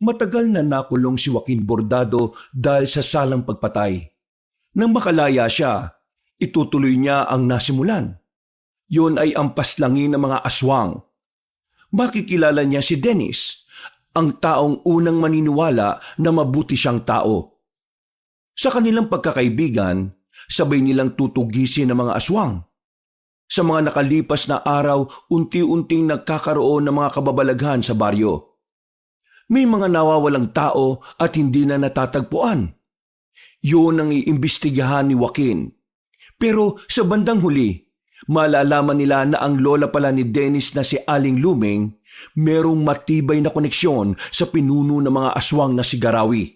Matagal na nakulong si Joaquin Bordado dahil sa salang pagpatay. Nang makalaya siya, itutuloy niya ang nasimulan. Yun ay ang paslangin ng mga aswang. Makikilala niya si Dennis, ang taong unang maniniwala na mabuti siyang tao. Sa kanilang pagkakaibigan, sabay nilang tutugisin ng mga aswang. Sa mga nakalipas na araw, unti-unting nagkakaroon ng mga kababalaghan sa baryo. May mga nawawalang tao at hindi na natatagpuan. Yun ang iimbestigahan ni Joaquin. Pero sa bandang huli, malalaman nila na ang lola pala ni Dennis na si Aling Luming merong matibay na koneksyon sa pinuno ng mga aswang na si Garawi.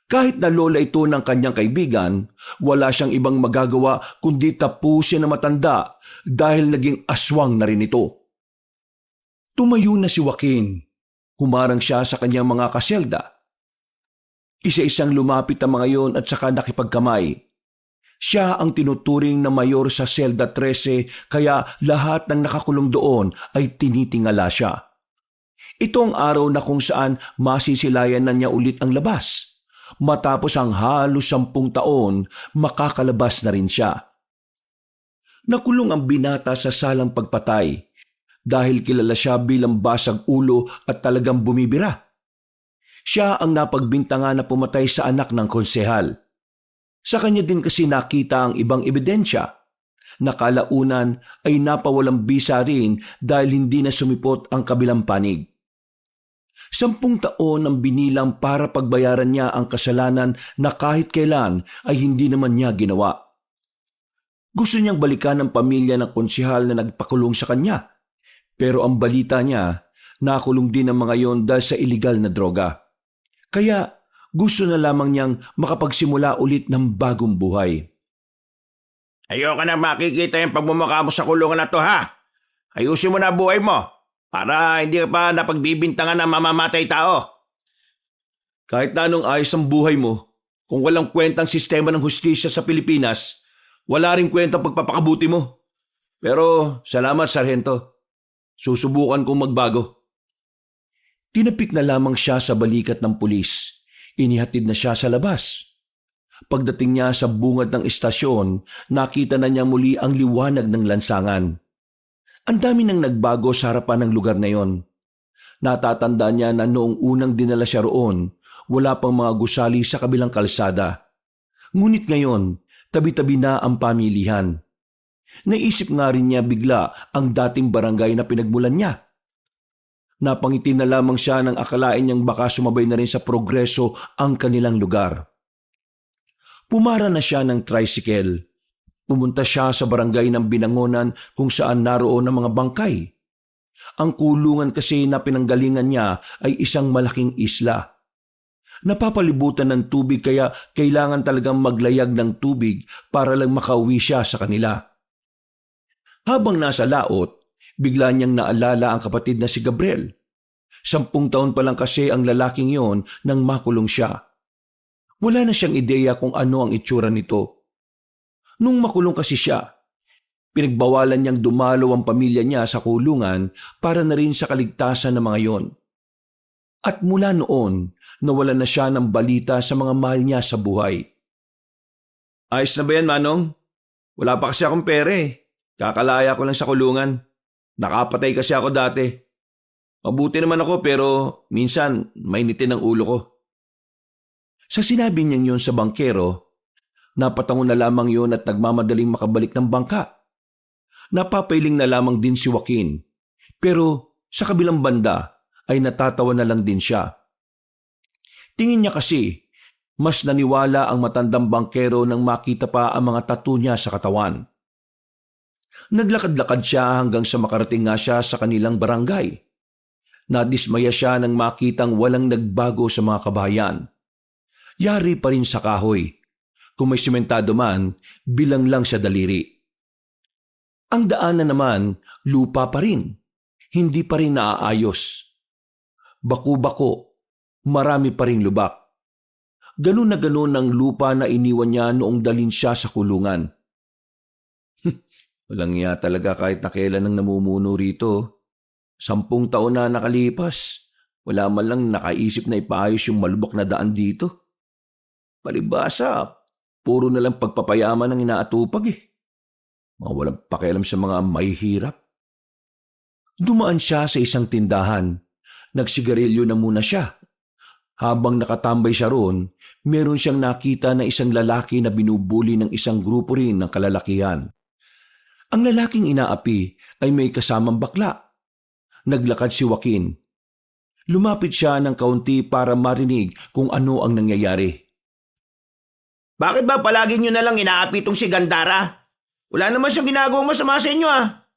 Kahit na lola ito ng kanyang kaibigan, wala siyang ibang magagawa kundi tapusin na matanda dahil naging aswang na rin ito. Tumayo na si Joaquin. Humarang siya sa kanyang mga kaselda. Isa-isang lumapit ang mga yon at saka nakipagkamay. Siya ang tinuturing na mayor sa selda 13 kaya lahat ng nakakulong doon ay tinitingala siya. Ito ang araw na kung saan masisilayan na niya ulit ang labas. Matapos ang halos 10 taon, makakalabas na rin siya. Nakulong ang binata sa salang pagpatay dahil kilala siya bilang basag ulo at talagang bumibira. Siya ang napagbintangan na pumatay sa anak ng konsehal. Sa kanya din kasi nakita ang ibang ebidensya. Nakalaunan ay napawalang bisa rin dahil hindi na sumipot ang kabilang panig. 10 taon ang binilang para pagbayaran niya ang kasalanan na kahit kailan ay hindi naman niya ginawa. Gusto niyang balikan ang pamilya ng konsehal na nagpakulong sa kanya. Pero ang balita niya, nakulong din ang mga yon dahil sa iligal na droga. Kaya gusto na lamang niyang makapagsimula ulit ng bagong buhay. Ayoko na makikita yung pagmumukha mo sa kulungan na to, ha? Ayusin mo na buhay mo para hindi ka pa napagbibintangan ng mamamatay tao. Kahit na anong ayos ang buhay mo, kung walang kwentang sistema ng hustisya sa Pilipinas, wala rin kwentang pagpapakabuti mo. Pero salamat, Sargento. Susubukan kong magbago. Tinapik na lamang siya sa balikat ng pulis. Inihatid na siya sa labas. Pagdating niya sa bungad ng istasyon, nakita na niya muli ang liwanag ng lansangan. Ang dami nang nagbago sa harapan ng lugar na yon. Natatanda niya na noong unang dinala siya roon, wala pang mga gusali sa kabilang kalsada. Ngunit ngayon, tabi-tabi na ang pamilihan. Naisip nga rin niya bigla ang dating barangay na pinagmulan niya. Napangiti na lamang siya nang akalain niyang baka sumabay na rin sa progreso ang kanilang lugar. Pumara na siya ng tricycle. Pumunta siya sa barangay ng Binangonan kung saan naroon ang mga bangkay. Ang kulungan kasi na pinanggalingan niya ay isang malaking isla. Napapalibutan ng tubig kaya kailangan talagang maglayag ng tubig para lang makauwi siya sa kanila. Habang nasa laot, bigla niyang naalala ang kapatid na si Gabriel. 10 taon pa lang kasi ang lalaking yon nang makulong siya. Wala na siyang ideya kung ano ang itsura nito. Nung makulong kasi siya, pinagbawalan niyang dumalaw ang pamilya niya sa kulungan para na rin sa kaligtasan ng mga yon. At mula noon, nawalan na siya ng balita sa mga mahal niya sa buhay. Ayos na ba yan, Manong? Wala pa kasi akong pera eh. Kakalaya ko lang sa kulungan. Nakapatay kasi ako dati. Mabuti naman ako pero minsan mainitin ang ulo ko. Sa sinabi niyang yun sa bangkero, napatango na lamang yun at nagmamadaling makabalik ng bangka. Napapailing na lamang din si Joaquin. Pero sa kabilang banda ay natatawa na lang din siya. Tingin niya kasi, mas naniwala ang matandang bangkero nang makita pa ang mga tattoo niya sa katawan. Naglakad-lakad siya hanggang sa makarating nga siya sa kanilang barangay. Nadismaya siya nang makitang walang nagbago sa mga kabahayan. Yari pa rin sa kahoy. Kung may simentado man, bilang lang sa daliri. Ang daanan naman, lupa pa rin. Hindi pa rin naaayos. Baku-bako, marami pa ring lubak. Ganun na ganun ang lupa na iniwan niya noong dalhin siya sa kulungan. Walang iya talaga kahit na kailan ang namumuno rito. 10 taon na nakalipas. Wala man lang nakaisip na ipaayos yung malubak na daan dito. Palibasa, puro na lang pagpapayaman ang inaatupag eh. Mga walang pakialam sa mga mahihirap. Dumaan siya sa isang tindahan. Nagsigarilyo na muna siya. Habang nakatambay siya roon, meron siyang nakita na isang lalaki na binubuli ng isang grupo rin ng kalalakihan. Ang lalaking inaapi ay may kasamang bakla. Naglakad si Joaquin. Lumapit siya ng kaunti para marinig kung ano ang nangyayari. Bakit ba palagi nyo na lang inaapi itong si Gandara? Wala naman siyang ginagawang masama sa inyo ah.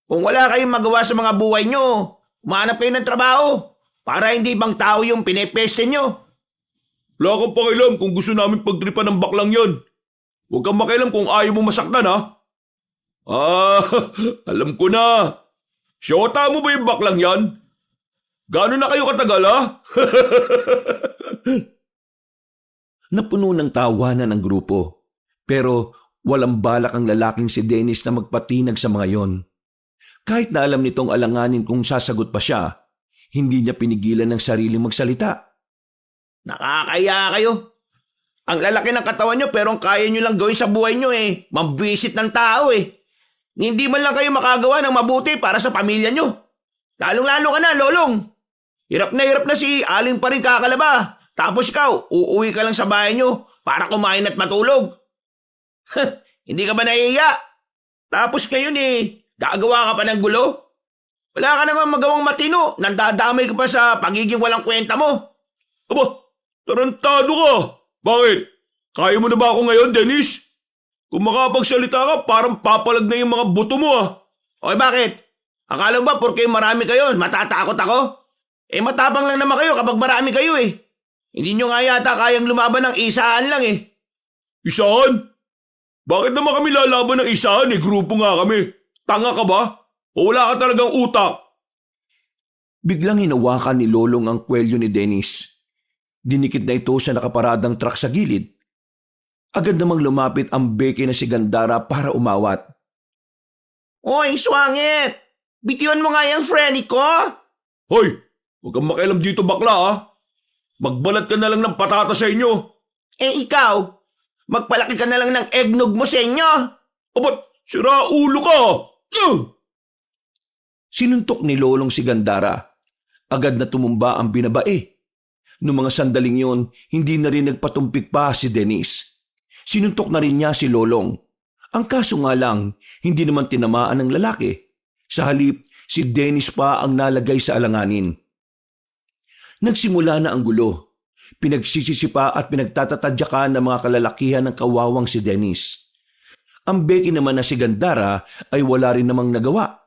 Kung wala kayong magawa sa mga buhay nyo, umanap kayo ng trabaho para hindi ibang tao yung pinepeste nyo. Wala kang pakialam kung gusto namin pagtripan ng baklang yon. Huwag kang makialam kung ayaw mo masaktan ha. Alam ko na. Siyota mo ba yung baklang yan? Gaano na kayo katagal ha? Napuno ng tawanan ng grupo, pero walang balak ang lalaking si Dennis na magpatinag sa mga yon. Kahit na alam nitong alanganin kung sasagot pa siya, hindi niya pinigilan ng sariling magsalita. Nakakaya kayo. Ang lalaki ng katawan nyo pero ang kaya nyo lang gawin sa buhay nyo eh. Mambisit ng tao eh. Hindi man lang kayo makagawa ng mabuti para sa pamilya nyo. Lalong-lalo ka na, Lolong. Hirap na si Aling pa rin kakalaba. Tapos ikaw, uuwi ka lang sa bahay nyo para kumain at matulog. Hindi ka ba nahihiya? Tapos ngayon eh, gagawa ka pa ng gulo? Wala ka naman magawang matino. Nandadamay ka pa sa pagiging walang kwenta mo. Aba, tarantado ka. Bakit? Kaya mo na ba ako ngayon, Dennis? Kung makapagsalita ka, parang papalag na yung mga buto mo ah. Okay, bakit? Akala ba porke marami kayo, matatakot ako? Eh matapang lang naman kayo kapag marami kayo eh. Hindi nyo nga yata kayang lumaban ng isaan lang eh. Isaan? Bakit naman kami lalaban ng isaan eh? Grupo nga kami. Tanga ka ba? O wala ka talagang utak? Biglang hinawakan ni Lolong ang kwelyo ni Dennis. Dinikit na ito sa nakaparadang truck sa gilid. Agad namang lumapit ang beke na si Gandara para umawat. Oy, swangit! Bitiwan mo nga yung friend ko! Hoy! Huwag kang makialam dito bakla ha! Magbalat ka na lang ng patata sa inyo! Eh ikaw, magpalaki ka na lang ng eggnog mo sa inyo! Abat, sira ulo ka! Sinuntok ni Lolong si Gandara. Agad na tumumba ang binabae. Noong mga sandaling yon, hindi na rin nagpatumpik pa si Dennis. Sinuntok na rin niya si Lolong. Ang kaso nga lang, hindi naman tinamaan ng lalaki. Sa halip, si Dennis pa ang nalagay sa alanganin. Nagsimula na ang gulo. Pinagsisisipa at pinagtatatadyakan ng mga kalalakihan ng kawawang si Dennis. Ang beki naman na si Gandara ay wala rin namang nagawa.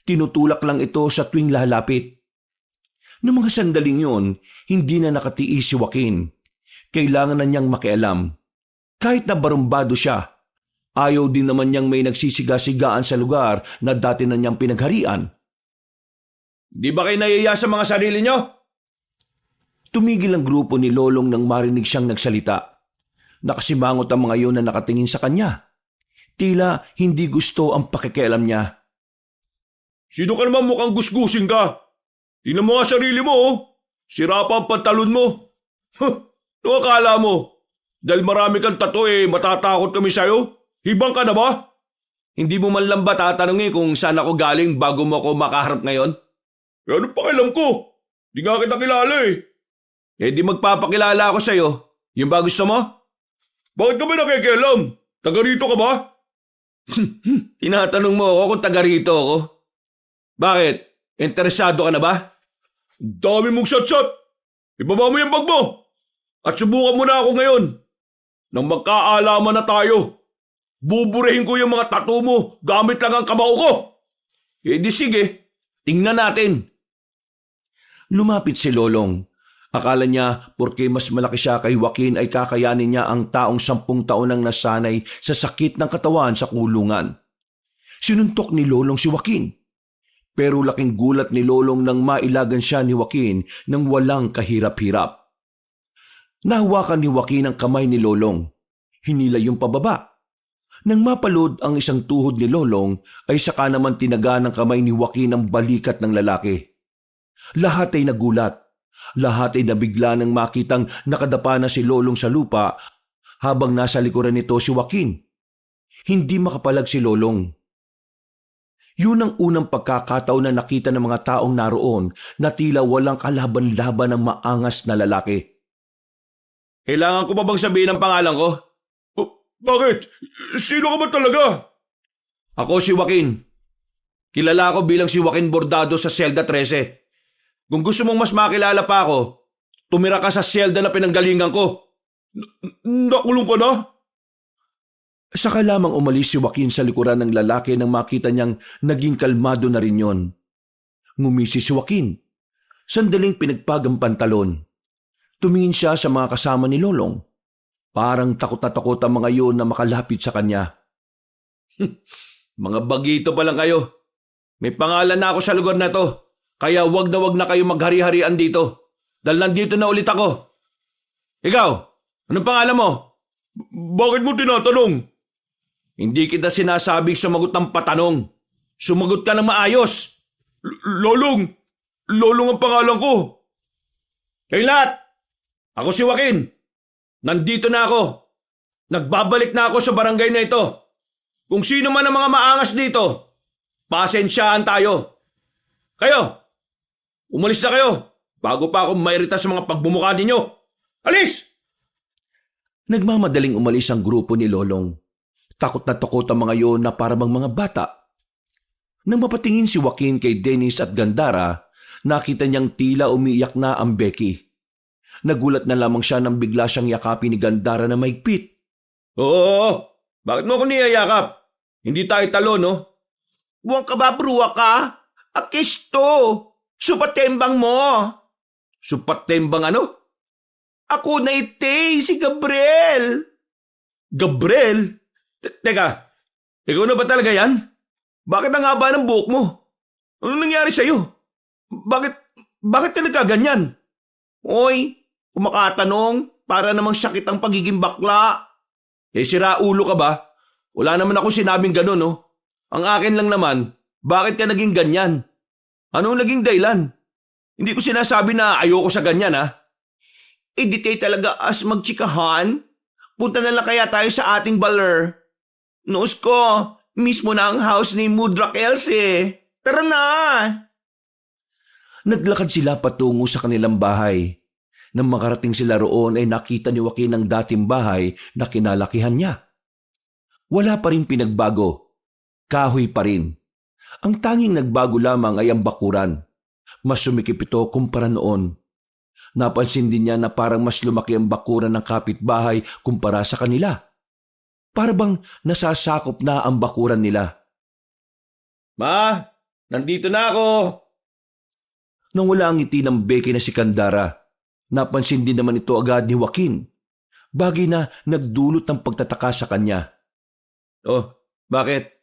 Tinutulak lang ito sa tuwing lalapit. Noong mga sandaling yon, hindi na nakatiis si Joaquin. Kailangan na niyang makialam. Kahit na barumbado siya, ayaw din naman niyang may nagsisiga-sigaan sa lugar na dati na niyang pinagharian. Di ba kayo nahiya sa mga sarili nyo? Tumigil ang grupo ni Lolong nang marinig siyang nagsalita. Nakasimangot ang mga yon na nakatingin sa kanya. Tila hindi gusto ang pakikialam niya. Sino ka naman mukhang gusgusin ka? Tingnan mo nga sarili mo oh. Sira pa ang pantalon mo. Ano akala mo? Dahil marami kang tato eh, matatakot kami sa'yo? Hibang ka na ba? Hindi mo man lang ba tatanungin kung saan ako galing bago mo ako makaharap ngayon? Eh ano pakialam ko? Di nga kita kilala eh. Eh di magpapakilala ako sa'yo. Yung ba gusto mo? Bakit ka ba nakikialam? Taga rito ka ba? Tinatanong mo ako kung taga rito ako. Bakit? Interesado ka na ba? Dami mong shot-shot. Ibaba mo yung bag mo. At subukan mo na ako ngayon. Nang magkaalaman na tayo. Buburahin ko yung mga tattoo mo gamit lang ang kamao ko. Eh di sige, tingnan natin. Lumapit si Lolong. Akala niya porke mas malaki siya kay Joaquin ay kakayanin niya ang taong 10 taon nang nasanay sa sakit ng katawan sa kulungan. Sinuntok ni Lolong si Joaquin. Pero laking gulat ni Lolong nang mailagan siya ni Joaquin nang walang kahirap-hirap. Nahawakan ni Joaquin ang kamay ni Lolong. Hinila yung pababa. Nang mapalod ang isang tuhod ni Lolong ay saka naman tinaga ng kamay ni Joaquin ang balikat ng lalaki. Lahat ay nagulat. Lahat ay nabigla nang makitang nakadapa na si Lolong sa lupa habang nasa likuran nito si Joaquin. Hindi makapalag si Lolong. Yun ang unang pagkakataon na nakita ng mga taong naroon na tila walang kalaban-laban ng maangas na lalaki. Kailangan ko pa bang sabihin ang pangalan ko? Bakit? Sino ka ba talaga? Ako si Joaquin. Kilala ako bilang si Joaquin Bordado sa Selda 13. Kung gusto mong mas makilala pa ako, tumira ka sa selda na pinanggalingan ko. Nakulong ka na? Saka lamang umalis si Joaquin sa likuran ng lalaki nang makita niyang naging kalmado na rin yon. Ngumisi si Joaquin. Sandaling pinagpag ang pantalon. Tumingin siya sa mga kasama ni Lolong. Parang takot na takot ang mga yun na makalapit sa kanya. Mga bagito pa lang kayo. May pangalan na ako sa lugar na to. Kaya wag na kayo maghari-harian dito. Dahil nandito na ulit ako. Ikaw, anong pangalan mo? Bakit mo tinatanong? Hindi kita sinasabing sumagot ng patanong. Sumagot ka ng maayos. Lolong ang pangalan ko. Kayong lahat, ako si Joaquin. Nandito na ako. Nagbabalik na ako sa barangay na ito. Kung sino man ang mga maangas dito, pasensyaan tayo. Kayo, umalis na kayo bago pa ako mairita sa mga pagbumukha ninyo. Alis! Nagmamadaling umalis ang grupo ni Lolong. Takot na takot ang mga yon na parabang mga bata. Nang mapatingin si Joaquin kay Dennis at Gandara, nakita niyang tila umiiyak na ang Becky. Nagulat na lamang siya nang bigla siyang yakapin ni Gandara na mahigpit. Oo, bakit mo ako niyayakap? Hindi tayo talo, no? Buwang ka ba, bruwa ka? Akisto! Supatembang mo! Supatembang ano? Ako na ite, si Gabriel! Gabriel? Teka, ikaw na ba talaga yan? Bakit ang haba ng buhok mo? Ano nangyari sa'yo? Bakit ka nagkaganyan? Oy, kumakatanong para namang sakit ang pagiging bakla. Sira ulo ka ba? Wala naman ako sinabing gano'n, no? Ang akin lang naman, bakit ka naging ganyan? Ano naging dahilan? Hindi ko sinasabi na ayoko sa ganyan, ha? Di tayo talaga as magtsikahan. Punta na lang kaya tayo sa ating baler. Noos ko, mismo na ang house ni Mudrak Else. Tara na! Naglakad sila patungo sa kanilang bahay. Nang makarating sila roon ay nakita ni Joaquin ang dating bahay na kinalakihan niya. Wala pa rin pinagbago. Kahoy pa rin. Ang tanging nagbago lamang ay ang bakuran. Mas sumikip ito kumpara noon. Napansin din niya na parang mas lumaki ang bakuran ng kapitbahay kumpara sa kanila. Para bang nasasakop na ang bakuran nila. Ma, nandito na ako. Nang wala ang ngiti ng Becky na si Gandara, napansin din naman ito agad ni Joaquin. Bagay na nagdulot ng pagtataka sa kanya. Oh, bakit?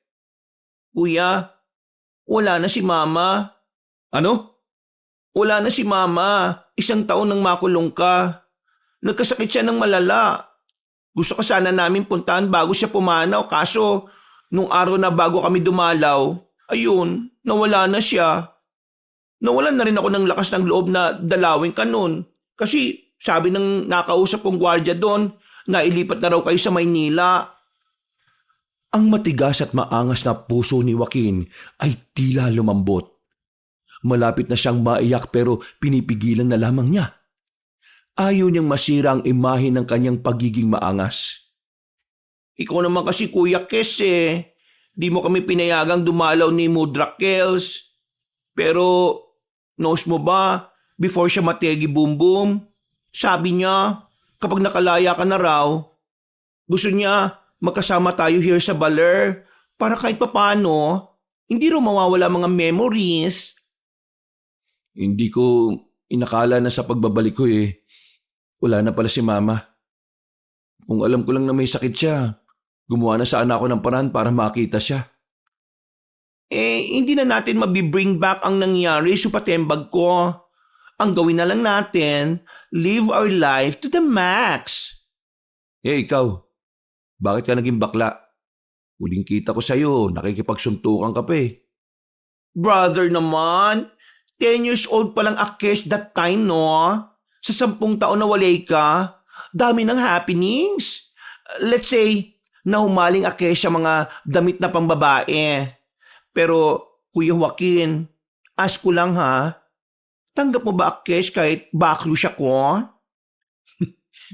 Kuya, wala na si Mama. Ano? Wala na si Mama. 1 taon nang makulong ka. Nagkasakit siya ng malala. Gusto ka sana namin puntahan bago siya pumanaw kaso nung araw na bago kami dumalaw, ayun, nawala na siya. Nawalan na rin ako ng lakas ng loob na dalawin ka nun. Kasi sabi ng nakausap kong gwardiya doon, nailipat na raw kayo sa Maynila. Ang matigas at maangas na puso ni Joaquin ay tila lumambot. Malapit na siyang maiyak pero pinipigilan na lamang niya. Ayaw niyang masira ang imahe ng kanyang pagiging maangas. Ikaw naman kasi Kuya Kes eh. Di mo kami pinayagang dumalaw ni Mudrak Kels. Pero, knows mo ba, before siya mategi boom boom, sabi niya, kapag nakalaya ka na raw, gusto niya magkasama tayo here sa baler para kahit papano, hindi raw mawawala mga memories. Hindi ko inakala na sa pagbabalik ko wala na pala si Mama. Kung alam ko lang na may sakit siya, gumawa na sana ako ng paraan para makita siya. Hindi na natin mabibring back ang nangyari sa patembag ko. Ang gawin na lang natin, live our life to the max. Ikaw, bakit ka naging bakla? Huling kita ko sa'yo, nakikipagsuntukan ka pa Brother naman, 10 years old pa lang Akesh that time, no? Sa 10 taon na walay ka, dami ng happenings. Let's say, nahumaling Akesh sa mga damit na pambabae. Pero, Kuya Joaquin, ask ko lang ha, tanggap mo ba Akesh kahit baklo siya ko?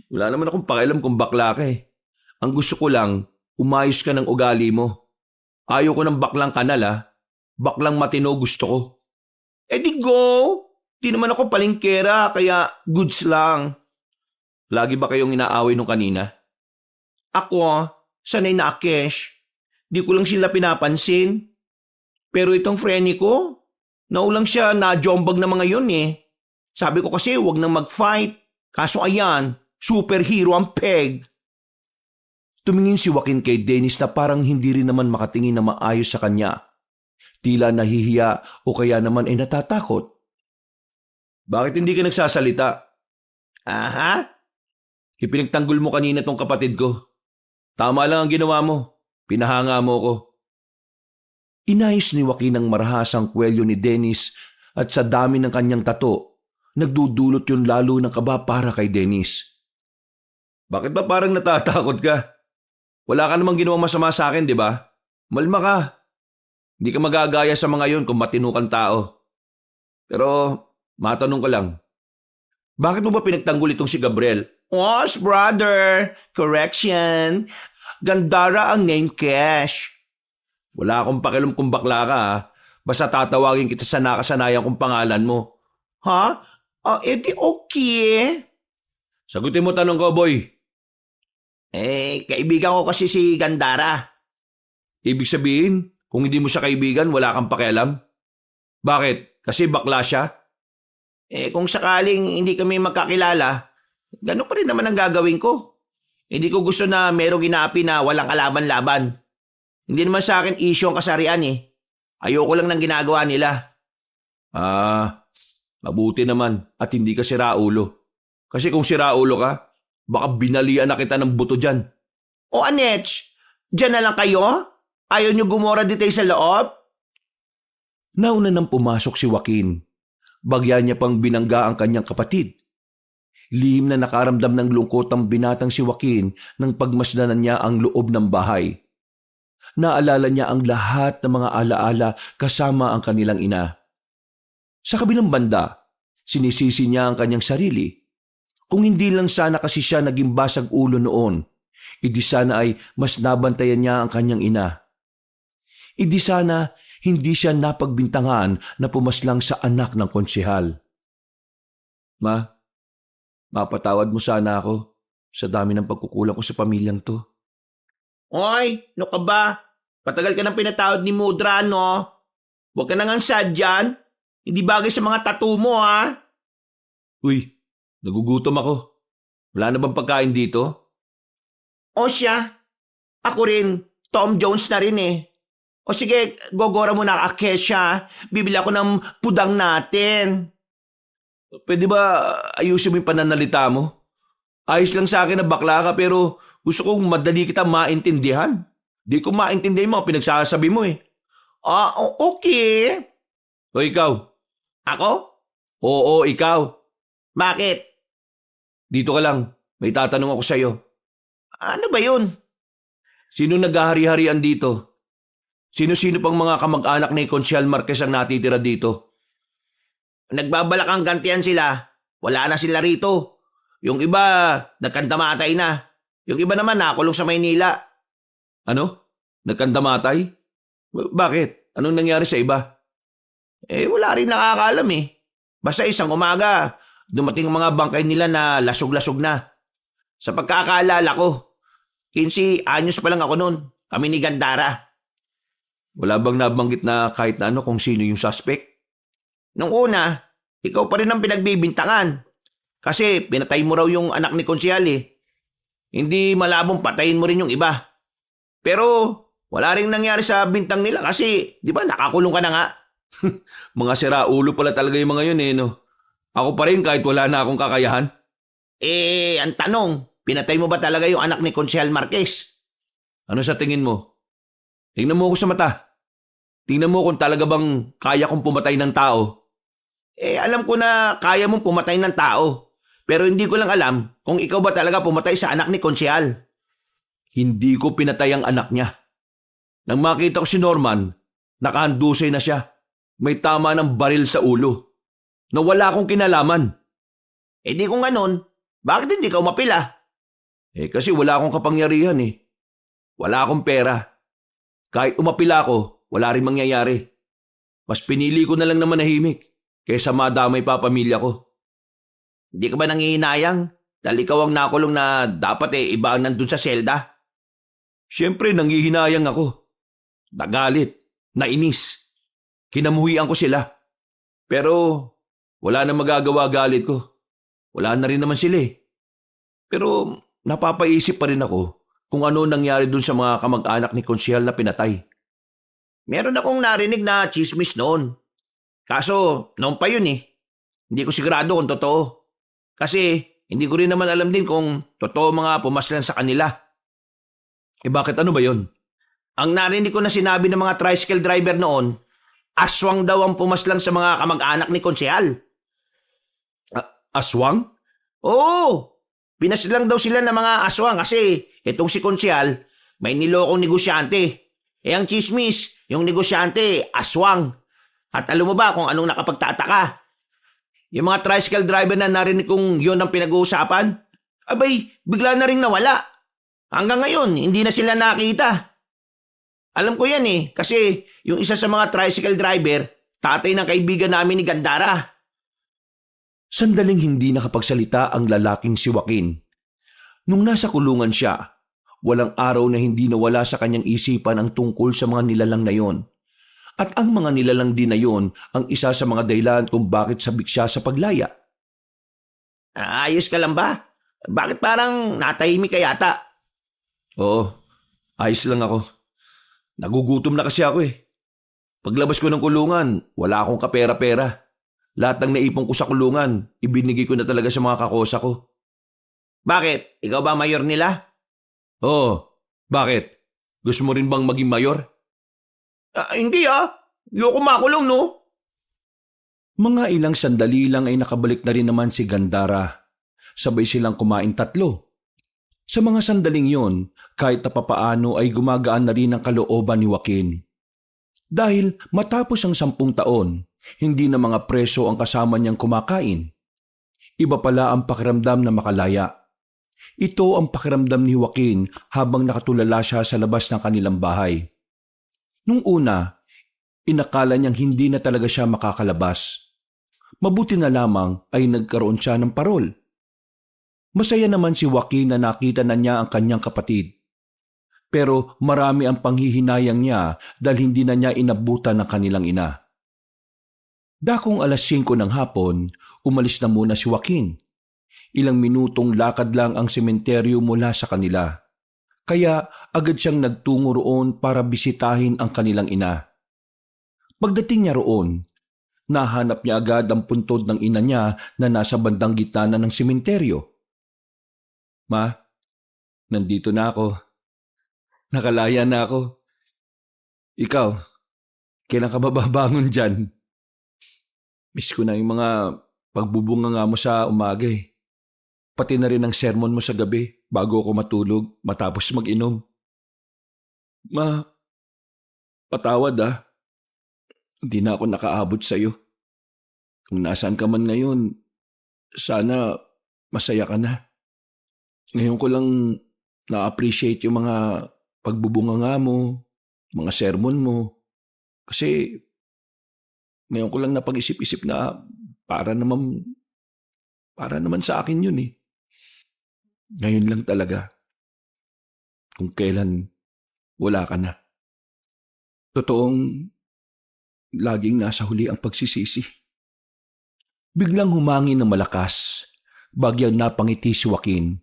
Wala naman akong pakialam kung bakla ka eh. Ang gusto ko lang, umayos ka ng ugali mo. Ayaw ko ng baklang kanal ah. Baklang matino gusto ko. Eh di go! Di naman ako palingkera, kaya goods lang. Lagi ba kayong inaaway nung kanina? Ako, sanay na Akesh. Di ko lang sila pinapansin. Pero itong Frenny ko, naulang siya na jombag na mga yun eh. Sabi ko kasi wag nang mag-fight. Kaso ayan, superhero ang peg. Tumingin si Joaquin kay Dennis na parang hindi rin naman makatingin na maayos sa kanya. Tila nahihiya o kaya naman ay natatakot. Bakit hindi ka nagsasalita? Aha? Ipinagtanggol mo kanina tong kapatid ko. Tama lang ang ginawa mo. Pinahanga mo ko. Inayos ni Joaquin ang marahasang kwelyo ni Dennis at sa dami ng kanyang tato, nagdudulot yun lalo ng kaba para kay Dennis. Bakit ba parang natatakot ka? Wala ka namang ginawang masama sa akin, di ba? Malma ka. Hindi ka magagaya sa mga yon kung matino kang tao. Pero, matanong ko lang. Bakit mo ba pinagtanggol itong si Gabriel? Os, brother. Correction. Gandara ang name Cash. Wala akong pakialam kung bakla ka ha. Basta tatawagin kita sa nakasanayan kong pangalan mo. Ha? Edi okay. Sagutin mo tanong ko, boy. Kaibigan ko kasi si Gandara. Ibig sabihin, kung hindi mo siya kaibigan, wala kang pakialam? Bakit? Kasi bakla siya? Kung sakaling hindi kami magkakilala, gano'n pa rin naman ang gagawin ko. Hindi ko gusto na merong inaapi na walang kalaban-laban. Hindi naman sa akin issue ang kasarian eh. Ayoko lang ng ginagawa nila. Mabuti naman at hindi ka siraulo. Kasi kung siraulo ka, baka binalian na kita ng buto dyan. O Anech, dyan na lang kayo? Ayaw nyo gumora dito sa loob? Nauna nang pumasok si Joaquin. Bagya niya pang binangga ang kanyang kapatid. Lihim na nakaramdam ng lungkot ang binatang si Joaquin nang pagmasdanan niya ang loob ng bahay. Naalala niya ang lahat ng mga alaala kasama ang kanilang ina. Sa kabilang banda, sinisisi niya ang kanyang sarili. Kung hindi lang sana kasi siya naging basag ulo noon, idi sana ay mas nabantayan niya ang kanyang ina. Idi sana hindi siya napagbintangan na pumaslang sa anak ng konsehal. Mapatawad mo sana ako sa dami ng pagkukulang ko sa pamilyang to. Oy, no ka ba? Patagal ka nang pinatawad ni Mudra, no? Huwag ka nang sad dyan. Hindi bagay sa mga tattoo mo, ha? Uy, nagugutom ako. Wala na bang pagkain dito? O siya, ako rin, Tom Jones na rin eh. O sige, gogora mo na Akesha. Bibili ako ng pudang natin. Pwede ba ayusin mo yung pananalita mo? Ayos lang sa akin na bakla ka pero gusto kong madali kita maintindihan. Di ko maintindihan mo pinagsasabi mo eh. Okay. O ikaw? Ako? Oo, ikaw. Bakit? Dito ka lang. May tatanong ako sa'yo. Ano ba yun? Sino naghahari-harian dito? Sino-sino pang mga kamag-anak ni Consial Marquez ang natitira dito? Nagbabalak ang gantian sila. Wala na sila rito. Yung iba, nagkandamatay na. Yung iba naman nakulong sa Maynila. Ano? Nagkandamatay? Bakit? Anong nangyari sa iba? Wala rin nakakaalam eh. Basta isang umaga, dumating ang mga bangkay nila na lasog-lasog na. Sa pagkakaalala ko, 15 anyos pa lang ako noon. Kami ni Gandara. Wala bang nabanggit na kahit na ano kung sino yung suspect? Nung una, ikaw pa rin ang pinagbibintangan. Kasi pinatay mo raw yung anak ni Konsyal eh. Hindi malabong patayin mo rin yung iba. Pero wala rin nangyari sa bintang nila kasi di ba nakakulong ka na nga. Mga siraulo pala talaga yung mga yun eh no. Ako pa rin kahit wala na akong kakayahan. Ang tanong, pinatay mo ba talaga yung anak ni Konsyal Marquez? Ano sa tingin mo? Tingnan mo ako sa mata. Tingnan mo kung talaga bang kaya kong pumatay ng tao. Alam ko na kaya mong pumatay ng tao. Pero hindi ko lang alam kung ikaw ba talaga pumatay sa anak ni Konsyal. Hindi ko pinatay ang anak niya. Nang makita ko si Norman, nakahandusay na siya. May tama ng baril sa ulo. Na wala akong kinalaman. Di kung ganon, bakit hindi ka umapila? Kasi wala akong kapangyarihan eh. Wala akong pera. Kahit umapila ako, wala rin mangyayari. Mas pinili ko na lang na manahimik kaysa madamay pa pamilya ko. Hindi ka ba nangihinayang? Dahil ikaw ang nakulong na dapat iba ang nandun sa selda. Siyempre nangihinayang ako. Nagalit, nainis. Kinamuhian ko sila. Pero wala na magagawa galit ko. Wala na rin naman sila eh. Pero napapaisip pa rin ako kung ano nangyari dun sa mga kamag-anak ni Konsyal na pinatay. Meron akong narinig na chismis noon. Kaso, noon pa yun eh. Hindi ko sigurado kung totoo. Kasi, hindi ko rin naman alam din kung totoo mga pumaslan sa kanila. Bakit ano ba yon? Ang narinig ko na sinabi ng mga tricycle driver noon, aswang daw ang pumaslang sa mga kamag-anak ni Konsyal. Aswang? Oo! Pinaslang daw sila ng mga aswang kasi itong si Konsyal may nilokong negosyante. Ang chismis, yung negosyante, aswang. At alam mo ba kung anong nakapagtataka? Yung mga tricycle driver na narinig kong yun ang pinag-uusapan, abay, bigla na rin nawala. Hanggang ngayon, hindi na sila nakita. Alam ko yan kasi yung isa sa mga tricycle driver, tatay ng kaibigan namin ni Gandara. Sandaling hindi nakapagsalita ang lalaking si Joaquin. Nung nasa kulungan siya, walang araw na hindi nawala sa kanyang isipan ang tungkol sa mga nilalang na yon. At ang mga nilalang din na yon ang isa sa mga dahilan kung bakit sabik siya sa paglaya. Ayos ka lang ba? Bakit parang natahimik ka yata? Oo, ayos lang ako. Nagugutom na kasi ako eh. Paglabas ko ng kulungan, wala akong kapera-pera. Lahat ng naipon ko sa kulungan, ibinigay ko na talaga sa mga kakosa ko. Bakit? Ikaw ba mayor nila? Oo, bakit? Gusto mo rin bang maging mayor? Hindi Ayoko makulong no? Mga ilang sandali lang ay nakabalik na rin naman si Gandara. Sabay silang kumain tatlo. Sa mga sandaling yon, kahit na papaano ay gumagaan na rin ang kalooban ni Joaquin. Dahil matapos ang 10 taon, hindi na mga preso ang kasama niyang kumakain. Iba pala ang pakiramdam na makalaya. Ito ang pakiramdam ni Joaquin habang nakatulala siya sa labas ng kanilang bahay. Nung una, inakala niyang hindi na talaga siya makakalabas. Mabuti na lamang ay nagkaroon siya ng parol. Masaya naman si Joaquin na nakita na niya ang kanyang kapatid. Pero marami ang panghihinayang niya dahil hindi na niya inabutan ng kanilang ina. Dakong 5:00 ng hapon, umalis na muna si Joaquin. Ilang minutong lakad lang ang sementeryo mula sa kanila. Kaya agad siyang nagtungo roon para bisitahin ang kanilang ina. Pagdating niya roon, nahanap niya agad ang puntod ng ina niya na nasa bandang gitna na ng sementeryo. Ma, nandito na ako. Nakalaya na ako. Ikaw, kailan ka babangon dyan? Miss ko na yung mga pagbubunga nga mo sa umaga eh. Pati na rin ang sermon mo sa gabi bago ako matulog matapos mag-inom. Ma, patawad Hindi na ako nakaabot sa'yo. Kung nasaan ka man ngayon, sana masaya ka na. Ngayon ko lang na-appreciate yung mga pagbubunga nga mo, mga sermon mo. Kasi ngayon ko lang napag-isip-isip na para naman sa akin yun eh. Ngayon lang talaga. Kung kailan wala ka na. Totoong laging nasa huli ang pagsisisi. Biglang humangin ng malakas. Bagyang napangiti si Joaquin.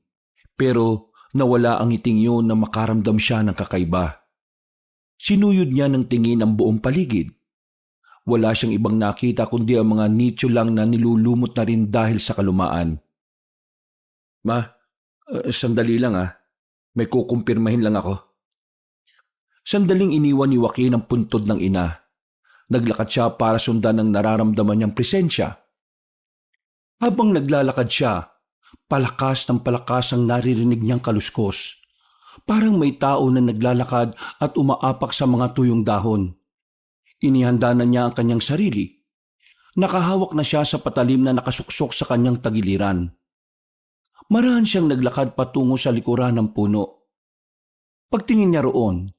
Pero nawala ang ngiting yun na makaramdam siya ng kakaiba. Sinuyod niya ng tingin ang buong paligid. Wala siyang ibang nakita kundi ang mga nicho lang na nilulumot na rin dahil sa kalumaan. Ma, sandali lang May kukumpirmahin lang ako. Sandaling iniwan ni Joaquin ang puntod ng ina. Naglakad siya para sundan ang nararamdaman niyang presensya. Habang naglalakad siya, palakas ng palakas ang naririnig niyang kaluskos. Parang may tao na naglalakad at umaapak sa mga tuyong dahon. Inihanda na niya ang kanyang sarili. Nakahawak na siya sa patalim na nakasuksok sa kanyang tagiliran. Marahan siyang naglakad patungo sa likuran ng puno. Pagtingin niya roon,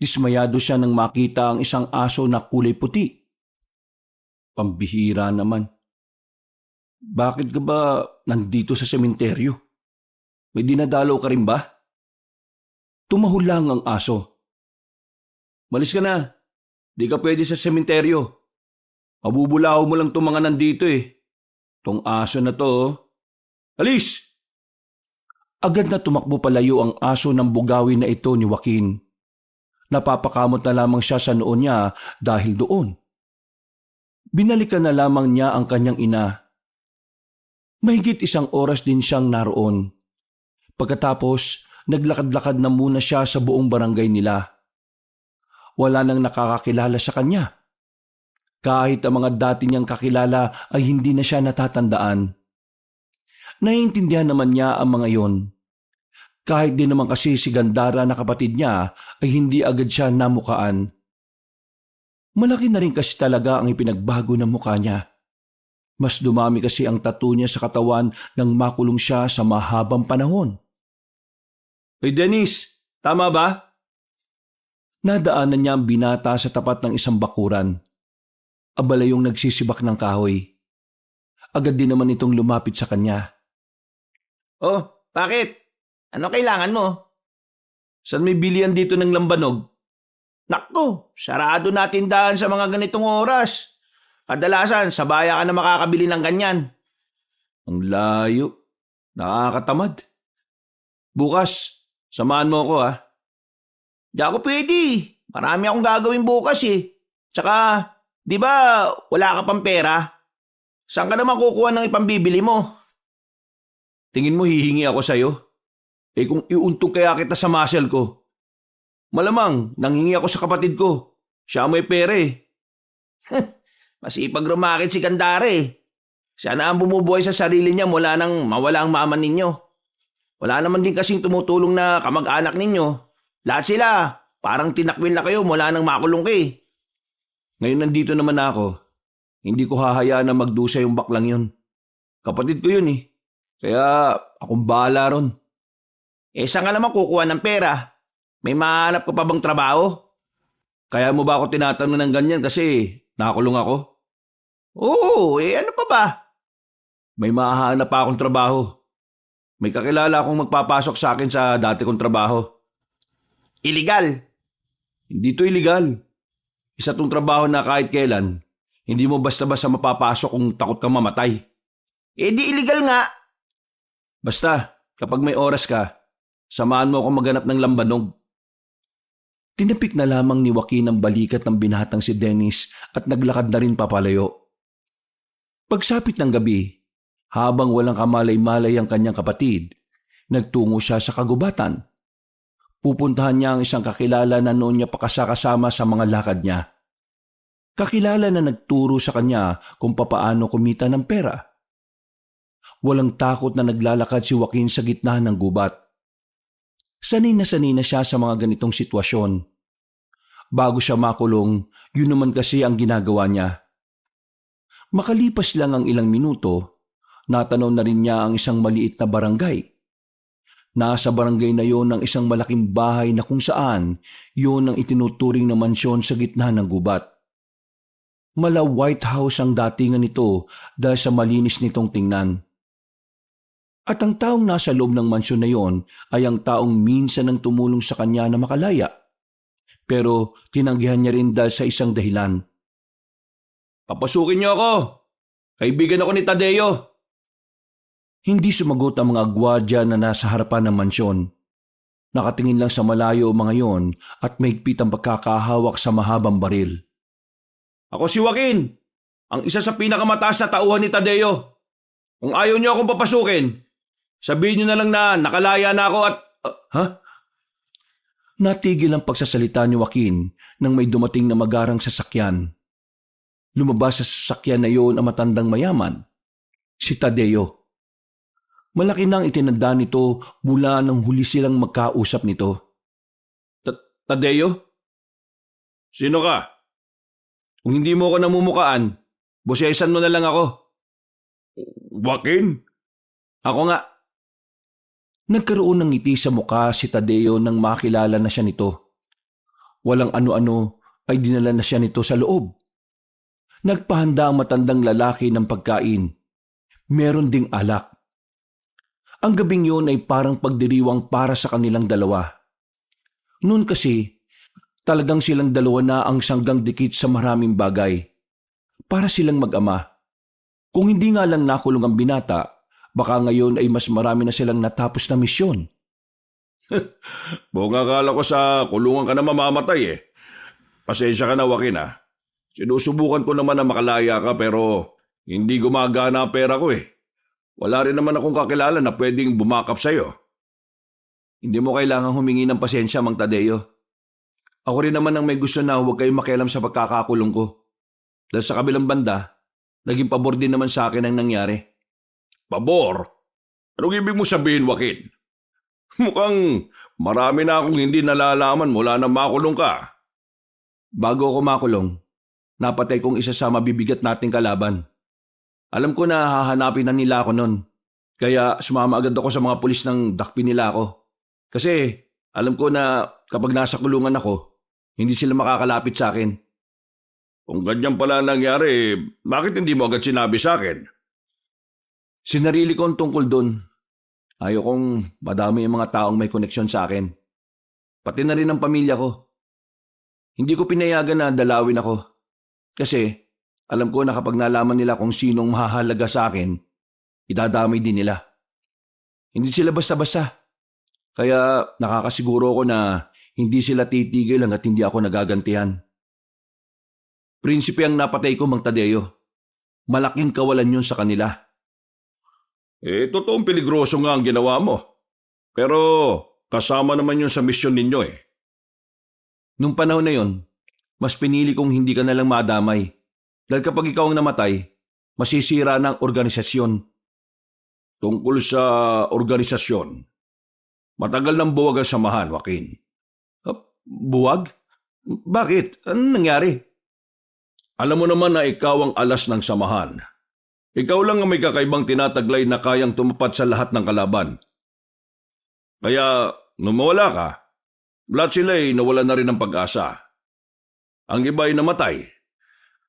dismayado siya nang makita ang isang aso na kulay puti. Pambihira naman. Bakit ka ba nandito sa sementeryo? May dinadalaw ka rin ba? Tumahol lang ang aso. Malis ka na. Di ka pwede sa sementeryo. Mabubulaw mo lang itong mga nandito eh. Tong aso na to, oh. Alis! Agad na tumakbo palayo ang aso ng bugawin na ito ni Joaquin. Napapakamot na lamang siya sa noon niya dahil doon. Binalikan na lamang niya ang kanyang ina. Mahigit 1 oras din siyang naroon. Pagkatapos, naglakad-lakad na muna siya sa buong barangay nila. Wala nang nakakakilala sa kanya. Kahit ang mga dati niyang kakilala ay hindi na siya natatandaan. Naiintindihan naman niya ang mga yon. Kahit din naman kasi si Gandara na kapatid niya ay hindi agad siya namukaan. Malaki na rin kasi talaga ang ipinagbago ng mukha niya. Mas dumami kasi ang tattoo niya sa katawan nang makulong siya sa mahabang panahon. Hoy Dennis, tama ba? Nadaanan niya ang binata sa tapat ng isang bakuran. Abala yung nagsisibak ng kahoy. Agad din naman itong lumapit sa kanya. Oh, bakit? Ano kailangan mo? Saan may bilihan dito ng lambanog? Nakko, sarado na tindahan sa mga ganitong oras. Kadalasan, sa baya ka na makakabili ng ganyan. Ang layo. Nakakatamad. Bukas, samahan mo ako ha. Di ako pwede. Marami akong gagawin bukas eh. Tsaka, di ba wala ka pang pera? Saan ka naman kukuha ng ipambibili mo? Tingin mo hihingi ako sa'yo? Eh kung iuntog kaya kita sa muscle ko. Malamang, nanghingi ako sa kapatid ko. Siya may pera eh. Masipag rumakit si Kandare. Siya na ang bumubuhay sa sarili niya mula nang mawala ang mama ninyo. Wala naman din kasing tumutulong na kamag-anak ninyo. Lahat sila, parang tinakwil na kayo mula nang makulong ka eh. Ngayon nandito naman ako. Hindi ko hahayaan na magdusa yung baklang yun. Kapatid ko yun eh. Kaya akong bahala ron. Eh saan ka naman kukuha ng pera? May mahanap ka pa bang trabaho? Kaya mo ba ako tinatanong ng ganyan kasi nakakulong ako? Oo, eh ano pa ba? May mahahanap pa akong trabaho. May kakilala akong magpapasok sa akin sa dati kong trabaho. Illegal. Hindi to illegal. Isa tong trabaho na kahit kailan, hindi mo basta-basta mapapasok kung takot kang mamatay. Eh di illegal nga. Basta, kapag may oras ka, samahan mo akong maghanap ng lambanog. Tinapik na lamang ni Joaquin ang balikat ng binatang si Dennis at naglakad na rin papalayo. Pagsapit ng gabi, habang walang kamalay-malay ang kanyang kapatid, nagtungo siya sa kagubatan. Pupuntahan niya ang isang kakilala na noon niya pakasakasama sa mga lakad niya. Kakilala na nagturo sa kanya kung papaano kumita ng pera. Walang takot na naglalakad si Joaquin sa gitna ng gubat. Sanay na siya sa mga ganitong sitwasyon. Bago siya makulong, yun naman kasi ang ginagawa niya. Makalipas lang ang ilang minuto, natanaw na rin niya ang isang maliit na barangay. Nasa barangay na yon ang isang malaking bahay na kung saan yon ang itinuturing na mansyon sa gitna ng gubat. Mala White House ang datingan nito dahil sa malinis nitong tingnan. At ang taong nasa loob ng mansyon na yon ay ang taong minsan nang tumulong sa kanya na makalaya. Pero tinanggihan niya rin dahil sa isang dahilan. Papasukin niyo ako. Kaibigan ako ni Tadeo. Hindi sumagot ang mga gwardiya na nasa harapan ng mansyon. Nakatingin lang sa malayo mga yon at mahigpit ang pagkakahawak sa mahabang baril. Ako si Joaquin, ang isa sa pinakamataas na tauhan ni Tadeo. Kung ayaw niyo akong papasukin, sabihin niyo na lang na nakalaya na ako at... Ha? Natigil ang pagsasalita ni Joaquin nang may dumating na magarang sasakyan. Lumabas sa sasakyan na iyon ang matandang mayaman. si Tadeo. Malaki nang itinanda nito mula nang huli silang magkausap nito. Tadeo? Sino ka? Kung hindi mo ako namumukaan, bosesan mo na lang ako. Joaquin? Ako nga. Nagkaroon ng ngiti sa mukha si Tadeo nang makilala na siya nito. Walang ano-ano ay dinala na siya nito sa loob. Nagpahanda ang matandang lalaki ng pagkain. Meron ding alak. Ang gabing yun ay parang pagdiriwang para sa kanilang dalawa. Noon kasi, talagang silang dalawa na ang sanggang dikit sa maraming bagay. Para silang mag-ama. Kung hindi nga lang nakulong ang binata, baka ngayon ay mas marami na silang natapos na misyon. Buong akala ko sa kulungan ka na mamamatay eh. Pasensya ka na, Joaquin ah. Sinusubukan ko naman na makalaya ka pero hindi gumagana ang pera ko eh. Wala rin naman akong kakilala na pwedeng bumakap sa'yo. Hindi mo kailangang humingi ng pasensya, Mang Tadeo. Ako rin naman ang may gusto na huwag kayong makialam sa pagkakakulong ko. Dahil sa kabilang banda, naging pabor din naman sa akin ang nangyari. Pabor? Anong ibig mo sabihin, Joaquin? Mukhang marami na akong hindi nalalaman mula na makulong ka. Bago ako makulong, napatay kong isa sa mabibigat nating kalaban. Alam ko na hahanapin na nila ako nun. Kaya sumama agad ako sa mga pulis nang dakpin nila ako. Kasi alam ko na kapag nasa kulungan ako, hindi sila makakalapit sa akin. Kung ganyan pala nangyari, bakit hindi mo agad sinabi sa akin? Sinarili ko ang tungkol doon. Ayaw kong madami yung mga taong may koneksyon sa akin. Pati na rin ang pamilya ko. Hindi ko pinayagan na dalawin ako. Kasi alam ko na kapag nalaman nila kung sinong mahahalaga sa akin, idadamay din nila. Hindi sila basta-basta. Kaya nakakasiguro ko na hindi sila titigil hanggat hindi ako nagagantihan. Prinsipe ang napatay ko, Mang Tadeo. Malaking kawalan yun sa kanila. Totoong peligroso nga ang ginawa mo. Pero kasama naman yun sa misyon ninyo eh. Nung panahon na yon, mas pinili kong hindi ka nalang madamay. Dahil kapag ikaw ang namatay, masisira na ang organisasyon. Tungkol sa organisasyon, matagal nang buwag ang samahan, Joaquin. Buwag? Bakit? Anong nangyari? Alam mo naman na ikaw ang alas ng samahan. Ikaw lang ang may kakaibang tinataglay na kayang tumapat sa lahat ng kalaban. Kaya, nung mawala ka, lahat sila ay nawala na rin ng pag-asa. Ang iba ay namatay.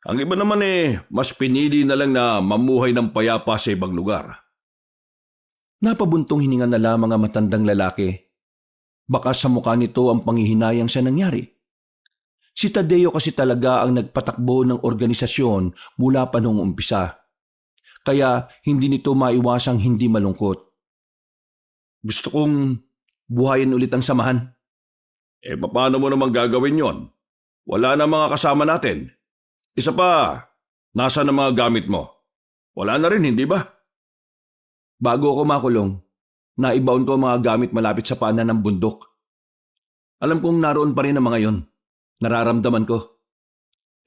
Ang iba naman mas pinili na lang na mamuhay ng payapa sa ibang lugar. Napabuntong hininga na lamang ang matandang lalaki. Baka sa mukha nito ang panghihinayang sa nangyari. Si Tadeo kasi talaga ang nagpatakbo ng organisasyon mula pa noong umpisa. Kaya hindi nito maiwasang hindi malungkot. Gusto kong buhayin ulit ang samahan. Paano mo naman gagawin yon? Wala na mga kasama natin. Isa pa, nasa na mga gamit mo? Wala na rin, hindi ba? Bago ako makulong, naibaon ko ang mga gamit malapit sa paanan ng bundok. Alam kong naroon pa rin ang mga yon. Nararamdaman ko.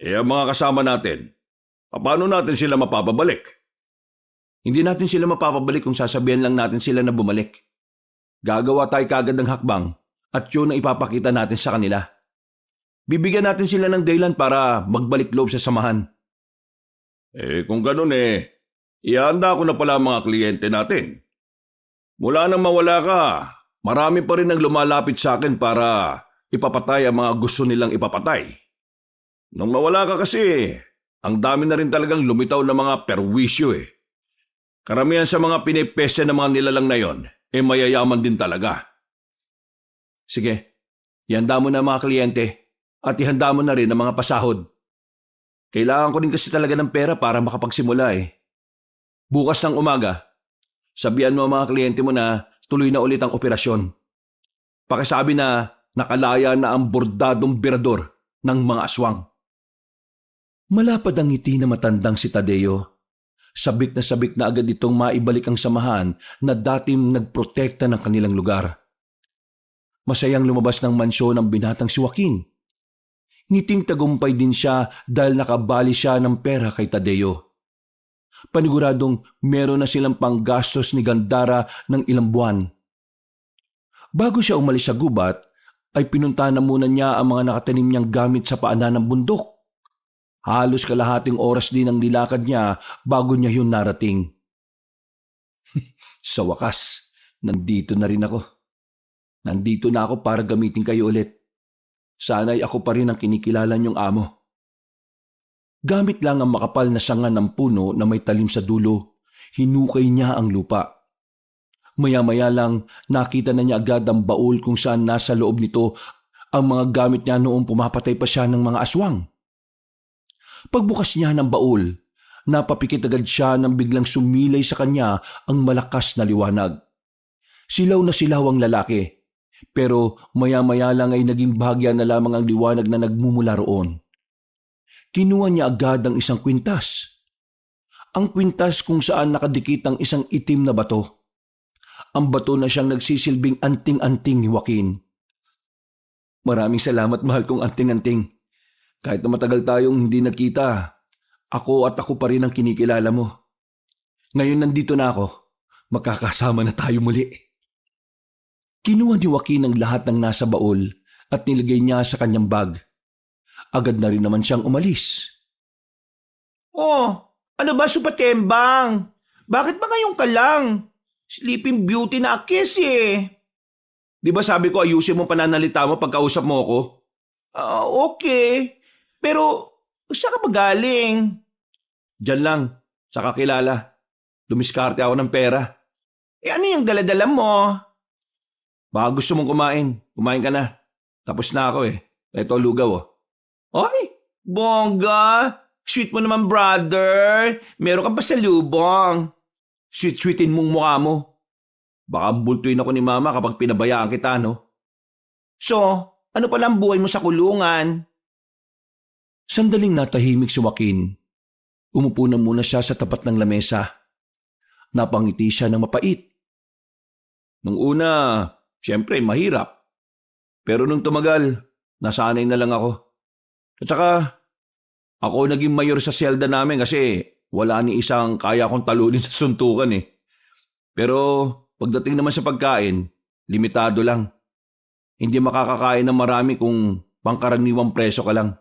Ang mga kasama natin, paano natin sila mapapabalik? Hindi natin sila mapapabalik kung sasabihan lang natin sila na bumalik. Gagawa tayo kagad ng hakbang at yun ang ipapakita natin sa kanila. Bibigyan natin sila ng dahilan para magbalik loob sa samahan. Kung ganun ihanda ko na pala ang mga kliyente natin. Mula nang mawala ka, marami pa rin ang lumalapit sa akin para ipapatay ang mga gusto nilang ipapatay. Nung mawala ka kasi, ang dami na rin talagang lumitaw na mga perwisyo Karamihan sa mga pinipeste ng mga nilalang na yon, mayayaman din talaga. Sige, ihanda mo na mga kliyente at ihanda mo na rin ang mga pasahod. Kailangan ko rin kasi talaga ng pera para makapagsimula Bukas ng umaga, sabihan mo ang mga kliyente mo na tuloy na ulit ang operasyon. Pakisabi na nakalaya na ang bordadong birador ng mga aswang. Malapad ang ngiti na matandang si Tadeo. Sabik na agad itong maibalik ang samahan na dating nagprotekta ng kanilang lugar. Masayang lumabas ng mansyon ang binatang si Joaquin. Ngiting tagumpay din siya dahil nakabali siya ng pera kay Tadeo. Paniguradong meron na silang panggastos ni Gandara ng ilang buwan. Bago siya umalis sa gubat, ay pinuntahan na muna niya ang mga nakatanim niyang gamit sa paanan ng bundok. Halos kalahating oras din ang nilakad niya bago niya yun narating. Sa wakas, nandito na rin ako. Nandito na ako para gamitin kayo ulit. Sana'y ako pa rin ang kinikilala niyong amo. Gamit lang ang makapal na sanga ng puno na may talim sa dulo, hinukay niya ang lupa. Maya-maya lang nakita na niya agad ang baul kung saan nasa loob nito ang mga gamit niya noong pumapatay pa siya ng mga aswang. Pagbukas niya ng baul, napapikit agad siya nang biglang sumilay sa kanya ang malakas na liwanag. Silaw na silaw ang lalaki, pero maya-maya lang ay naging bahagya na lamang ang liwanag na nagmumula roon. Kinuha niya agad ang isang kwintas. Ang kwintas kung saan nakadikit ang isang itim na bato. Ang bato na siyang nagsisilbing anting-anting ni Joaquin. Maraming salamat, mahal kong anting-anting. Kahit na matagal tayong hindi nagkita, ako pa rin ang kinikilala mo. Ngayon nandito na ako, magkakasama na tayo muli. Kinuha ni Joaquin ang lahat ng nasa baul at nilagay niya sa kanyang bag. Agad na rin naman siyang umalis. Oh, ano ba supatembang? Bakit ba ngayon ka lang? Sleeping Beauty na akis eh. Di ba sabi ko ayusin mo pananalita mo pagkausap mo ako? Okay. Pero, saan ka ba galing? Diyan lang, sa kakilala. Dumiskarte ako ng pera. Ano yung daladala mo? Baka gusto mong kumain. Kumain ka na. Tapos na ako eh. Ito lugaw oh. Ay, bongga. Sweet mo naman, brother. Meron ka pa sa lubong. Sweet-sweetin mong mukha mo. Baka bultuin ako ni mama kapag pinabayaan kita, no? So, ano pala ang buhay mo sa kulungan? Sandaling natahimik si Joaquin. Umupo na muna siya sa tapat ng lamesa. Napangiti siya ng mapait. Nung una, siyempre mahirap. Pero nung tumagal, nasanay na lang ako. At saka, ako naging mayor sa selda namin kasi wala ni isang kaya kong talunin sa suntukan eh. Pero pagdating naman sa pagkain, limitado lang. Hindi makakakain ng marami kung pangkaraniwang preso ka lang.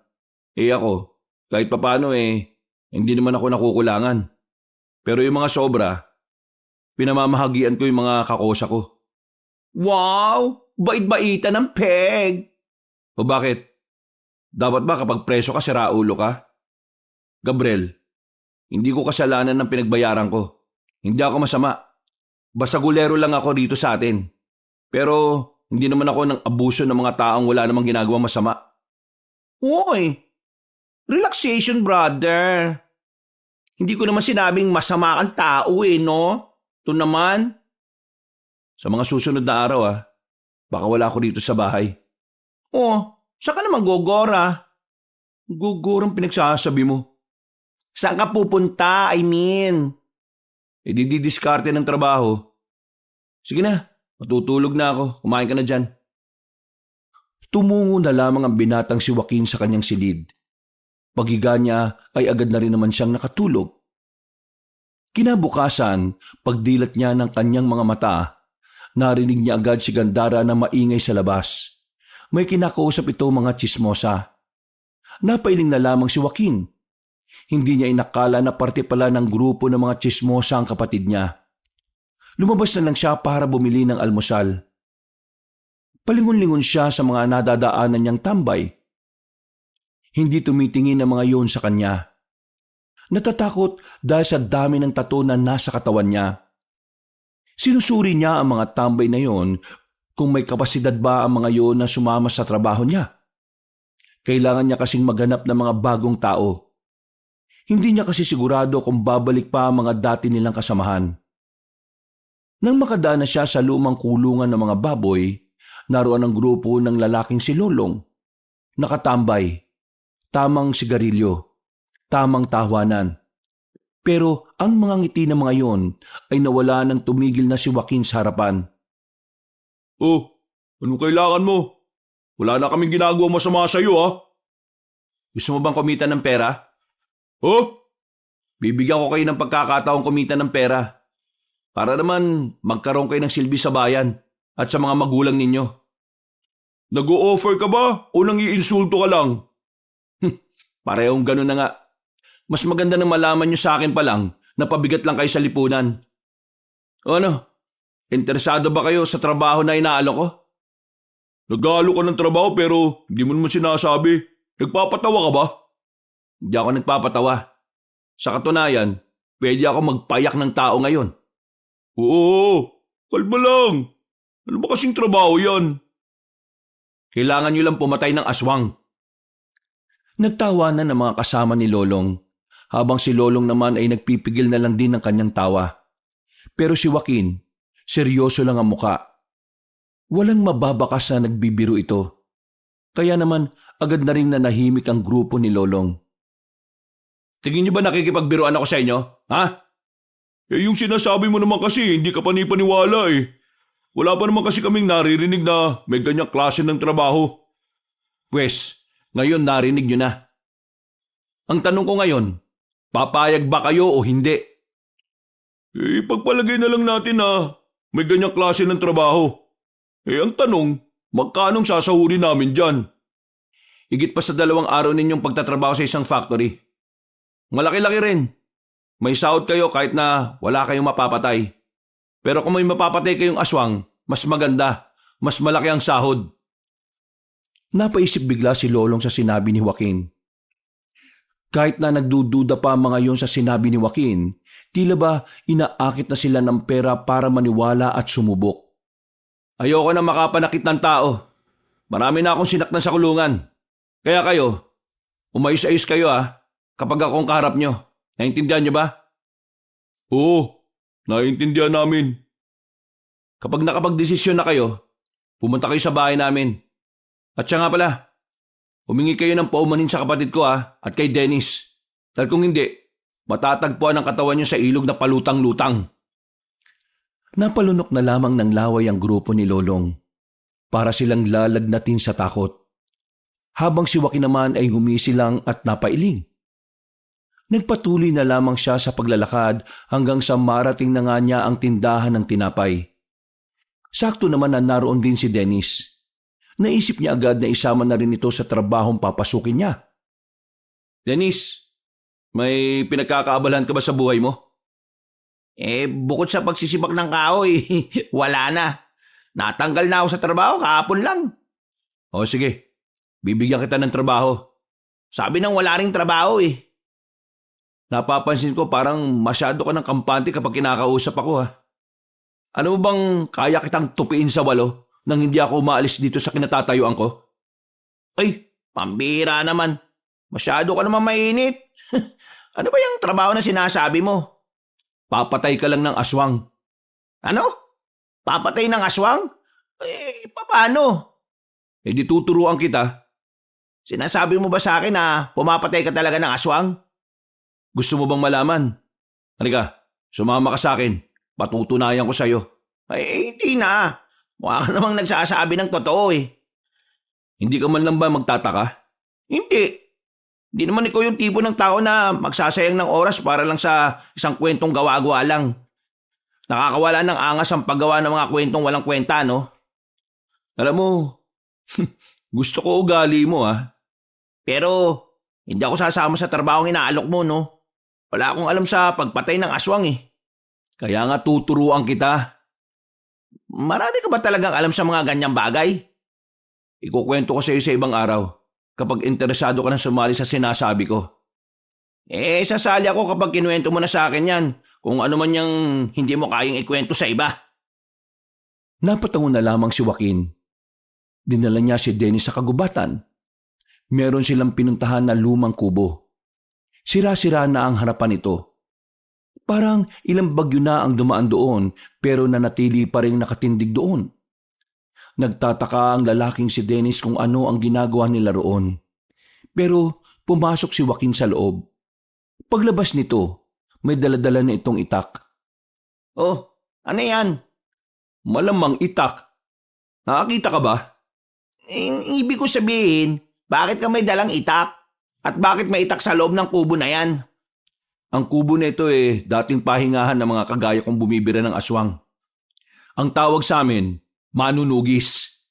Ako, kahit papano hindi naman ako nakukulangan. Pero yung mga sobra, pinamamahagian ko yung mga kakosa ko. Wow! Bait-baitan ng peg! O bakit? Dapat ba kapag preso ka, siraulo ka? Gabriel, hindi ko kasalanan ng pinagbayaran ko. Hindi ako masama. Basta gulero lang ako dito sa atin. Pero hindi naman ako ng abuso ng mga taong wala namang ginagawang masama. Uy! Relaxation, brother. Hindi ko naman sinabing masama kang tao no? Ito naman. Sa mga susunod na araw baka wala ako dito sa bahay. Oh, saan ka naman gogora? Gugurang pinagsasabi mo. Saan ka pupunta, I mean? Didiskarte ng trabaho. Sige na, matutulog na ako. Kumain ka na dyan. Tumungo na lamang ang binatang si Joaquin sa kanyang silid. Paghiga niya ay agad na rin naman siyang nakatulog. Kinabukasan, pagdilat niya ng kanyang mga mata, narinig niya agad si Gandara na maingay sa labas. May kinakausap ito mga tsismosa. Napailing na lamang si Joaquin. Hindi niya inakala na parte pala ng grupo ng mga tsismosa ang kapatid niya. Lumabas na lang siya para bumili ng almusal. Palingon-lingon siya sa mga nadadaanan niyang tambay. Hindi tumitingin ang mga yon sa kanya. Natatakot dahil sa dami ng tato na nasa katawan niya. Sinusuri niya ang mga tambay na yon kung may kapasidad ba ang mga yon na sumama sa trabaho niya. Kailangan niya kasing maghanap ng mga bagong tao. Hindi niya kasi sigurado kung babalik pa ang mga dati nilang kasamahan. Nang makadaan na siya sa lumang kulungan ng mga baboy, naroon ang grupo ng lalaking si Lolong. Nakatambay, tamang sigarilyo, tamang tawanan. Pero ang mga ngiti ng mga yon ay nawala nang tumigil na si Joaquin sa harapan. Oh, anong kailangan mo? Wala na kaming ginagawa masama sa iyo Gusto mo bang kumita ng pera? Oh, Bibigyan ko kayo ng pagkakataong kumita ng pera para naman magkaroon kayo ng silbi sa bayan at sa mga magulang ninyo. Nag-o-offer ka ba o nang-iinsulto ka lang? Parehong ganun na nga. Mas maganda nang malaman nyo sa akin pa lang na pabigat lang kayo sa lipunan. O ano? Interesado ba kayo sa trabaho na inaalok ko? Nag-aalok ka ng trabaho pero hindi mo naman sinasabi. Nagpapatawa ka ba? Hindi ako nagpapatawa. Sa katunayan, pwede ako magpayak ng tao ngayon. Oo, kalma lang. Ano ba kasing trabaho yan? Kailangan nyo lang pumatay ng aswang. Nagtawanan ng mga kasama ni Lolong, habang si Lolong naman ay nagpipigil na lang din ng kanyang tawa. Pero si Joaquin, seryoso lang ang muka. Walang mababakas na nagbibiro ito. Kaya naman agad na rin nanahimik ang grupo ni Lolong. Tingin nyo ba nakikipagbiruan ako sa inyo? Ha? Yung sinasabi mo naman kasi, hindi ka panipaniwala eh. Wala pa naman kasi kaming naririnig na may ganyang klase ng trabaho. Pwes, ngayon narinig nyo na. Ang tanong ko ngayon, papayag ba kayo o hindi? Pagpalagay na lang natin na may ganyang klase ng trabaho. Ang tanong, magkanong sasahurin namin dyan? Higit pa sa 2 araw ninyong pagtatrabaho sa isang factory. Malaki-laki rin. May sahod kayo kahit na wala kayong mapapatay. Pero kung may mapapatay kayong aswang, mas maganda, mas malaki ang sahod. Napaisip bigla si Lolong sa sinabi ni Joaquin. Kahit na nagdududa pa mga yon sa sinabi ni Joaquin, tila ba inaakit na sila ng pera para maniwala at sumubok. Ayoko na makapanakit ng tao. Marami na akong sinaktan sa kulungan. Kaya kayo, umayos-ayos kayo kapag akong kaharap nyo. Naintindihan nyo ba? Oo, naiintindihan namin. Kapag nakapagdesisyon na kayo, pumunta kayo sa bahay namin. At siya nga pala, humingi kayo ng paumanin sa kapatid ko at kay Dennis. Dahil kung hindi, matatagpuan ang katawan nyo sa ilog na palutang-lutang. Napalunok na lamang ng laway ang grupo ni Lolong para silang lalagnatin sa takot. Habang si Joaquin naman ay gumisilang at napailing. Nagpatuloy na lamang siya sa paglalakad hanggang sa marating na nga niya ang tindahan ng tinapay. Sakto naman na naroon din si Dennis. Naisip niya agad na isama na rin ito sa trabahong papasukin niya. Dennis, may pinagkakaabalahan ka ba sa buhay mo? Bukod sa pagsisibak ng kahoy, wala na. Natanggal na ako sa trabaho kahapon lang. O sige, bibigyan kita ng trabaho. Sabi nang wala ring trabaho eh. Napapansin ko parang masyado ka ng kampante kapag kinakausap ako Ano mo bang kaya kitang tupiin sa walo nang hindi ako umaalis dito sa kinatatayuan ko? Ay, pambira naman. Masyado ka naman mainit. Ano ba yung trabaho na sinasabi mo? Papatay ka lang ng aswang. Ano? Papatay ng aswang? Paano? Di tuturuan kita. Sinasabi mo ba sa akin na pumapatay ka talaga ng aswang? Gusto mo bang malaman? Halika, sumama ka sa akin. Patutunayan ko sa'yo. Hindi na. Mukha ka namang nagsasabi ng totoo eh. Hindi ka man lang ba magtataka? Hindi. Hindi naman ikaw yung tipo ng tao na magsasayang ng oras para lang sa isang kwentong gawa-gawa lang. Nakakawala ng angas ang paggawa ng mga kwentong walang kwenta, no? Alam mo, gusto ko ugali mo Pero hindi ako sasama sa trabahong inaalok mo, no? Wala akong alam sa pagpatay ng aswang eh. Kaya nga tuturuan kita. Marami ka ba talagang alam sa mga ganyang bagay? Ikukwento ko sa iyo sa ibang araw kapag interesado ka na sumali sa sinasabi ko. Sasali ako kapag kinuwento mo na sa akin yan. Kung ano man yung hindi mo kayang ikwento sa iba. Napatango na lamang si Joaquin. Dinala niya si Dennis sa kagubatan. Meron silang pinuntahan na lumang kubo. Sira-sira na ang harapan nito. Parang ilang bagyo na ang dumaan doon pero nanatili pa rin nakatindig doon. Nagtataka ang lalaking si Dennis kung ano ang ginagawa nila roon. Pero pumasok si Joaquin sa loob. Paglabas nito, may daladala na itong itak. Oh, ano yan? Malamang itak. Nakakita ka ba? Ibig ko sabihin, bakit ka may dalang itak? At bakit may itak sa loob ng kubo na yan? Ang kubo nito dating pahingahan ng mga kagaya kong bumibira ng aswang. Ang tawag sa amin, manunugis.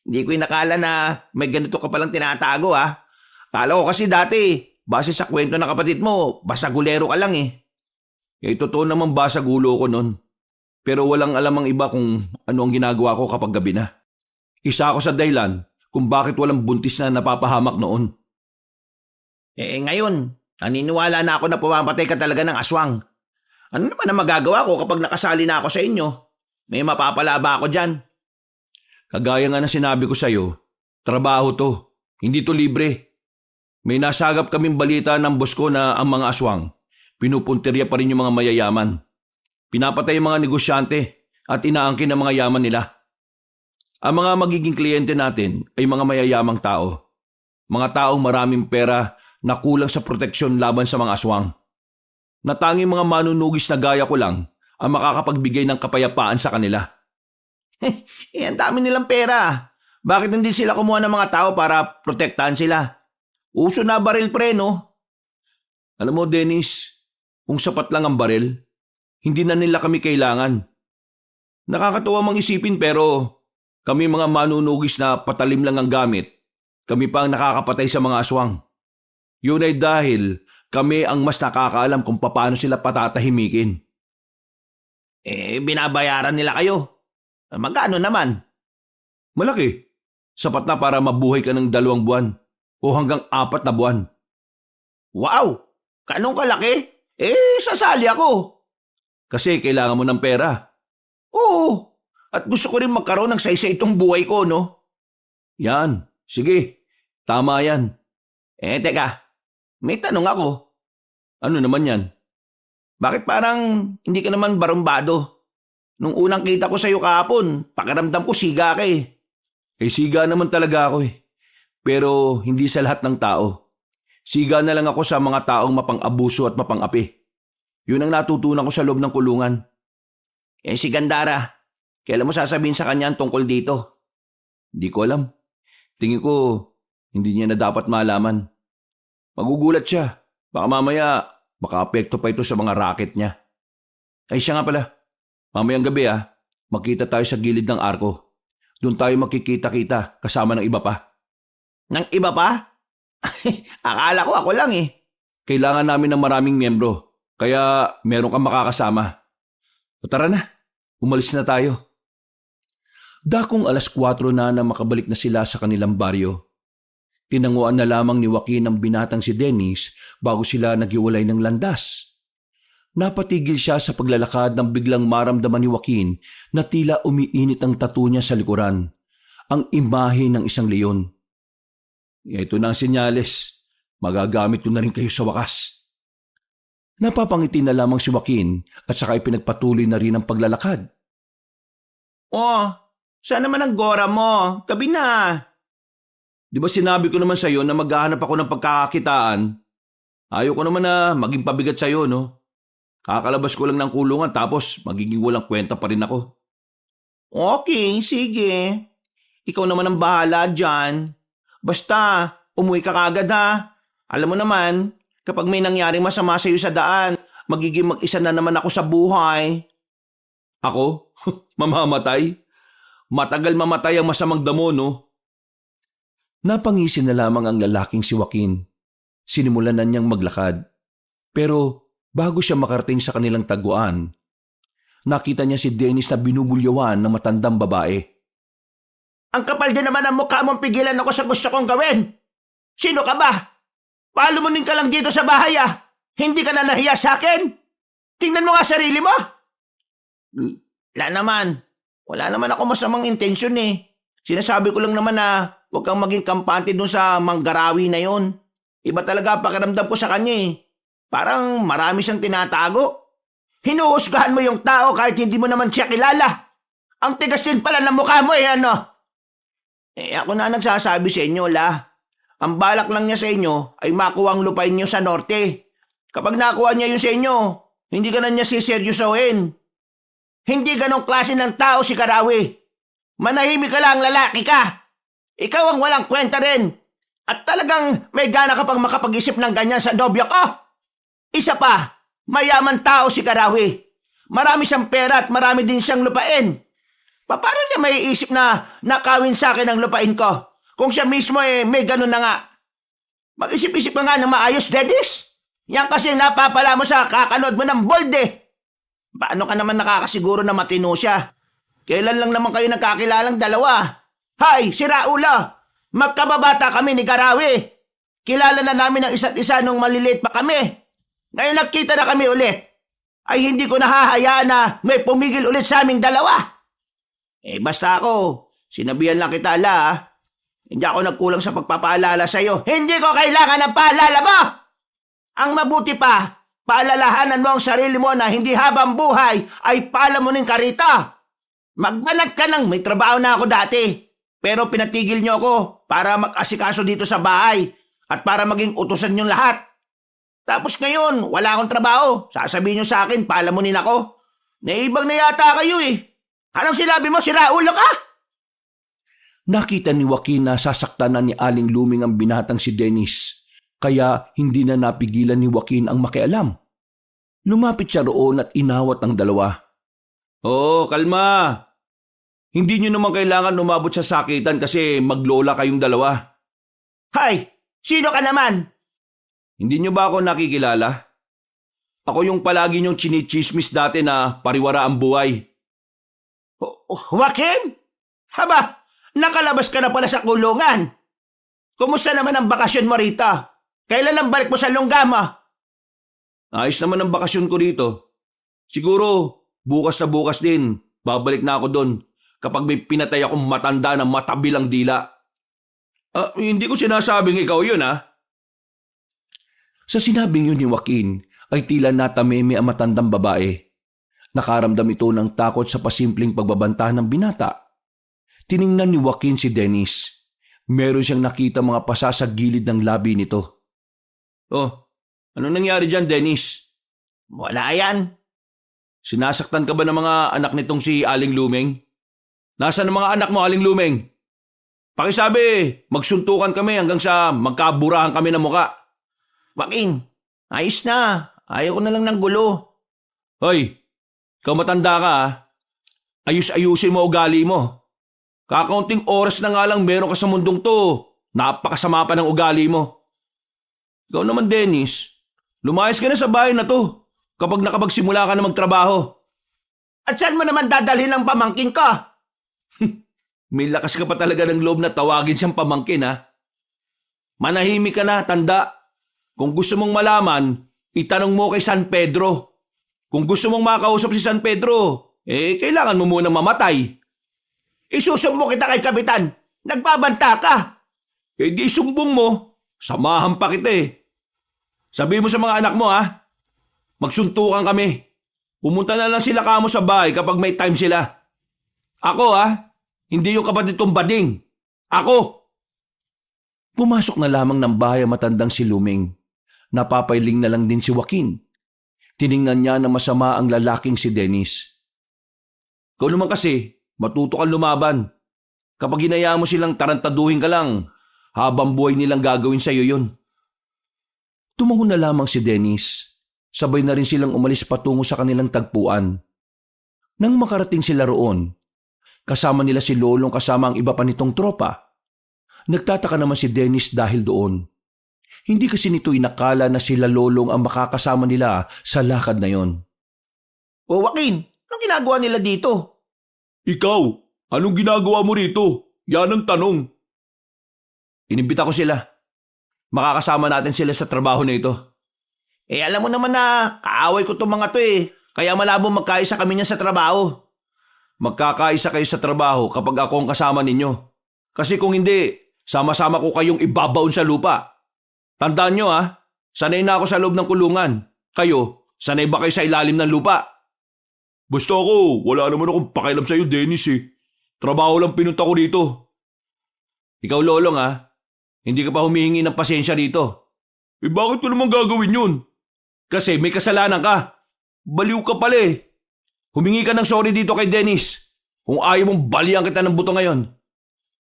Hindi ko inakala na may ganito ka palang tinatago ha. Kala ko kasi dati, base sa kwento ng kapatid mo, basagulero ka lang eh. Totoo naman basag ulo ko nun. Pero walang alam ang iba kung ano ang ginagawa ko kapag gabi na. Isa ako sa dahilan kung bakit walang buntis na napapahamak noon. Ngayon, naniniwala na ako na pumamatay ka talaga ng aswang. Ano naman ang magagawa ko kapag nakasali na ako sa inyo? May mapapala ba ako dyan? Kagaya nga na sinabi ko sa'yo, trabaho to, hindi to libre. May nasagap kaming balita ng boss ko na ang mga aswang, pinupuntirya pa rin yung mga mayayaman. Pinapatay yung mga negosyante at inaangkin ang mga yaman nila. Ang mga magiging kliyente natin ay mga mayayamang tao. Mga taong maraming pera na kulang sa proteksyon laban sa mga aswang. Natanging mga manunugis na gaya ko lang ang makakapagbigay ng kapayapaan sa kanila. Ang dami nilang pera. Bakit hindi sila kumuha ng mga tao para protektahan sila? Uso na baril pre, no? Alam mo, Dennis, kung sapat lang ang baril, hindi na nila kami kailangan. Nakakatuwa mang isipin pero kami mga manunugis na patalim lang ang gamit, kami pa ang nakakapatay sa mga aswang. Yun ay dahil kami ang mas nakakaalam kung paano sila patatahimikin. Binabayaran nila kayo. Magkano naman? Malaki. Sapat na para mabuhay ka ng 2 buwan o hanggang 4 na buwan. Wow! Kanong kalaki? Sasali ako. Kasi kailangan mo ng pera. Oo. At gusto ko rin magkaroon ng saysay itong buhay ko, no? Yan. Sige. Tama yan. Teka. May tanong ako. Ano naman yan? Bakit parang hindi ka naman barumbado? Nung unang kita ko sa'yo kahapon, pakiramdam ko siga ka eh. Siga naman talaga ako eh. Pero hindi sa lahat ng tao. Siga na lang ako sa mga taong mapang-abuso at mapang-api. Yun ang natutunan ko sa loob ng kulungan. Si Gandara, kailan mo sasabihin sa kanya ang tungkol dito? Hindi ko alam. Tingin ko, hindi niya na dapat malaman. Magugulat siya. Baka mamaya, apekto pa ito sa mga racket niya. Siya nga pala. Mamayang gabi magkita tayo sa gilid ng arko. Doon tayo makikita-kita kasama ng iba pa. Ng iba pa? Akala ko ako lang eh. Kailangan namin ng maraming miyembro, kaya meron kang makakasama. O tara na, umalis na tayo. Dakong 4:00 na makabalik na sila sa kanilang baryo. Tinanguan na lamang ni Joaquin ang binatang si Dennis bago sila naghiwalay ng landas. Napatigil siya sa paglalakad nang biglang maramdaman ni Joaquin na tila umiinit ang tattoo niya sa likuran, ang imahe ng isang leon. Ito na ang senyales. Magagamit ko na rin kayo sa wakas. Napapangiti na lamang si Joaquin at saka ipinagpatuloy na rin ang paglalakad. Saan naman ang gora mo? Gabi na. Di ba sinabi ko naman sa'yo na maghahanap ako ng pagkakakitaan? Ayaw ko naman na maging pabigat sa'yo, no? Kakalabas ko lang ng kulungan tapos magiging walang kwenta pa rin ako. Okay, sige. Ikaw naman ang bahala dyan. Basta, umuwi ka kagad ha. Alam mo naman, kapag may nangyaring masama sa'yo sa daan, magiging mag-isa na naman ako sa buhay. Ako? Mamamatay? Matagal mamatay ang masamang damo, no? Napangisi na lamang ang lalaking si Joaquin. Sinimulan na niyang maglakad. Pero bago siya makarating sa kanilang taguan, nakita niya si Dennis na binubulyawan ng matandang babae. Ang kapal din naman ang mukha mong pigilan ako sa gusto kong gawin. Sino ka ba? Palumunin ka lang dito sa bahay Hindi ka na nahiya sa akin? Tingnan mo nga sarili mo. Wala naman ako masamang intensyon eh. Sinasabi ko lang naman na huwag kang maging kampante dun sa manggarawi na yon. Iba talaga pakiramdam ko sa kanya eh. Parang marami siyang tinatago. Hinuhusgahan mo yung tao kahit hindi mo naman siya kilala. Ang tigas din pala ng mukha mo ano? Ako na nagsasabi sa inyo, Ang balak lang niya sa inyo ay makuha ang lupain niyo sa norte. Kapag nakuha niya yun sa inyo, hindi ka na niya siseryosohin. Hindi ganong klase ng tao si Karawi. Manahimik ka lang, lalaki ka. Ikaw ang walang kwenta rin. At talagang may gana ka pang makapag-isip ng ganyan sa nobyo ko. Isa pa, mayaman tao si Karawi. Marami siyang pera at marami din siyang lupain. Paano niya may isip na nakawin sa akin ang lupain ko? Kung siya mismo may ganun na nga. Mag-isip-isip ka nga ng maayos, Dennis. Yan kasi napapala mo sa kakanood mo ng bold eh. Paano ka naman nakakasiguro na matino siya? Kailan lang naman kayo nagkakilalang dalawa? Hay, si Raula! Magkababata kami ni Karawi. Kilala na namin ang isa't isa nung maliliit pa kami. Ngayon nagkita na kami ulit. Ay hindi ko nahahayaan na may pumigil ulit sa aming dalawa. Basta ako, sinabihan lang kita Hindi ako nagkulang sa pagpapaalala sa'yo. Hindi ko kailangan ng paalala mo! Ang mabuti pa, paalalahanan mo ang sarili mo na hindi habang buhay ay palamunin ka rito. Magbanat ka lang, may trabaho na ako dati. Pero pinatigil niyo ako para mag-asikaso dito sa bahay at para maging utusan niyong lahat. Tapos ngayon, wala akong trabaho. Sasabihin niyo sa akin, palamunin ako. Naibang na yata kayo eh. Anong sinabi mo, sira ulo ka? Nakita ni Joaquin na sasaktan na ni Aling Luming ang binatang si Dennis, kaya hindi na napigilan ni Joaquin ang makialam. Lumapit siya roon at inawat ang dalawa. Oo, kalma. Hindi nyo naman kailangan umabot sa sakitan kasi maglola kayong dalawa. Hay, sino ka naman? Hindi nyo ba ako nakikilala? Ako yung palagi nyong chinichismis dati na pariwara ang buhay. Joaquin? Haba, nakalabas ka na pala sa kulungan. Kumusta naman ang bakasyon mo rito? Kailan ang balik mo sa Lunggama? Ayos naman ang bakasyon ko dito. Siguro, bukas na bukas din, babalik na ako doon kapag may pinatay akong matanda na matabil ang dila. Hindi ko sinasabing ikaw yun Sa sinabing yun ni Joaquin ay tila natameme ang matandang babae. Nakaramdam ito ng takot sa pasimpleng pagbabanta ng binata. Tiningnan ni Joaquin si Dennis. Meron siyang nakita mga pasa sa gilid ng labi nito. Oh, anong nangyari dyan, Dennis? Wala yan. Sinasaktan ka ba ng mga anak nitong si Aling Lumeng? Nasaan ang mga anak mo, Aling Lumeng? Pakisabi, magsuntukan kami hanggang sa magkaburahan kami ng muka. Joaquin, ayos na. Ayaw ko na lang ng gulo. Hoy, ikaw matanda ka Ayus-ayusin mo ugali mo. Kakaunting oras na nga lang meron ka sa mundong to. Napakasama pa ng ugali mo. Ikaw naman, Dennis, lumayas ka na sa bahay na to kapag nakapagsimula ka na magtrabaho. At saan mo naman dadalhin ang pamangkin ko? May lakas ka pa talaga ng loob na tawagin siyang pamangkin Manahimik ka na, tanda. Kung gusto mong malaman, itanong mo kay San Pedro. Kung gusto mong makausap si San Pedro, kailangan mo munang mamatay. Isusumbong kita kay Kapitan. Nagbabanta ka. Di sumbong mo. Samahan pa kita Sabi mo sa mga anak mo magsuntukan kami. Pumunta na lang sila kamo sa bahay kapag may time sila. Ako hindi yung kapatid kong bading. Ako. Pumasok na lamang ng bahay ang matandang si Luming. Napapailing na lang din si Joaquin. Tiningnan niya na masama ang lalaking si Dennis. Ikaw naman kasi, matuto kang lumaban. Kapag hinayaan mo silang tarantaduhin ka lang, habang buhay nilang gagawin sa'yo yun. Tumango na lamang si Dennis. Sabay na rin silang umalis patungo sa kanilang tagpuan. Nang makarating sila roon, kasama nila si Lolong kasama ang iba pa nitong tropa. Nagtataka naman si Dennis dahil doon. Hindi kasi nito inakala na sila Lolong ang makakasama nila sa lakad na yon. O Joaquin, anong ginagawa nila dito? Ikaw, anong ginagawa mo rito? Yan ang tanong. Inimbita ko sila. Makakasama natin sila sa trabaho na ito. Alam mo naman na kaaway ko itong mga to Kaya malabo magkaisa kami niya sa trabaho. Magkakaisa kayo sa trabaho kapag ako ang kasama ninyo. Kasi kung hindi, sama-sama ko kayong ibabaon sa lupa. Tandaan nyo sanay na ako sa loob ng kulungan. Kayo, sanay ba kayo sa ilalim ng lupa? Basta ako, wala naman akong pakialam sa'yo, Dennis Trabaho lang pinunta ko dito. Ikaw, Lolong hindi ka pa humihingi ng pasensya dito. Bakit ko naman gagawin yun? Kasi may kasalanan ka. Baliw ka pala Humingi ka ng sorry dito kay Dennis. Kung ayaw mong balian kita ng buto ngayon.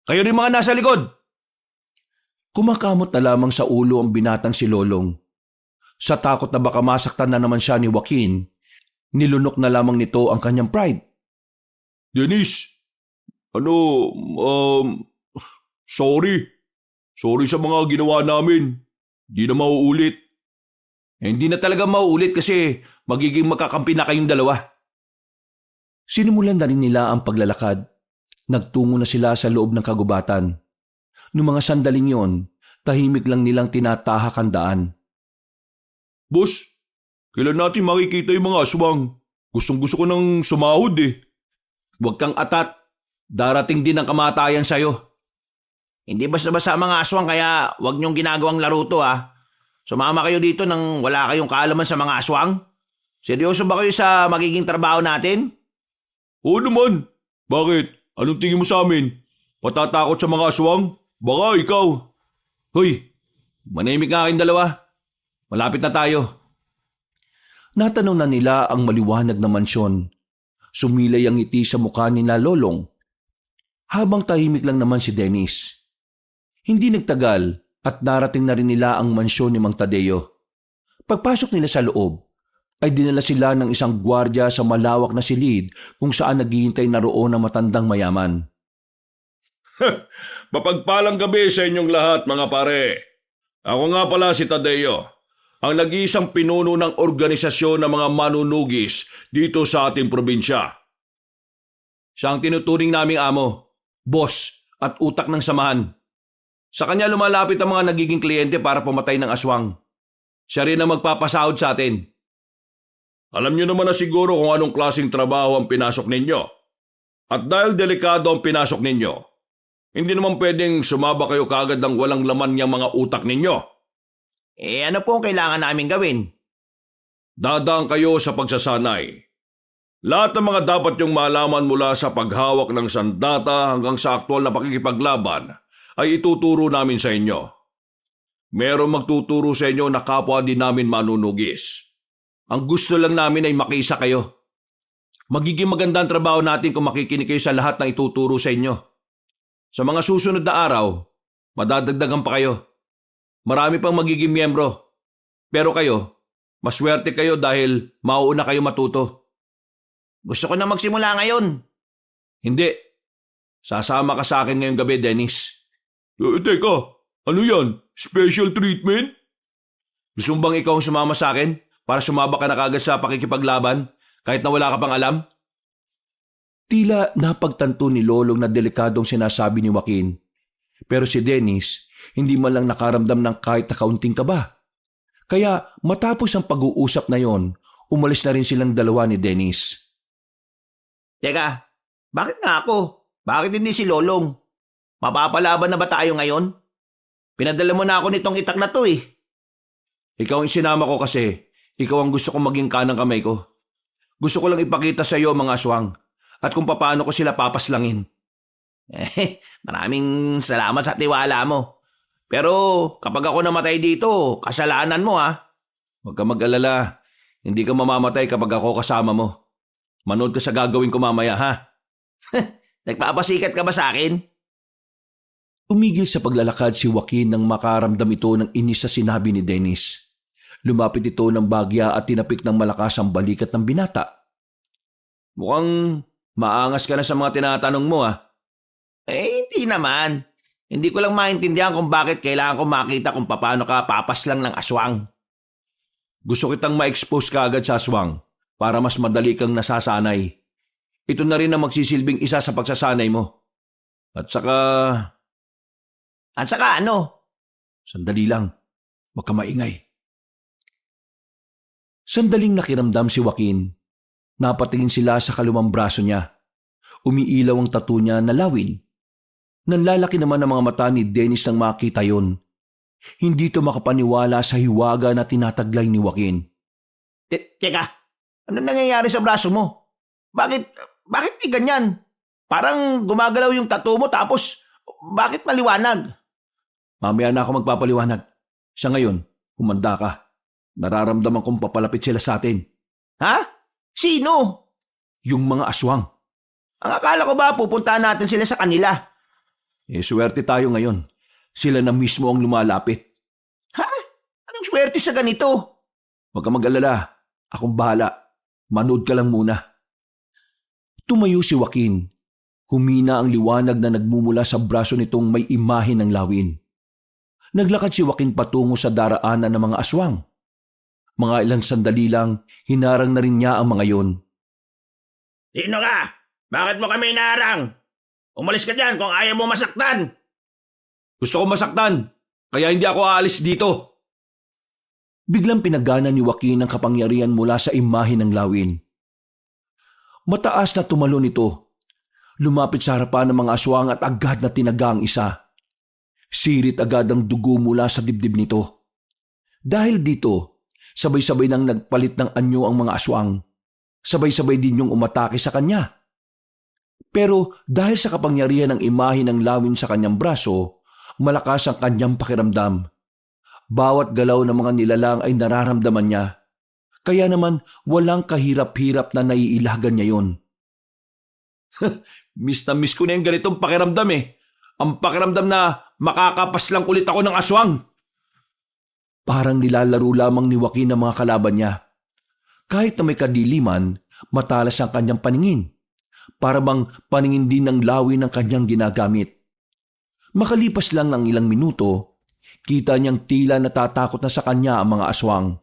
Kayo rin mga nasa likod. Kumakamot na lamang sa ulo ang binatang si Lolong. Sa takot na baka masaktan na naman siya ni Joaquin, nilunok na lamang nito ang kanyang pride. Dennis, sorry. Sorry sa mga ginawa namin. Di na mauulit. Hindi na talaga mauulit kasi magiging magkakampi na kayong dalawa. Sinimulan na rin nila ang paglalakad. Nagtungo na sila sa loob ng kagubatan. Noong mga sandaling yon, tahimik lang nilang tinatahak ang daan. Boss, kailan natin makikita yung mga aswang? Gustong-gusto ko nang sumahod eh. Huwag kang atat. Darating din ang kamatayan sa'yo. Hindi basta-basta mga aswang kaya huwag niyong ginagawang laro to ha. Sumama kayo dito nang wala kayong kaalaman sa mga aswang? Seryoso ba kayo sa magiging trabaho natin? Oo naman. Bakit? Anong tingin mo sa amin? Patatakot sa mga aswang? Baka ikaw. Hoy, manahimik nga kayong dalawa. Malapit na tayo. Natanong na nila ang maliwanag na mansyon. Sumilay ang ngiti sa mukha ni na Lolong. Habang tahimik lang naman si Dennis. Hindi nagtagal at narating na rin nila ang mansyon ni Mang Tadeo. Pagpasok nila sa loob, ay dinala sila ng isang gwardya sa malawak na silid kung saan naghihintay na roon ang matandang mayaman. Mapagpalang gabi sa inyong lahat mga pare. Ako nga pala si Tadeo, ang nag-iisang pinuno ng organisasyon ng mga manunugis dito sa ating probinsya. Siya ang tinuturing naming amo, boss at utak ng samahan. Sa kanya lumalapit ang mga nagiging kliyente para pumatay ng aswang. Siya rin ang magpapasahod sa atin. Alam niyo naman na siguro kung anong klaseng trabaho ang pinasok ninyo. At dahil delikado ang pinasok ninyo, hindi naman pwedeng sumaba kayo kaagad ng walang laman niyang mga utak ninyo. Ano po ang kailangan namin gawin? Dadaan kayo sa pagsasanay. Lahat ng mga dapat niyong malaman mula sa paghawak ng sandata hanggang sa aktwal na pakikipaglaban ay ituturo namin sa inyo. Merong magtuturo sa inyo na kapwa din namin manunugis. Ang gusto lang namin ay makiisa kayo. Magiging maganda ang trabaho natin kung makikinig kayo sa lahat ng ituturo sa inyo. Sa mga susunod na araw, madadagdagan pa kayo. Marami pang magiging miyembro. Pero kayo, maswerte kayo dahil mauuna kayo matuto. Gusto ko na magsimula ngayon. Hindi. Sasama ka sa akin ngayong gabi, Dennis. Teka, ano yan? Special treatment? Gusto mo bang ikaw ang sumama sa akin para sumaba ka na kagad sa pakikipaglaban kahit na wala ka pang alam? Tila napagtanto ni Lolong na delikadong sinasabi ni Joaquin. Pero si Dennis, hindi man lang nakaramdam ng kahit na kaunting kaba. Kaya matapos ang pag-uusap na yon, umalis na rin silang dalawa ni Dennis. Teka, bakit nga ako? Bakit hindi si Lolong? Mapapalaban na ba tayo ngayon? Pinadala mo na ako nitong itak na to eh. Ikaw ang sinama ko kasi ikaw ang gusto kong maging kanang kamay ko. Gusto ko lang ipakita sa iyo mga aswang at kung paano ko sila papaslangin. Maraming salamat sa tiwala mo. Pero kapag ako namatay dito, kasalanan mo ha. Huwag ka mag-alala. Hindi ka mamamatay kapag ako kasama mo. Manood ka sa gagawin ko mamaya ha. Nagpapasikat ka ba sa akin? Umigil sa paglalakad si Joaquin nang makaramdam ito ng inis sa sinabi ni Dennis. Lumapit ito ng bagya at tinapik ng malakas ang balikat ng binata. Mukhang maangas ka na sa mga tinatanong mo ah. Hindi naman. Hindi ko lang maintindihan kung bakit kailangan ko makita kung paano ka papaslang ng aswang. Gusto kitang ma-expose ka agad sa aswang para mas madali kang nasasanay. Ito na rin ang magsisilbing isa sa pagsasanay mo. At saka ano? Sandali lang. Huwag ka maingay. Sandaling nakiramdam si Joaquin. Napatingin sila sa kalumang braso niya. Umiilaw ang tattoo niya na lawin. Nanlalaki naman ang mga mata ni Dennis nang makita yon. Hindi ito makapaniwala sa hiwaga na tinataglay ni Joaquin. Teka, ano nangyayari sa braso mo? Bakit may ganyan? Parang gumagalaw yung tattoo mo tapos bakit maliwanag? Mamaya na ako magpapaliwanag. Sa ngayon, humanda ka. Nararamdaman kong papalapit sila sa atin. Ha? Sino? Yung mga aswang. Ang akala ko ba pupuntahan natin sila sa kanila? Swerte tayo ngayon. Sila na mismo ang lumalapit. Ha? Anong swerte sa ganito? Huwag ka mag-alala. Akong bahala. Manood ka lang muna. Tumayo si Joaquin. Humina ang liwanag na nagmumula sa braso nitong may imahe ng lawin. Naglakad si Joaquin patungo sa daraanan ng mga aswang. Mga ilang sandali lang, hinarang na rin niya ang mga yon. Sino ka? Bakit mo kami inaarang? Umalis ka dyan kung ayaw mo masaktan. Gusto ko masaktan, kaya hindi ako aalis dito. Biglang pinagana ni Joaquin ang kapangyarihan mula sa imahe ng lawin. Mataas na tumalon ito. Lumapit sa harapan ng mga aswang at agad na tinaga ang isa. Sirit agad ang dugo mula sa dibdib nito. Dahil dito, sabay-sabay nang nagpalit ng anyo ang mga aswang. Sabay-sabay din yung umatake sa kanya. Pero dahil sa kapangyarihan ng imahe ng lawin sa kanyang braso, malakas ang kanyang pakiramdam. Bawat galaw ng mga nilalang ay nararamdaman niya. Kaya naman walang kahirap-hirap na naiilagan niya yon. Miss na miss ko na yung ganitong pakiramdam eh. Ang pakiramdam na makakapas lang ulit ako ng aswang. Parang nilalaro lamang ni Joaquin ang mga kalaban niya. Kahit na may kadiliman, matalas ang kanyang paningin. Para bang paningin din ng lawin ng kanyang ginagamit. Makalipas lang ng ilang minuto, kita niyang tila natatakot na sa kanya ang mga aswang.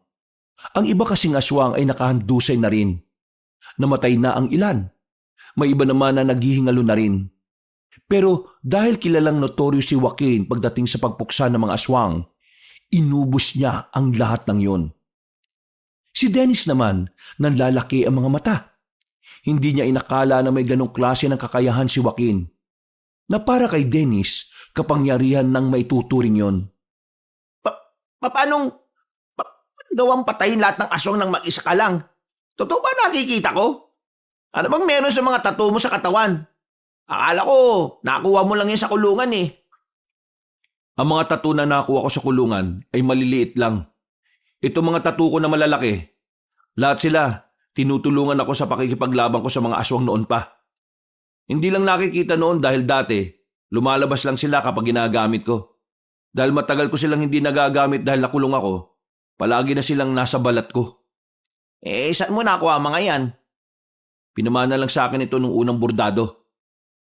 Ang iba kasing aswang ay nakahandusay na rin. Namatay na ang ilan. May iba naman na naghihingalo na rin. Pero dahil kilalang notoryo si Joaquin pagdating sa pagpuksa ng mga aswang, inubos niya ang lahat ng yon. Si Dennis naman, nanlalaki ang mga mata. Hindi niya inakala na may ganong klase ng kakayahan si Joaquin. Na para kay Dennis, kapangyarihan ng maituturing yon. Paano gawang patayin lahat ng aswang ng mag-isa ka lang? Totoo ba nakikita ko? Ano bang meron sa mga tattoo mo sa katawan? Akala ko, nakuha mo lang yan sa kulungan eh. Ang mga tattoo na nakuha ko sa kulungan ay maliliit lang. Ito mga tattoo ko na malalaki. Lahat sila, tinutulungan ako sa pakikipaglaban ko sa mga aswang noon pa. Hindi lang nakikita noon dahil dati, lumalabas lang sila kapag ginagamit ko. Dahil matagal ko silang hindi nagagamit dahil nakulong ako, palagi na silang nasa balat ko. Saan mo nakuha mga yan? Pinamana lang sa akin ito nung unang bordado.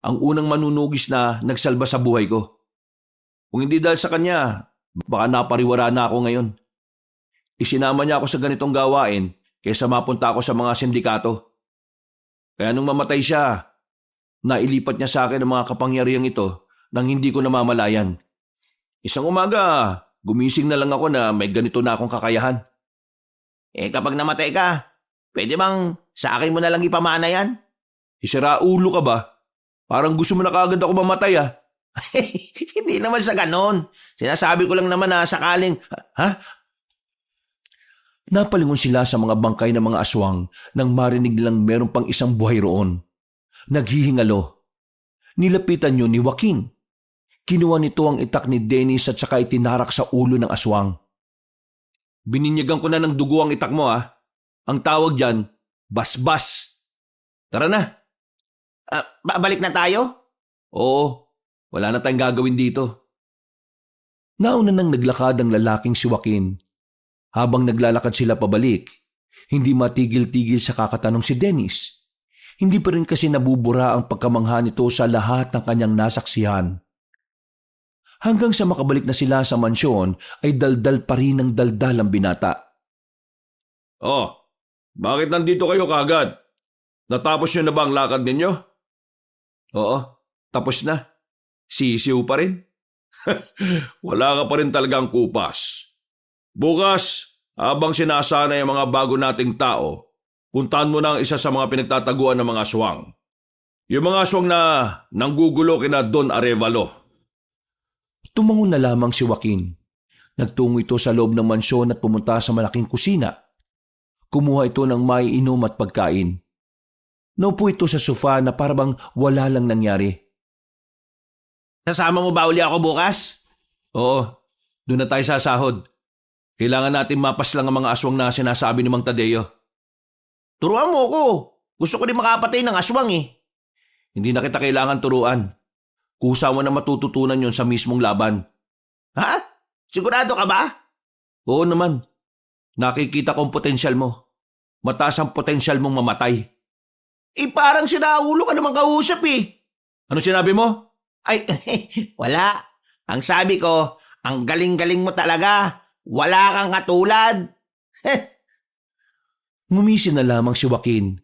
Ang unang manunugis na nagsalba sa buhay ko. Kung hindi dahil sa kanya, baka napariwara na ako ngayon. Isinama niya ako sa ganitong gawain kaysa mapunta ako sa mga sindikato. Kaya nung mamatay siya, nailipat niya sa akin ang mga kapangyarihang ito nang hindi ko namamalayan. Isang umaga, gumising na lang ako na may ganito na akong kakayahan. Kapag namatay ka, pwede bang sa akin mo na lang ipamana yan? Isira ulo ka ba? Parang gusto mo na kaagad ako mamatay ah. Hindi naman sa ganon. Sinasabi ko lang naman na sakaling... Ha? Napalingon sila sa mga bangkay ng mga aswang nang marinig nilang meron pang isang buhay roon. Naghihingalo. Nilapitan yun ni Joaquin. Kinuha nito ang itak ni Dennis at saka itinarak sa ulo ng aswang. Bininyagan ko na ng dugo ang itak mo ah. Ang tawag dyan, basbas. Tara na. Balik na tayo? Oo, wala na tayong gagawin dito. Nauna nang naglakad ang lalaking si Joaquin. Habang naglalakad sila pabalik, hindi matigil-tigil sa kakatanong si Dennis. Hindi pa rin kasi nabubura ang pagkamangha nito sa lahat ng kanyang nasaksihan. Hanggang sa makabalik na sila sa mansyon ay daldal pa rin ng daldal ang binata. Oh, bakit nandito kayo kaagad? Natapos nyo na ba ang lakad ninyo? Oo, tapos na. Sisiw pa rin. Wala ka pa rin talagang kupas. Bukas, habang sinasanay ang mga bago nating tao, puntahan mo na ang isa sa mga pinagtataguan ng mga aswang. Yung mga aswang na nanggugulo kina Don Arevalo. Tumangon na lamang si Joaquin. Nagtungo ito sa loob ng mansyon at pumunta sa malaking kusina. Kumuha ito ng maiinom at pagkain. Naupo ito sa sofa na parang wala lang nangyari. Sasama mo ba uli ako bukas? Oo, doon na tayo sa sahod. Kailangan natin mapas lang ang mga aswang na sinasabi ni Mang Tadeo. Turuan mo ko. Gusto ko din makapatay ng aswang eh. Hindi na kita kailangan turuan. Kusa mo na matututunan yon sa mismong laban. Ha? Sigurado ka ba? Oo naman. Nakikita ko ang potensyal mo. Mataas ang potensyal mong mamatay. Parang sinaulo ka naman kausap eh. Ano sinabi mo? Ay, wala. Ang sabi ko, ang galing-galing mo talaga. Wala kang katulad. Ngumisi na lamang si Joaquin.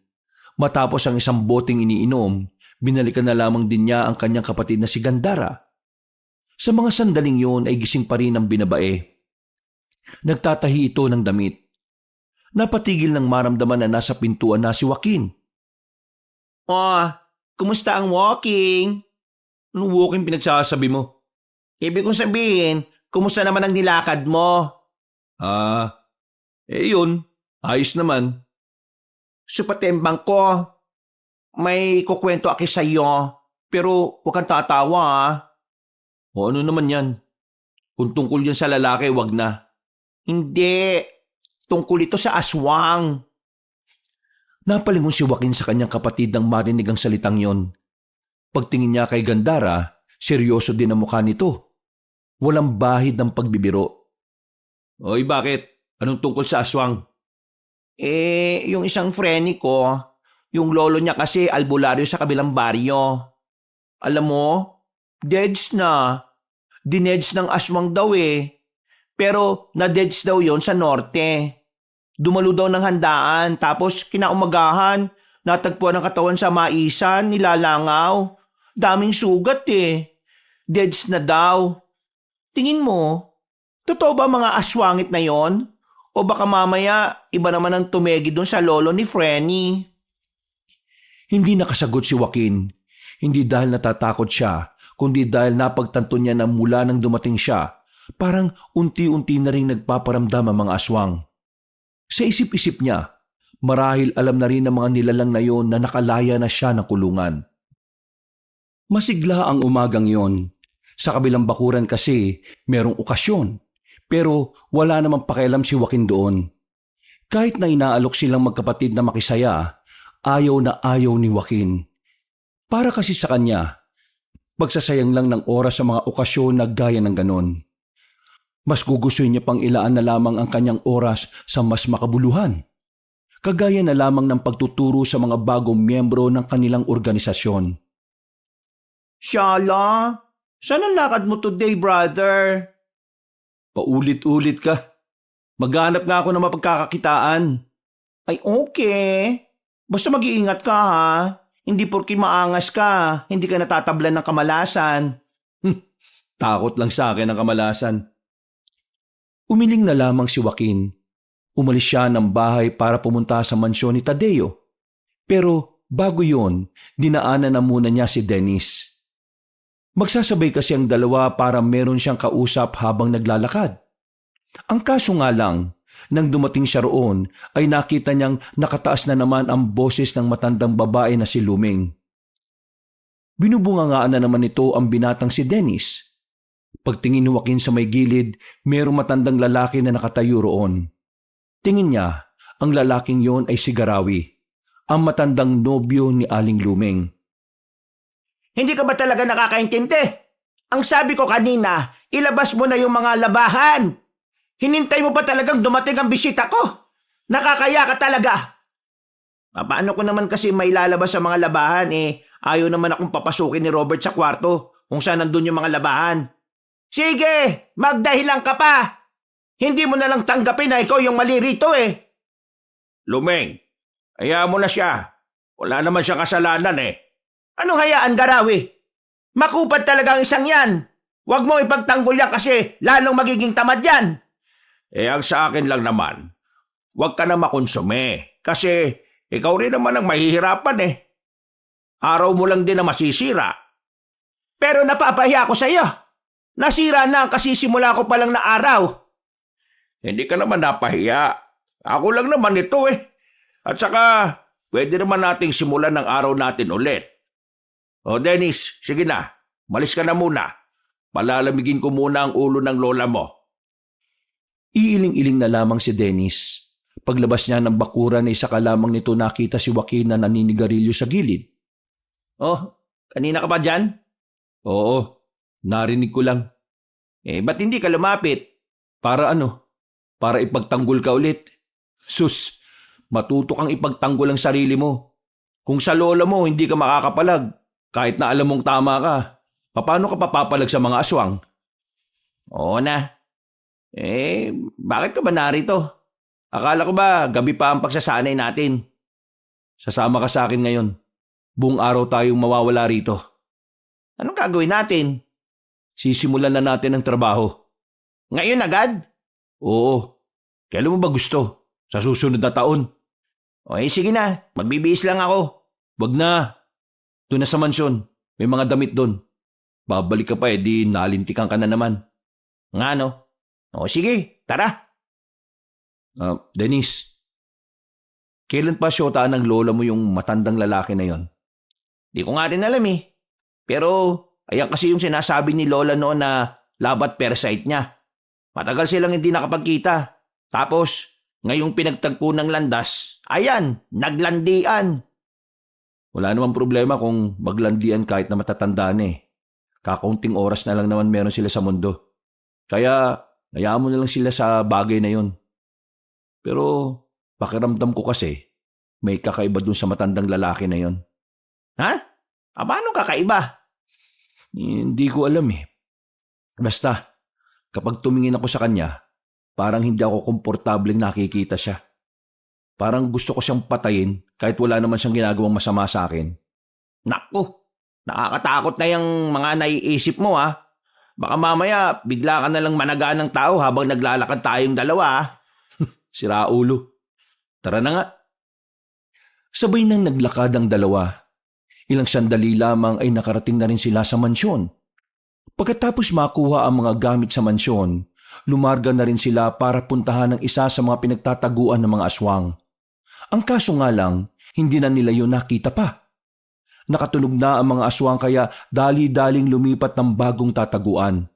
Matapos ang isang boteng iniinom, binalikan na lamang din niya ang kanyang kapatid na si Gandara. Sa mga sandaling yun ay gising pa rin ang binabae. Nagtatahi ito ng damit. Napatigil ng maramdaman na nasa pintuan na si Joaquin. Oh, kumusta ang walking? Anong walking pinagsasabi mo? Ibig kong sabihin, kumusta naman ang nilakad mo? Yun. Ayos naman. Supatembang ko, may kukwento aki sa'yo, pero huwag kang tatawa ah. O ano naman yan? Kung tungkol yan sa lalaki, wag na. Hindi, tungkol ito sa aswang. Napalingon si Joaquin sa kanyang kapatid nang marinig ang salitang yon. Pagtingin niya kay Gandara, seryoso din ang mukha nito. Walang bahid ng pagbibiro. Oy, bakit? Anong tungkol sa aswang? Yung isang freni ko, yung lolo niya kasi albularyo sa kabilang baryo. Alam mo, deads na. Dineds ng aswang daw eh. Pero na-deads daw yon sa norte. Dumalo daw ng handaan, tapos kinaumagahan, natagpuan ang katawan sa maisan, nilalangaw. Daming sugat eh. Deads na daw. Tingin mo, totoo ba mga aswangit na yon? O baka mamaya, iba naman ang tumegi doon sa lolo ni Frenny. Hindi nakasagot si Joaquin. Hindi dahil natatakot siya, kundi dahil napagtanto niya na mula nang dumating siya, parang unti-unti na rin nagpaparamdam ang mga aswang. Sa isip-isip niya, marahil alam na rin ng mga nilalang na yon na nakalaya na siya ng kulungan. Masigla ang umagang yon. Sa kabilang bakuran kasi, merong okasyon. Pero wala namang pakialam si Joaquin doon. Kahit na inaalok silang magkapatid na makisaya, ayaw na ayaw ni Joaquin. Para kasi sa kanya, pagsasayang lang ng oras sa mga okasyon na gaya ng ganon. Mas gugustuhin niya pang ilaan na lamang ang kanyang oras sa mas makabuluhan. Kagaya na lamang ng pagtuturo sa mga bagong miyembro ng kanilang organisasyon. Shala, saan ang lakad mo today, brother? Paulit-ulit ka. Maghanap nga ako ng mapagkakakitaan. Ay okay. Basta mag-iingat ka ha. Hindi porke maangas ka, hindi ka natatablan ng kamalasan. Takot lang sa akin ang kamalasan. Umiling na lamang si Joaquin. Umalis siya ng bahay para pumunta sa mansyon ni Tadeo. Pero bago yon, dinaanan na muna niya si Dennis. Magsasabay kasi ang dalawa para meron siyang kausap habang naglalakad. Ang kaso nga lang, nang dumating siya roon ay nakita niyang nakataas na naman ang boses ng matandang babae na si Luming. Binubungangaan na naman ito ang binatang si Dennis. Pagtingin ni Joaquin sa may gilid, merong matandang lalaki na nakatayo roon. Tingin niya, ang lalaking yon ay si Garawi, ang matandang nobyo ni Aling Luming. Hindi ka ba talaga nakakaintindi? Ang sabi ko kanina, ilabas mo na yung mga labahan. Hinintay mo pa talagang dumating ang bisita ko. Nakakaya ka talaga. Paano ko naman kasi may lalabas sa mga labahan ayaw naman akong papasukin ni Robert sa kwarto kung saan nandun yung mga labahan. Sige, magdahilan ka pa. Hindi mo na lang tanggapin na ikaw yung mali rito eh. Lumeng, hayaan mo na siya. Wala naman siyang kasalanan eh. Anong hayaan, Garawi? Makupad talaga ang isang yan. Huwag mo ipagtanggol yan kasi lalong magiging tamad yan. Ang sa akin lang naman, huwag ka na makonsume kasi ikaw rin naman ang mahihirapan eh. Araw mo lang din na masisira. Pero napapahiya ako sa iyo. Nasira na ang kasisimula ko palang na araw. Hindi ka naman napahiya. Ako lang naman ito eh. At saka, pwede naman nating simulan ng araw natin ulit. O Dennis, sige na. Malis ka na muna. Palalamigin ko muna ang ulo ng lola mo. Iiling-iling na lamang si Dennis. Paglabas niya ng bakuran ay saka lamang nito nakita si Joaquin na naninigarilyo sa gilid. Oh, kanina ka ba dyan? Oo, narinig ko lang. Ba't hindi ka lumapit? Para ano? para ipagtanggol ka ulit. Sus, matuto kang ipagtanggol ang sarili mo. Kung sa lola mo hindi ka makakapalag, kahit na alam mong tama ka, paano ka papapalag sa mga aswang? Oo na. Bakit ka ba narito? Akala ko ba gabi pa ang pagsasanay natin? Sasama ka sa akin ngayon. Buong araw tayong mawawala rito. Anong gagawin natin? Sisimulan na natin ang trabaho. Ngayon agad? Oo. Kailan mo ba gusto? Sa susunod na taon? Sige na. Magbibihis lang ako. Wag na. Doon na sa mansyon. May mga damit doon. Babalik ka pa di nalintikan ka na naman. Nga no? Sige, tara. Denise, kailan pa syotaan ng lola mo yung matandang lalaki na yon? Di ko nga rin alam eh. Pero ayan kasi yung sinasabi ni lola noon na labat parasite niya. Matagal silang hindi nakapagkita. Tapos, ngayong pinagtagpo ng landas, ayan, naglandian. Wala namang problema kung maglandian kahit na matatanda na eh. Kakaunting oras na lang naman meron sila sa mundo. Kaya, hayaan mo na lang sila sa bagay na yon. Pero, pakiramdam ko kasi, may kakaiba dun sa matandang lalaki na yon. Ha? Paano kakaiba? Hindi ko alam eh. Basta, kapag tumingin ako sa kanya, parang hindi ako komportableng nakikita siya. Parang gusto ko siyang patayin kahit wala naman siyang ginagawang masama sa akin. Naku, nakakatakot na yung mga naiisip mo ha. Baka mamaya bigla ka na lang managa ng tao habang naglalakad tayong dalawa ha. Sira ulo. Tara na nga. Sabay nang naglakad ang dalawa. Ilang sandali lamang ay nakarating na rin sila sa mansyon. Pagkatapos makuha ang mga gamit sa mansyon, lumarga na rin sila para puntahan ang isa sa mga pinagtataguan ng mga aswang. Ang kaso nga lang, hindi na nila yun nakita pa. Nakatulog na ang mga aswang kaya dali-daling lumipat ng bagong tataguan.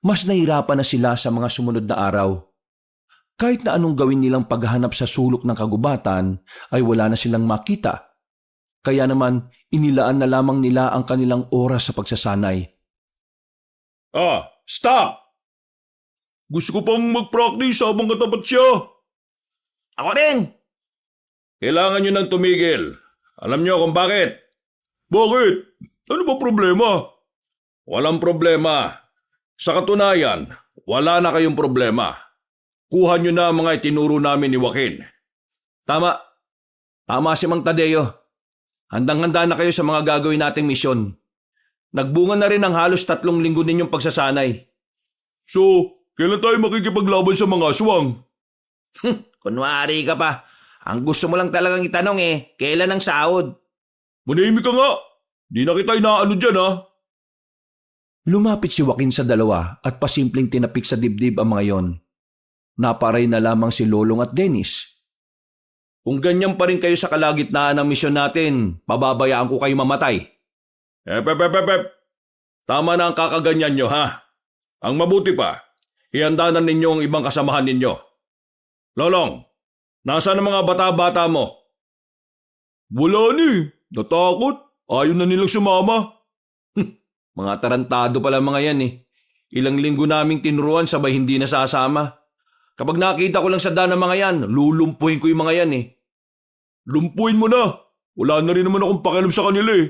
Mas nahirapan na sila sa mga sumunod na araw. Kahit na anong gawin nilang paghahanap sa sulok ng kagubatan ay wala na silang makita. Kaya naman inilaan na lamang nila ang kanilang oras sa pagsasanay. Stop! Gusto ko pang mag-practice habang katapat siya. Ako rin! Kailangan nyo nang tumigil. Alam nyo kung bakit? Bakit? Ano ba problema? Walang problema. Sa katunayan, wala na kayong problema. Kuha nyo na ang mga itinuro namin ni Joaquin. Tama. Tama si Mang Tadeo. Handang-handa na kayo sa mga gagawin nating misyon. Nagbunga na rin ang halos 3 linggo ninyong pagsasanay. So, kailan tayo makikipaglaban sa mga aswang? Kunwari ka pa. Ang gusto mo lang talagang itanong kailan ang sahod? Manahimik ka nga. Di na kita inaano dyan ha. Lumapit si Joaquin sa dalawa at pasimpleng tinapik sa dibdib ang mga yon. Naparay na lamang si Lolong at Dennis. Kung ganyan pa rin kayo sa kalagitnaan ng misyon natin, pababayaan ko kayo mamatay. Tama na ang kakaganyan nyo ha. Ang mabuti pa, ihanda na ninyo ang ibang kasamahan ninyo. Lolong, nasaan ang mga bata-bata mo? Wala ni. Natakot. Ayaw na nilang sumama. Mga tarantado pala mga yan eh. Ilang linggo naming tinuruan sabay hindi nasasama. Kapag nakita ko lang sa daan ng mga yan, lulumpuhin ko yung mga yan eh. Lumpuin mo na. Wala na rin naman akong pakialam sa kanila eh.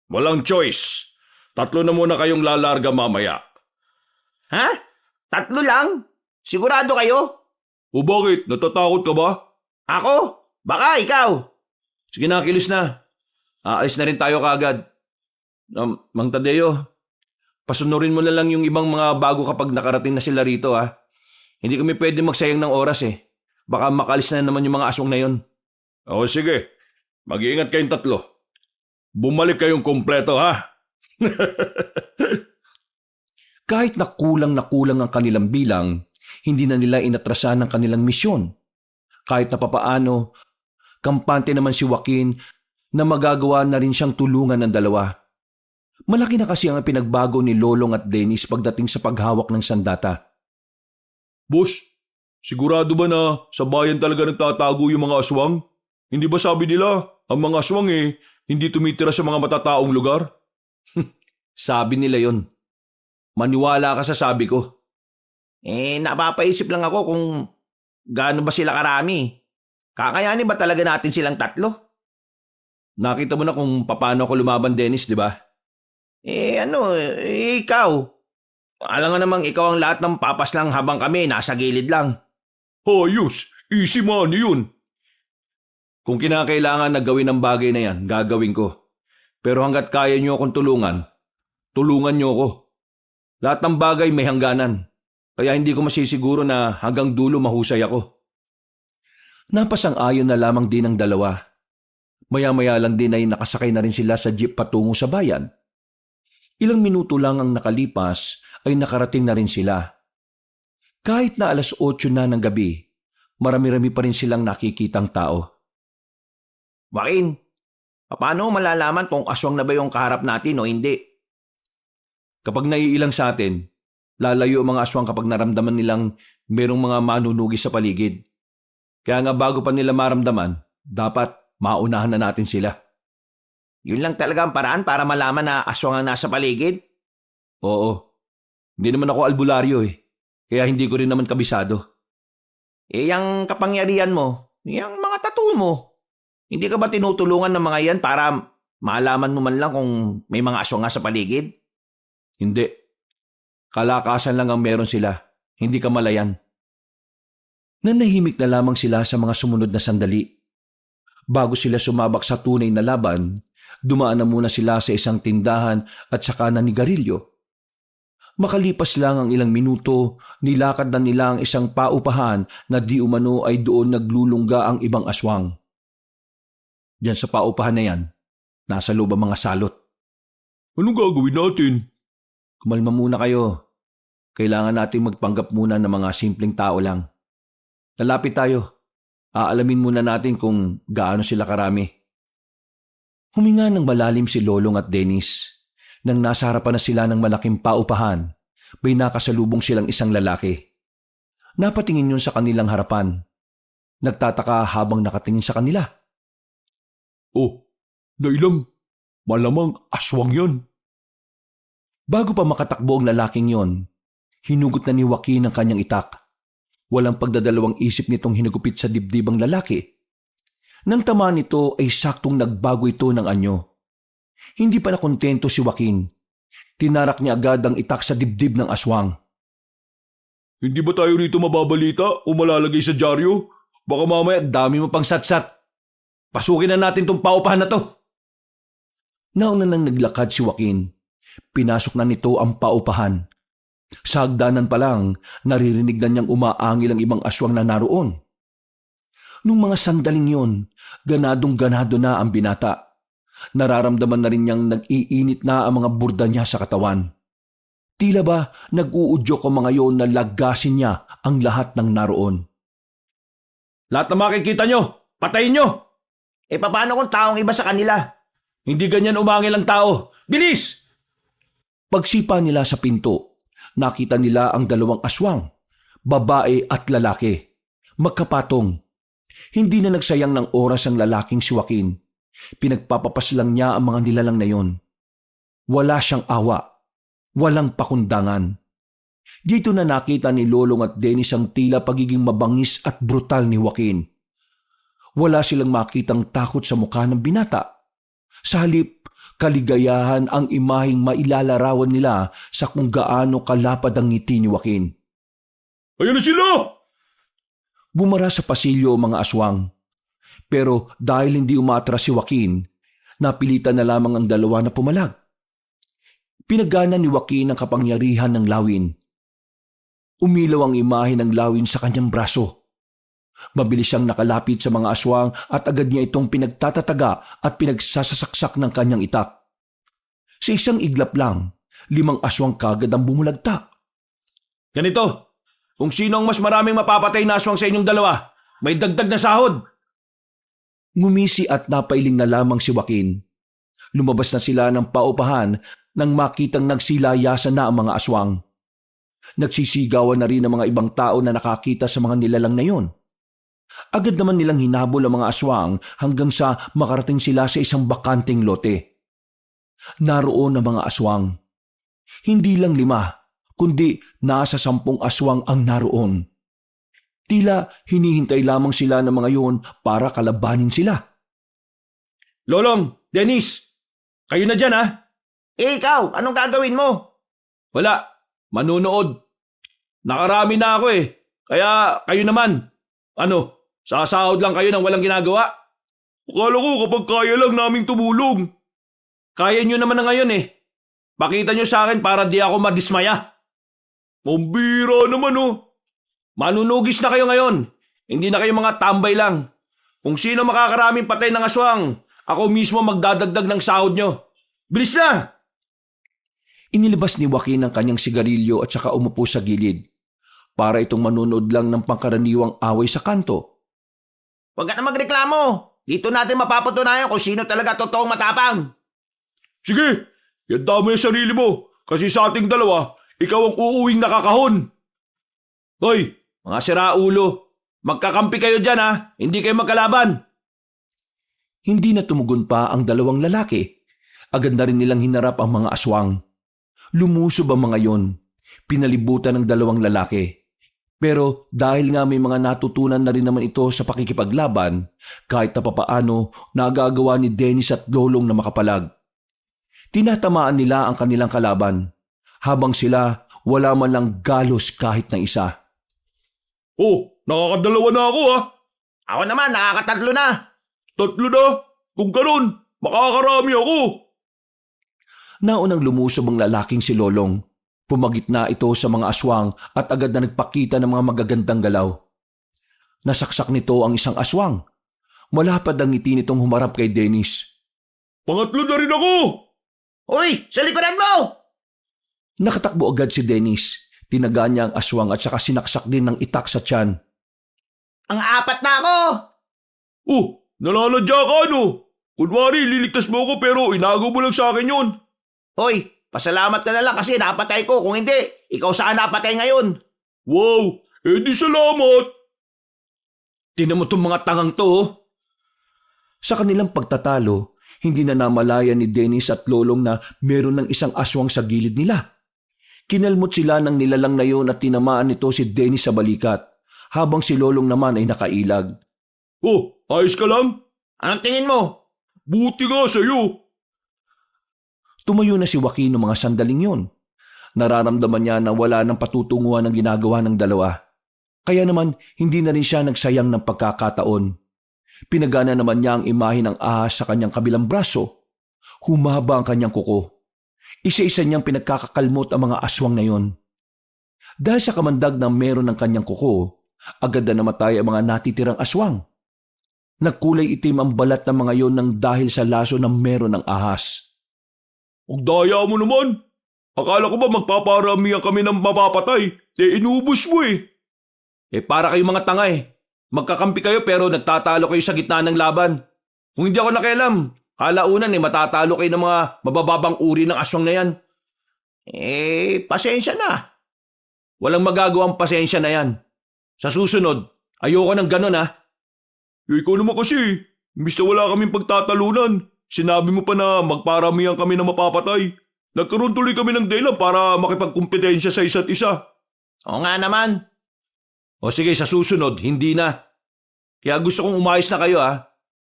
Walang choice. 3 na muna kayong lalarga mamaya. Ha? 3 lang? Sigurado kayo? O bakit? Natatakot ka ba? Ako? Baka ikaw? Sige na, kilos na. Aalis na rin tayo kaagad. Mang Tadeo, pasunurin mo na lang yung ibang mga bago kapag nakarating na sila rito ha. Hindi kami pwede magsayang ng oras eh. Baka makalis na naman yung mga aswang na yon. O sige, mag-iingat kayong 3. Bumalik kayong kumpleto ha. Kahit na kulang ang kanilang bilang, hindi na nila inatrasan ang kanilang misyon. Kahit na papaano, kampante naman si Joaquin na magagawa na rin siyang tulungan ng dalawa. Malaki na kasi ang pinagbago ni Lolong at Dennis pagdating sa paghawak ng sandata. Boss, sigurado ba na sa bayan talaga nagtatago yung mga aswang? Hindi ba sabi nila, ang mga aswang hindi tumitira sa mga matataong lugar? Sabi nila yon. Maniwala ka sa sabi ko. Napapaisip lang ako kung gaano ba sila karami. Kakayanin ba talaga natin silang 3? Nakita mo na kung paano ako lumaban, Dennis, di ba? Ikaw. Alam nga namang ikaw ang lahat ng papas lang habang kami nasa gilid lang. Ayos, easy money yun. Kung kinakailangan na gawin ang bagay na yan, gagawin ko. Pero hanggat kaya niyo akong tulungan, tulungan niyo ako. Lahat ng bagay may hangganan. Kaya hindi ko masisiguro na hanggang dulo mahusay ako. Napasang-ayon na lamang din ang dalawa. Maya-maya lang din ay nakasakay na rin sila sa jeep patungo sa bayan. Ilang minuto lang ang nakalipas ay nakarating na rin sila. Kahit na 8:00 na ng gabi, marami-rami pa rin silang nakikitang tao. Joaquin, paano malalaman kung aswang na ba yung kaharap natin o hindi? Kapag naiilang sa atin, lalayo ang mga aswang kapag naramdaman nilang merong mga manunugi sa paligid. Kaya nga bago pa nila maramdaman, dapat maunahan na natin sila. Yun lang talaga ang paraan para malaman na aswang ang nasa paligid? Oo. Hindi naman ako albularyo Kaya hindi ko rin naman kabisado. Yung kapangyarihan mo, yung mga tattoo mo, hindi ka ba tinutulungan ng mga yan para malaman mo man lang kung may mga aswang nga sa paligid? Hindi. Kalakasan lang ang meron sila. Hindi kamalayan. Nanahimik na lamang sila sa mga sumunod na sandali. Bago sila sumabak sa tunay na laban, dumaan na muna sila sa isang tindahan at saka nanigarilyo. Makalipas lang ang ilang minuto, nilakad na nila ang isang paupahan na di umano ay doon naglulungga ang ibang aswang. Diyan sa paupahan na yan, nasa loob ang mga salot. Anong gagawin natin? Kumalma muna kayo. Kailangan nating magpanggap muna ng mga simpleng tao lang. Lalapit tayo. Aalamin muna natin kung gaano sila karami. Huminga ng malalim si Lolong at Dennis. Nang nasa harapan na sila ng malaking paupahan, may nakasalubong silang isang lalaki. Napatingin yun sa kanilang harapan. Nagtataka habang nakatingin sa kanila. Oh, nailang. Malamang aswang yon. Bago pa makatakbo ang lalaking yon, hinugot na ni Joaquin ang kanyang itak. Walang pagdadalawang isip nitong hinagupit sa dibdib ang lalaki. Nang tamaan nito ay saktong nagbago ito ng anyo. Hindi pa nakontento si Joaquin. Tinarak niya agad ang itak sa dibdib ng aswang. Hindi ba tayo rito mababalita o malalagay sa dyaryo? Baka mamaya dami mo pang satsat. Pasukin na natin tong paupahan na to. Nauna nang naglakad si Joaquin. Pinasok na nito ang paupahan. Sa hagdanan pa lang, naririnig na niyang umaangil ang ibang aswang na naroon. Nung mga sandaling yon, ganadong-ganado na ang binata. Nararamdaman na rin niyang nag-iinit na ang mga burda niya sa katawan. Tila ba nag-uudyok ang mga yon na lagasin niya ang lahat ng naroon. Lahat na makikita nyo, patayin nyo! Paano kung taong iba sa kanila? Hindi ganyan umangil ang tao. Bilis! Pagsipa nila sa pinto, nakita nila ang dalawang aswang, babae at lalaki. Magkapatong. Hindi na nagsayang ng oras ang lalaking si Joaquin. Pinagpapapas lang niya ang mga nilalang na yon. Wala siyang awa. Walang pakundangan. Dito na nakita ni Lolong at Dennis ang tila pagiging mabangis at brutal ni Joaquin. Wala silang makitang takot sa mukha ng binata. Sa halip, kaligayahan ang imaheng mailalarawan nila sa kung gaano kalapad ang ngiti ni Joaquin. Ayan na sila! Bumara sa pasilyo ang mga aswang. Pero dahil hindi umatras si Joaquin, napilitan na lamang ang dalawa na pumalag. Pinagana ni Joaquin ang kapangyarihan ng lawin. Umilaw ang imahe ng lawin sa kanyang braso. Mabilis siyang nakalapit sa mga aswang at agad niya itong pinagtatataga at pinagsasasaksak ng kanyang itak. Sa isang iglap lang, 5 aswang kagad ang bumulagta. Ganito, kung sino ang mas maraming mapapatay na aswang sa inyong dalawa, may dagdag na sahod. Ngumisi at napailing na lamang si Joaquin. Lumabas na sila ng paupahan nang makitang nagsilayasan na ang mga aswang. Nagsisigawan na rin ang mga ibang tao na nakakita sa mga nilalang na yon. Agad naman nilang hinabol ang mga aswang hanggang sa makarating sila sa isang bakanting lote. Naroon ang mga aswang. Hindi lang 5, kundi nasa 10 aswang ang naroon. Tila hinihintay lamang sila ng mga yun para kalabanin sila. Lolong, Dennis, kayo na dyan ha? Ikaw, anong gagawin mo? Wala, manunood. Nakarami na ako Kaya kayo naman. Sasahod lang kayo ng walang ginagawa? Akala ko kapag kaya lang naming tumulong. Kaya nyo naman na ngayon Pakita nyo sa akin para di ako madismaya. Mambira naman Manunugis na kayo ngayon. Hindi na kayo mga tambay lang. Kung sino makakaraming patay ng aswang, ako mismo magdadagdag ng sahod nyo. Bilis na! Inilabas ni Joaquin ang kanyang sigarilyo at saka umupo sa gilid para itong manunood lang ng pangkaraniwang away sa kanto. Huwag ka na magreklamo. Dito natin mapapatunayan kung sino talaga totoong matapang. Sige, yanda mo yung sarili mo. Kasi sa ating dalawa, ikaw ang uuwing nakakahon. Hoy, mga siraulo, magkakampi kayo dyan hindi kayo magkalaban. Hindi na tumugon pa ang dalawang lalaki. Agad na rin nilang hinarap ang mga aswang. Lumusob ang mga yon. Pinalibutan ng dalawang lalaki. Pero dahil nga may mga natutunan na rin naman ito sa pakikipaglaban, kahit na papaano nagagawa ni Dennis at Lolong na makapalag. Tinatamaan nila ang kanilang kalaban, habang sila wala man lang galos kahit na isa. Nakakadalawa na ako Ako naman, nakakatatlo na. 3 na? Kung ganun, makakarami ako. Naunang lumusob ang lalaking si Lolong. Pumagitna ito sa mga aswang at agad na nagpakita ng mga magagandang galaw. Nasaksak nito ang isang aswang. Malapad ang ngiti nitong humarap kay Dennis. Pangatlo na rin ako! Uy, sa likuran mo! Nakatakbo agad si Dennis. Tinaga niya ang aswang at saka sinaksak din ng itak sa tiyan. Ang 4 na ako! Nalalagya ka Kunwari, liligtas mo ako pero inago mo lang sa akin yun. Hoy, pasalamat ka na lang kasi napatay ko. Kung hindi, ikaw saan napatay ngayon? Wow, di salamat. Tinan mo itong mga tangang to. Sa kanilang pagtatalo, hindi na namalaya ni Dennis at Lolong na meron ng isang aswang sa gilid nila. Kinalmot sila ng nilalang na yun at tinamaan nito si Dennis sa balikat, habang si Lolong naman ay nakailag. Ayos ka lang? Anong tingin mo? Buti nga sa'yo. Tumayo na si Joaquin ng mga sandaling yun. Nararamdaman niya na wala ng patutunguhan ang ginagawa ng dalawa. Kaya naman, hindi na rin siya nagsayang ng pagkakataon. Pinagana naman niya ang imahe ng ahas sa kanyang kabilang braso. Humaba ang kanyang kuko. Isa-isa niyang pinagkakakalmot ang mga aswang na yon. Dahil sa kamandag na meron ng kanyang kuko, agad na namatay ang mga natitirang aswang. Nagkulay itim ang balat ng mga yon nang dahil sa laso na meron ng ahas. Ang daya mo naman. Akala ko ba magpaparamihan kami ng mapapatay? Inubos mo Para kayo mga tanga Magkakampi kayo pero nagtatalo kayo sa gitna ng laban. Kung hindi ako nakialam, halaunan matatalo kayo ng mga mabababang uri ng aswang na yan. Pasensya na. Walang magagawang pasensya na yan. Sa susunod, ayoko ng ganun Ikaw naman kasi, imbis na wala kaming pagtatalunan, sinabi mo pa na magparamihan kami ng mapapatay. Nagkaroon tuloy kami ng dahilan para makipagkumpetensya sa isa't isa. Oo nga naman. O sige, sa susunod, hindi na. Kaya gusto kong umayos na kayo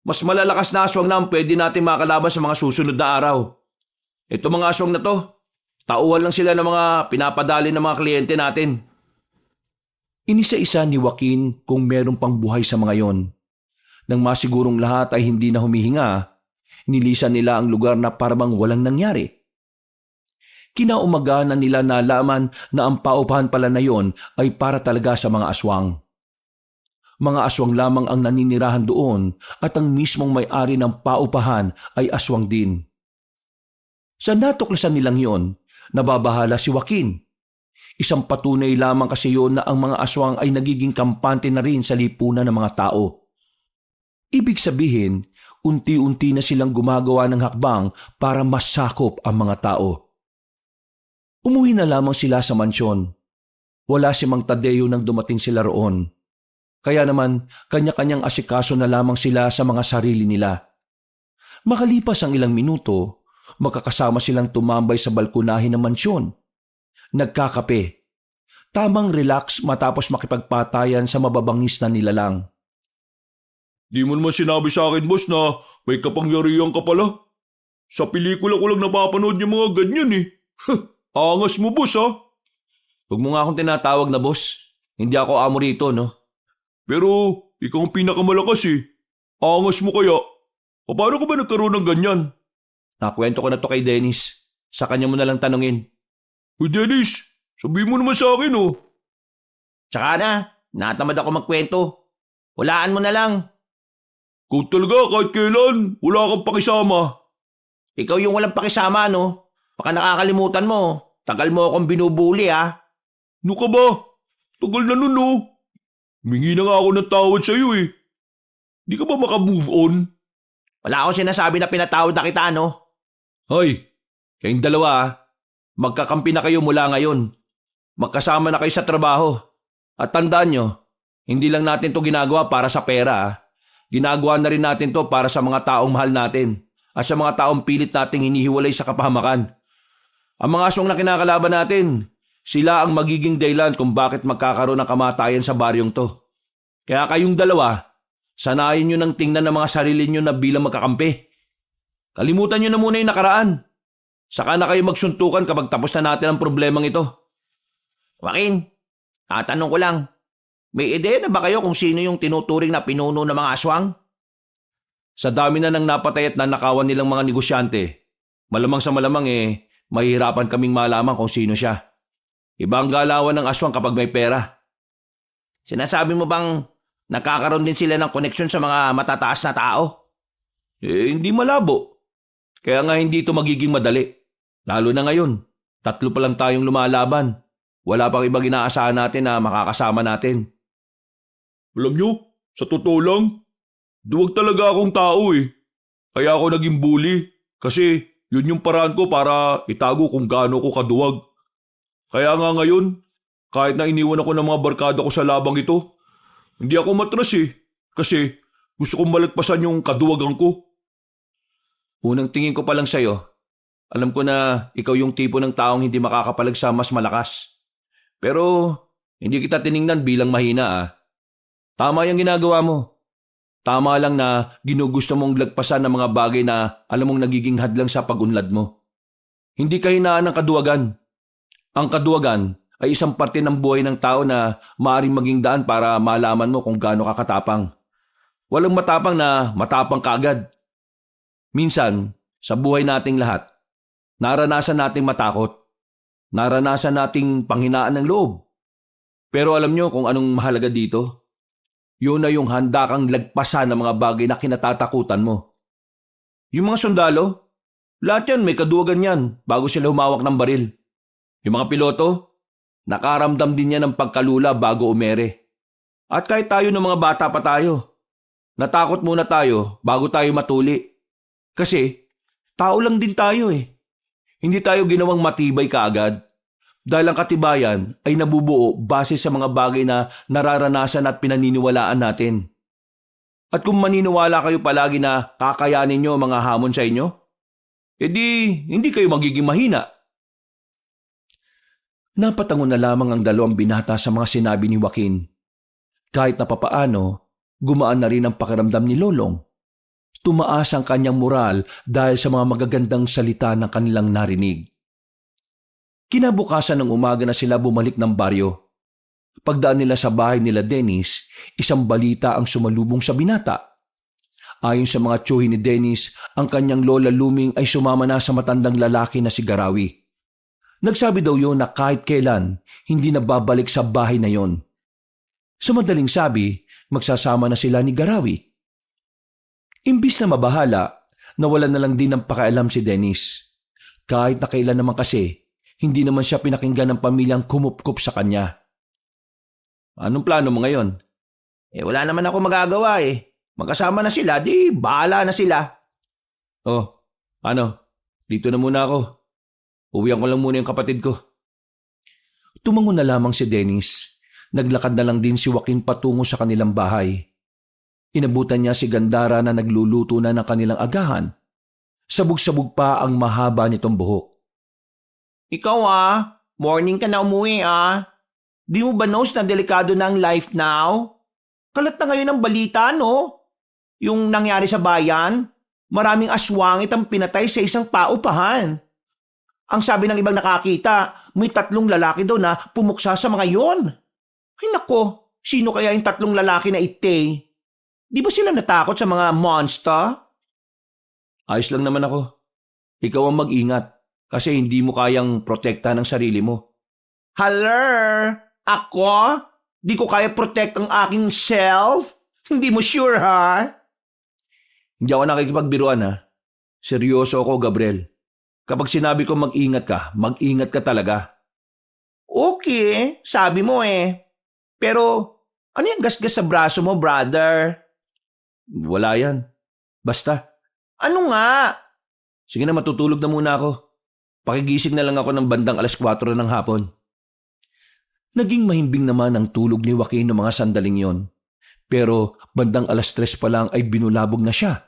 Mas malalakas na aswang na ang pwede natin makalaban sa mga susunod na araw. Ito mga aswang na to, tauhan lang sila ng mga pinapadali ng mga kliyente natin. Inisa-isa ni Joaquin kung meron pang buhay sa mga yon. Nang masigurong lahat ay hindi na humihinga, nilisan nila ang lugar na parang walang nangyari. Kinaumaga na nila nalaman na ang paupahan pala na yon ay para talaga sa mga aswang. Mga aswang lamang ang naninirahan doon at ang mismong may-ari ng paupahan ay aswang din. Sa natuklasan nilang yon, nababahala si Joaquin. Isang patunay lamang kasi yon na ang mga aswang ay nagiging kampante na rin sa lipunan ng mga tao. Ibig sabihin, unti-unti na silang gumagawa ng hakbang para masakop ang mga tao. Umuwi na lamang sila sa mansyon. Wala si Mang Tadeo nang dumating sila roon. Kaya naman, kanya-kanyang asikaso na lamang sila sa mga sarili nila. Makalipas ang ilang minuto, magkakasama silang tumambay sa balkonahe ng mansyon. nagkakape. Tamang relax matapos makipagpatayan sa mababangis na nilalang. Di mo naman sinabi sa akin, boss, na may kapangyarihan ka pala. Sa pelikula ko lang napapanood yung mga ganyan eh. Angas mo, boss, ha? Huwag mo nga akong tinatawag na boss. Hindi ako amo rito, no? Pero ikaw ang pinakamalakas eh. Angas mo kaya. Paano ka ba nagkaroon ng ganyan? Nakwento ko na to kay Dennis. Sa kanya mo na lang tanungin. Uy, Dennis, sabihin mo naman sa akin, oh. Tsaka na, natamad ako magkwento. Walaan mo na lang. Kung talaga kahit kailan, wala kang pakisama. Ikaw yung walang pakisama, no? Baka nakakalimutan mo. Tagal mo akong binubuli, ha? Ano ka ba? Tagal na nun, oh. Humingi na nga ako ng tawad sa'yo, eh. Di ka ba maka-move on? Wala akong sinasabi na pinatawad na kita, no? Hoy, kayong dalawa magkakampi na kayo mula ngayon. Magkasama na kayo sa trabaho. At tandaan nyo, hindi lang natin to ginagawa para sa pera. Ginagawa na rin natin to para sa mga taong mahal natin at sa mga taong pilit nating hinihiwalay sa kapahamakan. Ang mga aswang na kinakalaban natin, sila ang magiging dahilan kung bakit magkakaroon ng kamatayan sa baryong to. Kaya kayong dalawa, sanayin nyo ng tingnan ng mga sarili nyo na bilang magkakampi. Kalimutan nyo na muna yung nakaraan. Saka na kayo magsuntukan kapag tapos na natin ang problemang ito. Joaquin, tatanong ko lang. May ideya na ba kayo kung sino yung tinuturing na pinuno ng mga aswang? Sa dami na ng napatay at nanakawan nilang mga negosyante, malamang sa malamang mahihirapan kaming malaman kung sino siya. Iba ang galawan ng aswang kapag may pera. Sinasabi mo bang nakakaroon din sila ng koneksyon sa mga matataas na tao? Hindi malabo. Kaya nga hindi ito magiging madali. Lalo na ngayon, 3 pa lang tayong lumalaban. Wala pang ibang inaasahan natin na makakasama natin. Alam nyo, sa totoo lang, duwag talaga akong tao eh. Kaya ako naging bully. Kasi yun yung paraan ko para itago kung gaano ko kaduwag. Kaya nga ngayon, kahit na iniwan ako ng mga barkada ko sa labang ito, hindi ako matras eh. Kasi gusto kong malagpasan yung kaduwagan ko. Unang tingin ko pa lang sa'yo, alam ko na ikaw yung tipo ng taong hindi makakapalag sa mas malakas. Pero hindi kita tiningnan bilang mahina. Tama yung ginagawa mo. Tama lang na ginugusto mong lagpasan ng mga bagay na alam mong nagiging hadlang sa pag-unlad mo. Hindi kahinaan ng kaduwagan. Ang kaduwagan ay isang parte ng buhay ng tao na maaaring maging daan para malaman mo kung gaano ka katapang. Walang matapang na matapang kaagad. Minsan, sa buhay nating lahat, naranasan nating matakot. Naranasan nating panghinaan ng loob. Pero alam nyo kung anong mahalaga dito? Yun na yung handa kang lagpasan ng mga bagay na kinatatakutan mo. Yung mga sundalo, lahat yan may kaduwagan yan bago sila humawak ng baril. Yung mga piloto, nakaramdam din yan ng pagkalula bago umere. At kahit tayo ng mga bata pa tayo, natakot muna tayo bago tayo matuli. Kasi, tao lang din tayo eh. Hindi tayo ginawang matibay kaagad. Dahil ang katibayan ay nabubuo base sa mga bagay na nararanasan at pinaniniwalaan natin. At kung maniniwala kayo palagi na kakayanin nyo mga hamon sa inyo, edi hindi kayo magiging mahina. Napatango na lamang ang 2 binata sa mga sinabi ni Joaquin. Kahit na papaano, gumaan na rin ang pakiramdam ni Lolong. Tumaas ang kanyang moral dahil sa mga magagandang salita ng kanilang narinig. Kinabukasan ng umaga na sila bumalik ng baryo. Pagdaan nila sa bahay nila Dennis, isang balita ang sumalubong sa binata. Ayon sa mga tiyuhin ni Dennis, ang kanyang lola Luming ay sumama na sa matandang lalaki na si Garawi. Nagsabi daw yun na kahit kailan, hindi na babalik sa bahay na yon. Sa madaling sabi, magsasama na sila ni Garawi. Imbis na mabahala, nawalan na lang din ng pakialam si Dennis. Kahit na kailan naman kasi, hindi naman siya pinakinggan ng pamilyang kumupkup sa kanya. Anong plano mo ngayon? Wala naman ako magagawa eh. Magkasama na sila, di bahala na sila. Oh, ano? Dito na muna ako. Uwihan ko lang muna yung kapatid ko. Tumango na lamang si Dennis. Naglakad na lang din si Joaquin patungo sa kanilang bahay. Inabutan niya si Gandara na nagluluto na ng kanilang agahan. Sabog-sabog pa ang mahaba nitong buhok. Ikaw Morning ka na umuwi Di mo ba knows na delikado na ang life now? Kalat na ngayon ang balita, no? Yung nangyari sa bayan, maraming aswangit ang pinatay sa isang paupahan. Ang sabi ng ibang nakakita, may 3 lalaki daw na pumuksa sa mga yon. Ay nako, sino kaya yung 3 lalaki na ite? Di ba sila natakot sa mga monster? Ayos lang naman ako. Ikaw ang mag-ingat kasi hindi mo kayang protektahan ang sarili mo. Haller, ako? Di ko kaya protect ang aking self? Hindi mo sure, ha? Hindi ako nakikipagbiruan ha. Seryoso ako, Gabriel. Kapag sinabi ko mag-ingat ka talaga. Okay, sabi mo Pero, ano yung gasgas sa braso mo, brother? Wala yan. Basta. Ano nga? Sige na, matutulog na muna ako. Pakigising na lang ako ng bandang 4:00 ng hapon. Naging mahimbing naman ang tulog ni Joaquin ng mga sandaling yon. Pero bandang 3:00 pa lang ay binulabog na siya.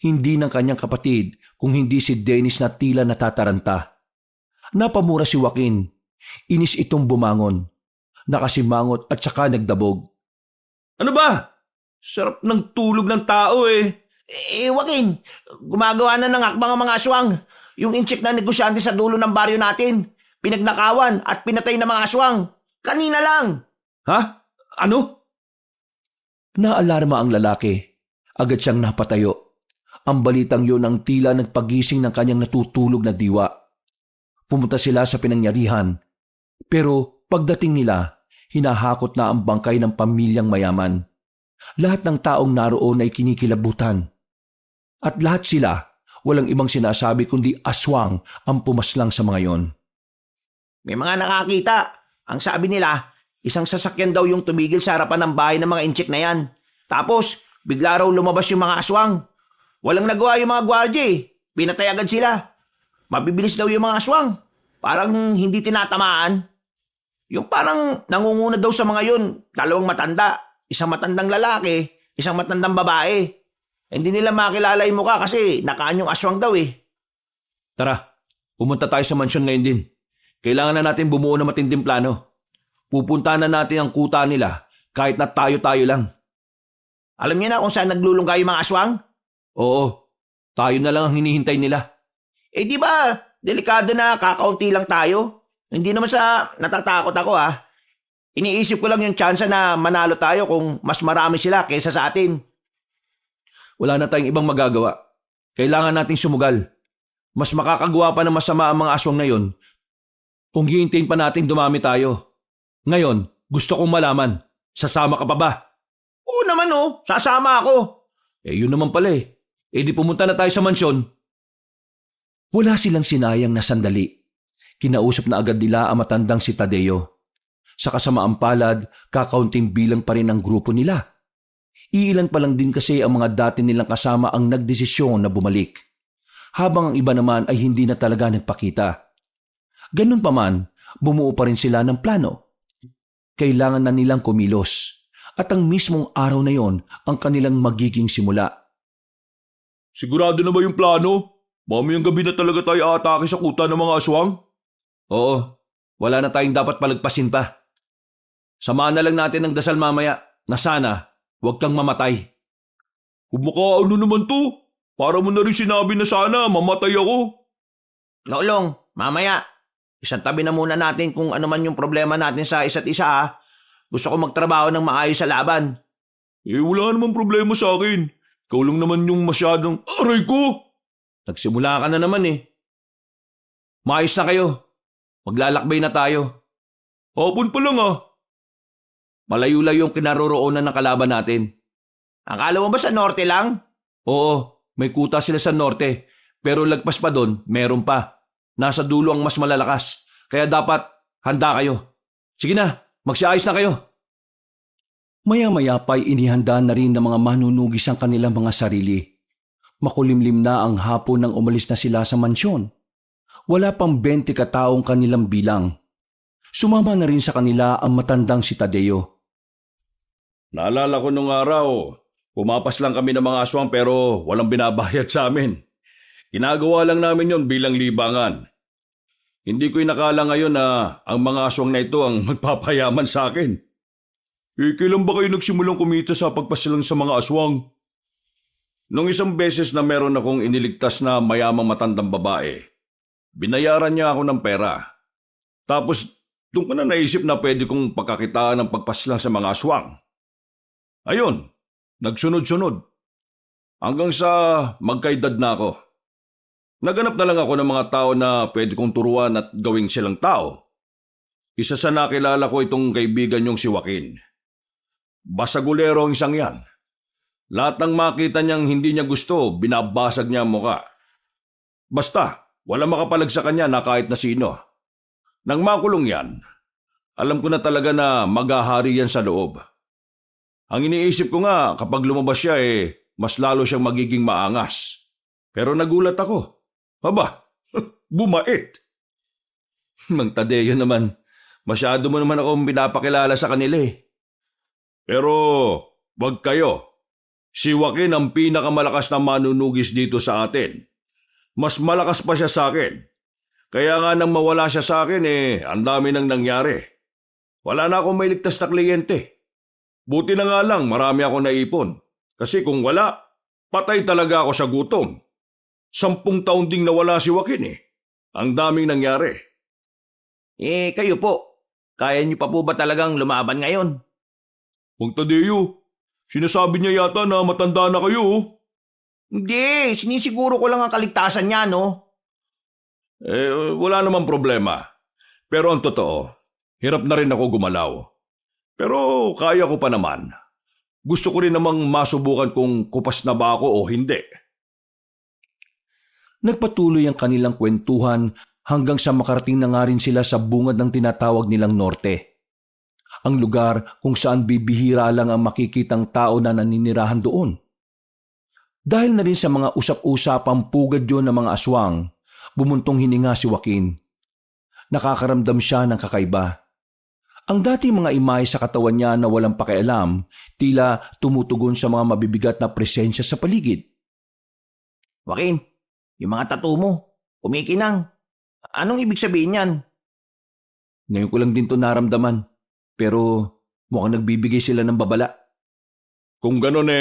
Hindi ng kanyang kapatid kung hindi si Dennis na tila natataranta. Napamura si Joaquin. Inis itong bumangon. Nakasimangot at saka nagdabog. Ano ba? Sarap ng tulog ng tao Joaquin, gumagawa na ng akbang ang mga aswang. Yung incheck na negosyante sa dulo ng baryo natin. Pinagnakawan at pinatay ng mga aswang. Kanina lang. Ha? Ano? Naalarma ang lalaki. Agad siyang napatayo. Ang balitang yun ang tila nagpagising ng kanyang natutulog na diwa. Pumunta sila sa pinangyarihan. Pero pagdating nila, hinahakot na ang bangkay ng pamilyang mayaman. Lahat ng taong naroon ay kinikilabutan. At lahat sila, walang ibang sinasabi kundi aswang ang pumaslang sa mga yon. May mga nakakita. Ang sabi nila, isang sasakyan daw yung tumigil sa harapan ng bahay ng mga incheck na yan. Tapos, bigla raw lumabas yung mga aswang. Walang nagawa yung mga gwardya Pinatay agad sila. Mabibilis daw yung mga aswang. Parang hindi tinatamaan. Yung parang nangunguna daw sa mga yun, 2 matanda. Isang matandang lalaki, isang matandang babae. Hindi nila makilala yung mukha kasi nakaan yung aswang daw Tara, pumunta tayo sa mansyon ngayon din. Kailangan na natin bumuo ng matinding plano. Pupuntahan na natin ang kuta nila kahit na tayo-tayo lang. Alam niyo na kung saan naglulungga yung mga aswang? Oo, tayo na lang ang hinihintay nila. Di ba, delikado na kakaunti lang tayo. Hindi naman sa natatakot ako Iniisip ko lang yung tsansa na manalo tayo kung mas marami sila kaysa sa atin. Wala na tayong ibang magagawa. Kailangan nating sumugal. Mas makakagawa pa ng masama ang mga aswang na yon kung hihintayin pa nating dumami tayo. Ngayon, gusto kong malaman, sasama ka pa ba? Oo naman sasama ako. Yun naman pala di pumunta na tayo sa mansyon. Wala silang sinayang na sandali. Kinausap na agad nila ang matandang si Tadeo. Sa kasamaang palad, kakaunting bilang pa rin ang grupo nila. Iilan pa lang din kasi ang mga dati nilang kasama ang nagdesisyon na bumalik. Habang ang iba naman ay hindi na talaga nagpakita. Ganun pa man, bumuo pa rin sila ng plano. Kailangan na nilang kumilos. At ang mismong araw na yon ang kanilang magiging simula. Sigurado na ba yung plano? Mamayang gabi na talaga tayo atake sa kuta ng mga aswang? Oo, wala na tayong dapat palagpasin pa. Samahan na lang natin ng dasal mamaya na sana huwag kang mamatay. Kumaka ano naman to? Para mo na rin sinabi na sana mamatay ako. Lolong, mamaya, isang tabi na muna natin kung ano man yung problema natin sa isa't isa Gusto ko magtrabaho ng maayos sa laban. Wala namang problema sa akin. Ikaw lang naman yung masyadong aray ko. Nagsimula ka na naman Maayos na kayo. Maglalakbay na tayo. Hapon pa lang Malayo-layo yung kinaroroonan ng kalaban natin. Akala mo ba sa norte lang? Oo, may kuta sila sa norte. Pero lagpas pa doon, meron pa. Nasa dulo ang mas malalakas. Kaya dapat handa kayo. Sige na, magsiayos na kayo. Maya-maya pa'y inihanda na rin ng mga manunugis ang kanilang mga sarili. Makulimlim na ang hapon nang umalis na sila sa mansyon. Wala pang 20 kataong kanilang bilang. Sumama na rin sa kanila ang matandang si Tadeo. Naalala ko nung araw, pumapas lang kami ng mga aswang pero walang binabayad sa amin. Ginagawa lang namin yon bilang libangan. Hindi ko inakala ngayon na ang mga aswang na ito ang magpapayaman sa akin. Kailan ba kayo nagsimulang kumita sa pagpasilang sa mga aswang? Nung isang beses na meron akong iniligtas na mayamang matandang babae, binayaran niya ako ng pera. Tapos doon ko na naisip na pwede kong pagkakitaan ng pagpasilang sa mga aswang. Ayun, nagsunod-sunod. Hanggang sa magkaedad na ako. Naganap na lang ako ng mga tao na pwede kong turuan at gawing silang tao. Isa sa nakilala ko itong kaibigan niyong si Joaquin. Basagulero ang isang yan. Lahat ng makita niyang hindi niya gusto, binabasag niya ang muka. Basta, wala makapalag sa kanya na kahit na sino. Nang makulong yan, alam ko na talaga na maghahari yan sa loob. Ang iniisip ko nga kapag lumabas siya mas lalo siyang magiging maangas. Pero nagulat ako. Aba, bumait. Mang Tadeo naman, masyado mo naman akong pinapakilala sa kanila Pero, wag kayo. Si Joaquin ang pinakamalakas na manunugis dito sa atin. Mas malakas pa siya sa akin. Kaya nga nang mawala siya sa akin ang dami nang nangyari. Wala na akong may ligtas na kliyente. Buti na nga lang marami ako naipon. Kasi kung wala, patay talaga ako sa gutom. 10 taon ding nawala si Joaquin Ang daming nangyari. Kayo po, kaya niyo pa po ba talagang lumaban ngayon? Mang Tadeo, sinasabi niya yata na matanda na kayo. Hindi, sinisiguro ko lang ang kaligtasan niya, no? Wala namang problema. Pero ang totoo, hirap na rin ako gumalaw. Pero kaya ko pa naman. Gusto ko rin namang masubukan kung kupas na ba ako o hindi. Nagpatuloy ang kanilang kwentuhan hanggang sa makarating na nga rin sila sa bungad ng tinatawag nilang Norte. Ang lugar kung saan bibihira lang ang makikitang tao na naninirahan doon. Dahil na rin sa mga usap-usapang pugad yun ng mga aswang, bumuntong hininga si Joaquin. Nakakaramdam siya ng kakaiba. Ang dating mga imahe sa katawan niya na walang pakialam, tila tumutugon sa mga mabibigat na presensya sa paligid. Joaquin, yung mga tattoo mo, kumikinang. Anong ibig sabihin yan? Ngayon ko lang din to naramdaman, pero mukhang nagbibigay sila ng babala. Kung ganon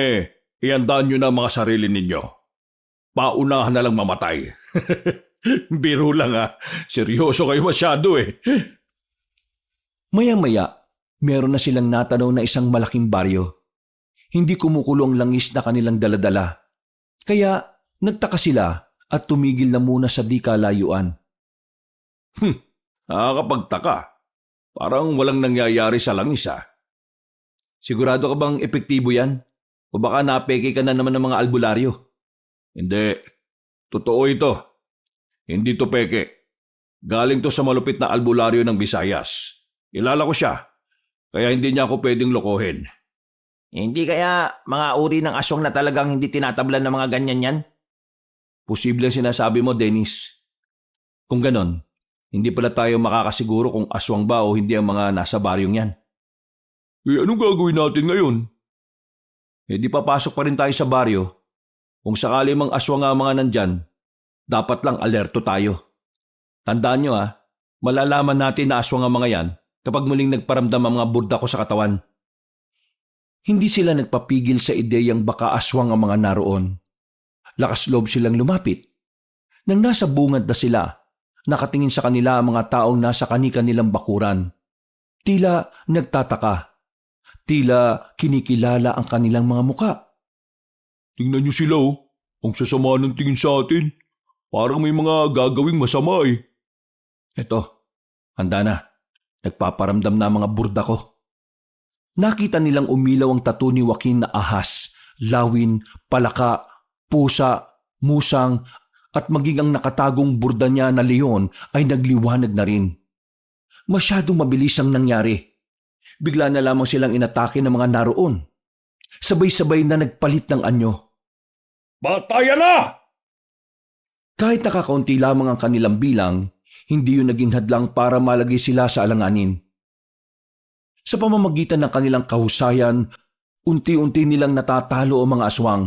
iandaan nyo na mga sarili ninyo. Paunahan na lang mamatay. Biro lang seryoso kayo masyado Maya-maya, meron na silang natanaw na isang malaking baryo. Hindi kumukulo ang langis na kanilang daladala. Kaya nagtaka sila at tumigil na muna sa di kalayuan. Nakakapagtaka. Parang walang nangyayari sa langis Sigurado ka bang epektibo yan? O baka napeke ka na naman ng mga albularyo? Hindi. Totoo ito. Hindi to peke. Galing to sa malupit na albularyo ng Visayas. Kilala ko siya. Kaya hindi niya ako pwedeng lokohin. Hindi kaya mga uri ng aswang na talagang hindi tinatablan ng mga ganyan yan? Posible ang sinasabi mo, Dennis. Kung ganon, hindi pala tayo makakasiguro kung aswang ba o hindi ang mga nasa baryong yan. Anong gagawin natin ngayon? Di papasok pa rin tayo sa baryo. Kung sakali mang aswang ang mga nandyan, dapat lang alerto tayo. Tandaan nyo malalaman natin na aswang ang mga yan kapag muling nagparamdam ang mga burda ko sa katawan. Hindi sila nagpapigil sa ideyang baka aswang ang mga naroon. Lakas loob silang lumapit. Nang nasa bungad na sila, nakatingin sa kanila ang mga taong nasa kani-kanilang bakuran. Tila nagtataka. Tila kinikilala ang kanilang mga muka. Tingnan niyo sila Ang sasama ng tingin sa atin. Parang may mga gagawing masama Eto, handa na. Nagpaparamdam na ang mga burda ko. Nakita nilang umilaw ang tattoo ni Joaquin na ahas, lawin, palaka, pusa, musang, at maging ang nakatagong burda niya na leon ay nagliwanag na rin. Masyadong mabilis ang nangyari. Bigla na lamang silang inatake ng mga naroon. Sabay-sabay na nagpalit ng anyo. Batayan na! Kahit nakakaunti lamang ang kanilang bilang, hindi yun naging hadlang para malagay sila sa alanganin. Sa pamamagitan ng kanilang kahusayan, unti-unti nilang natatalo ang mga aswang.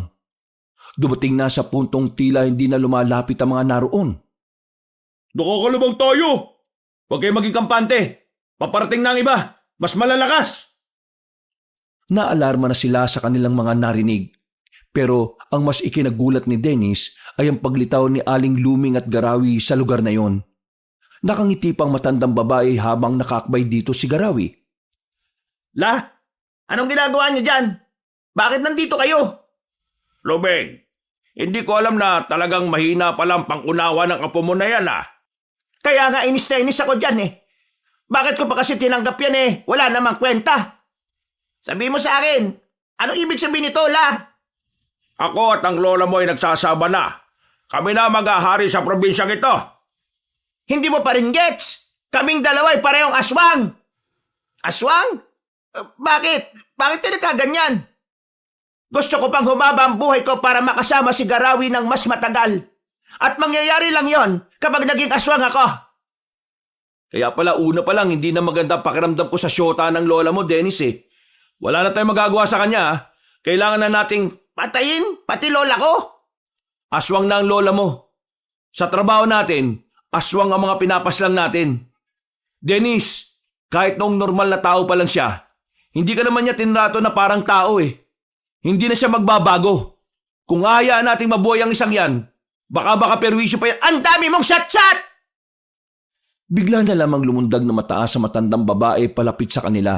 Dumating na sa puntong tila hindi na lumalapit ang mga naroon. Nakakalabang tayo! Huwag kayo maging kampante. Paparating na ang iba. Mas malalakas. Naalarma na sila sa kanilang mga narinig. Pero ang mas ikinagulat ni Dennis ay ang paglitaw ni Aling Luming at Garawi sa lugar na yon. Nakangiti pang matandang babae habang nakakbay dito si Garawi. La, anong ginagawa niyo dyan? Bakit nandito kayo? Luming, hindi ko alam na talagang mahina palang pangunawa ng apo mo na yan Kaya nga inis na inis ako dyan eh. Bakit ko pa kasi tinanggap yan eh? Wala namang kwenta. Sabi mo sa akin, anong ibig sabihin nito, La? Ako at ang lola mo ay nagsasama na. Kami na mag-ahari sa probinsyang ito. Hindi mo pa rin gets. Kaming dalawa ay parehong aswang. Aswang? Bakit? Bakit ka nagkaganyan? Gusto ko pang humaba ang buhay ko para makasama si Garawi ng mas matagal. At mangyayari lang yon kapag naging aswang ako. Kaya pala una pa lang hindi na maganda pakiramdam ko sa syota ng lola mo, Dennis eh. Wala na tayong magagawa sa kanya. Kailangan na nating Patayin? Pati lola ko? aswang na ang lola mo. Sa trabaho natin, aswang ang mga pinapaslang natin. Dennis, kahit noong normal na tao pa lang siya, hindi ka naman niya tinrato na parang tao eh. Hindi na siya magbabago. Kung ahayaan nating mabuhay ang isang yan, baka perwisyo pa yan. Ang dami mong sat-sat! Bigla na lamang lumundag na mataas sa matandang babae palapit sa kanila.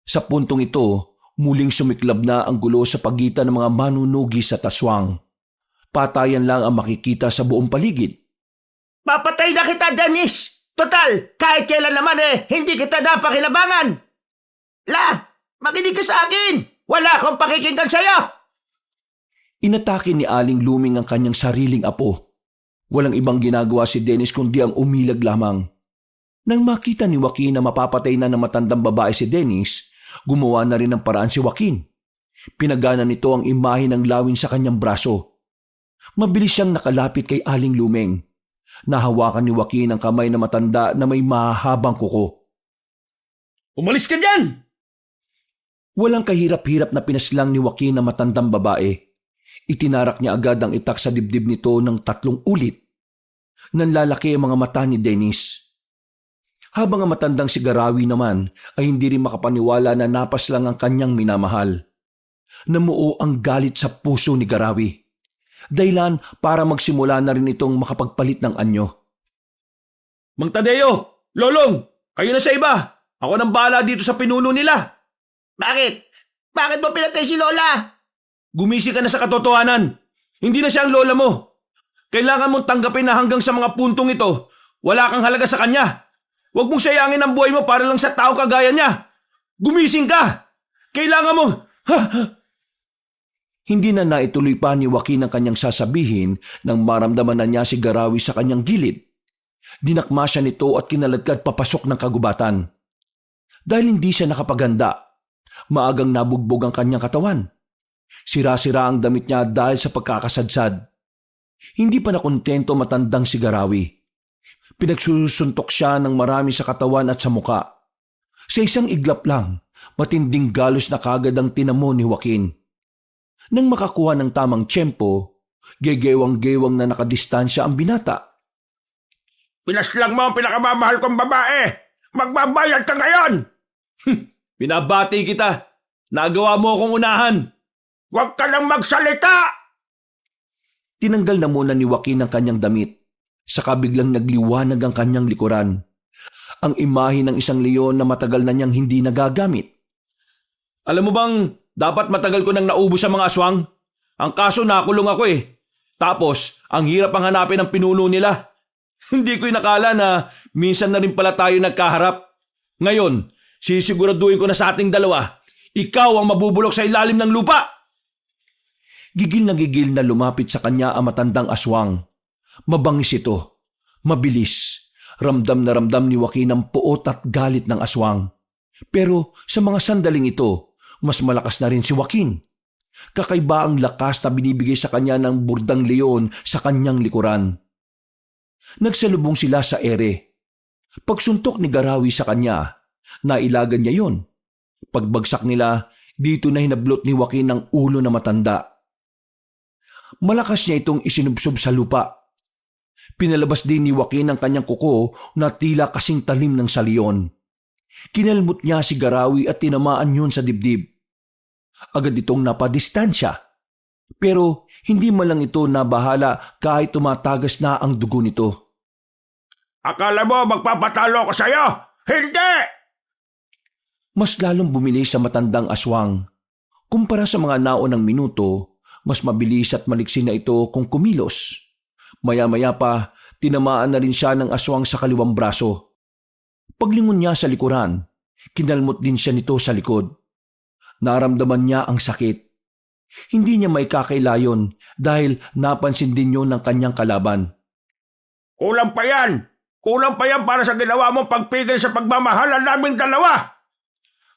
Sa puntong ito, muling sumiklab na ang gulo sa pagitan ng mga manunugis at aswang. Patayan lang ang makikita sa buong paligid. Papatay na kita, Dennis! Total, kahit kailan naman hindi kita napakinabangan! La, makinig ka sa akin! Wala akong pakikinggan sa'yo! Inatake ni Aling Luming ang kanyang sariling apo. Walang ibang ginagawa si Dennis kundi ang umilag lamang. Nang makita ni Joaquin na mapapatay na ng matandang babae si Dennis, gumawa na rin ng paraan si Joaquin. Pinagana nito ang imahe ng lawin sa kanyang braso. Mabilis siyang nakalapit kay Aling Luming. Nahawakan ni Joaquin ang kamay na matanda na may mahabang kuko. Umalis ka dyan! Walang kahirap-hirap na pinaslang ni Joaquin na matandang babae. Itinarak niya agad ang itak sa dibdib nito ng 3 ulit. Nanlalaki ang mga mata ni Dennis. Habang ang matandang si Garawi naman ay hindi rin makapaniwala na napas lang ang kanyang minamahal. Namuo ang galit sa puso ni Garawi. Dahilan para magsimula na rin itong makapagpalit ng anyo. Mang Tadeo! Lolong! Kayo na sa iba! Ako nang bahala dito sa pinuno nila! Bakit? Bakit mo pinatay si Lola? Gumisi ka na sa katotohanan! Hindi na siya ang lola mo! Kailangan mong tanggapin na hanggang sa mga puntong ito, wala kang halaga sa kanya! Huwag mong sayangin ang buhay mo para lang sa tao kagaya niya! Gumising ka! Kailangan mo... Hindi na naituloy pa ni Joaquin ang kanyang sasabihin nang maramdaman na niya si Garawi sa kanyang gilid. Dinakma siya nito at kinaladkad papasok ng kagubatan. Dahil hindi siya nakapaganda, maagang nabugbog ang kanyang katawan. Sira-sira ang damit niya dahil sa pagkakasadsad. Hindi pa nakontento matandang si Garawi. Pinagsusuntok siya ng marami sa katawan at sa muka. Sa isang iglap lang, matinding galos na kagad ang tinamo ni Joaquin. Nang makakuha ng tamang tiyempo, gegewang-gewang na nakadistansya ang binata. Pinaslang mo ang pinakamamahal kong babae! Magbabayad ka ngayon! Binabati kita! Nagawa mo akong unahan! Huwag ka lang magsalita! Tinanggal na muna ni Joaquin ang kanyang damit. Saka biglang nagliwanag ang kanyang likuran. Ang imahe ng isang leon na matagal na niyang hindi nagagamit. Alam mo bang dapat matagal ko nang naubos sa mga aswang? Ang kaso nakulong ako eh. Tapos, ang hirap ang hanapin ng pinuno nila. Hindi ko inakala na minsan na rin pala tayo nagkaharap. Ngayon, sisiguraduhin ko na sa ating dalawa, ikaw ang mabubulok sa ilalim ng lupa. Gigil na lumapit sa kanya ang matandang aswang. Mabangis ito. Mabilis. Ramdam na ramdam ni Joaquin ang puot at galit ng aswang. Pero sa mga sandaling ito, mas malakas na rin si Joaquin. Kakaiba ang lakas na binibigay sa kanya ng burdang leon sa kanyang likuran. Nagsalubong sila sa ere. Pagsuntok ni Garawi sa kanya, nailagan niya yon. Pagbagsak nila, dito na hinablot ni Joaquin ang ulo na matanda. Malakas niya itong isinubsob sa lupa. Pinalabas din ni Joaquin ang kanyang kuko na tila kasing talim ng saliyon. Kinalmot niya si Garawi at tinamaan yun sa dibdib. Agad itong napadistansya. Pero hindi man lang ito nabahala kahit tumatagas na ang dugo nito. Akala mo magpapatalo ko sa'yo? Hindi! Mas lalong bumili sa matandang aswang. Kumpara sa mga naunang minuto, mas mabilis at maliksi na ito kung kumilos. Maya-maya pa, tinamaan na rin siya ng aswang sa kaliwang braso. Paglingon niya sa likuran, kinalmot din siya nito sa likod. Naramdaman niya ang sakit. Hindi niya may kakailayon dahil napansin din yun ng kanyang kalaban. Kulang pa yan! Kulang pa yan para sa ginawa mong pagpigil sa pagmamahalan naming dalawa!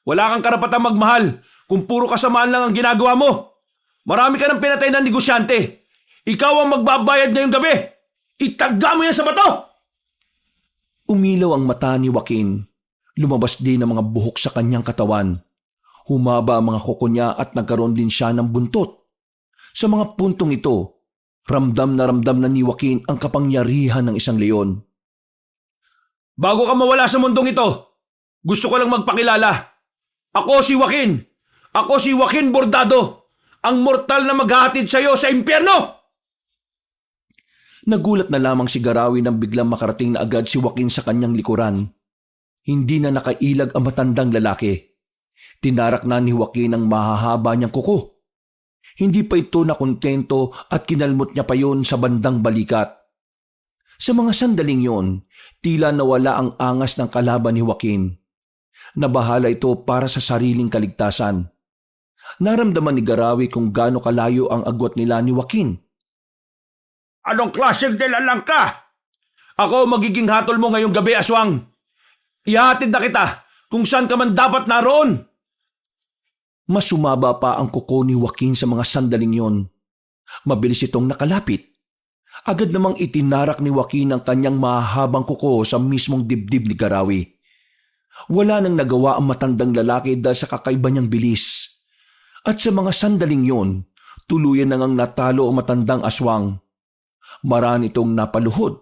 Wala kang karapatang magmahal kung puro kasamaan lang ang ginagawa mo. Marami ka ng pinatay na negosyante. Ikaw ang magbabayad ngayong gabi. Itaga mo yan sa bato! Umilaw ang mata ni Joaquin. Lumabas din ang mga buhok sa kanyang katawan. Humaba ang mga kuko niya at nagkaroon din siya ng buntot. Sa mga puntong ito, ramdam na ni Joaquin ang kapangyarihan ng isang leon. Bago ka mawala sa mundong ito, gusto ko lang magpakilala. Ako si Joaquin. Ako si Joaquin Bordado, ang mortal na maghahatid sa iyo sa impyerno! Nagulat na lamang si Garawi nang biglang makarating na agad si Joaquin sa kanyang likuran. Hindi na nakailag ang matandang lalaki. Tinarak na ni Joaquin ang mahahaba niyang kuko. Hindi pa ito nakontento at kinalmot niya pa yon sa bandang balikat. Sa mga sandaling yon, tila nawala ang angas ng kalaban ni Joaquin. Nabahala ito para sa sariling kaligtasan. Naramdaman ni Garawi kung gaano kalayo ang agwat nila ni Joaquin. Anong klaseng nilalang ka? Ako magiging hatol mo ngayong gabi, aswang. Ihahatid na kita kung saan ka man dapat naroon. Mas sumaba pa ang kuko ni Joaquin sa mga sandaling yon. Mabilis itong nakalapit. Agad namang itinarak ni Joaquin ang kanyang mahahabang kuko sa mismong dibdib ni Garawi. Wala nang nagawa ang matandang lalaki dahil sa kakaiba niyang bilis. At sa mga sandaling yon, tuluyan nang natalo ang matandang aswang. Marami itong napaluhod.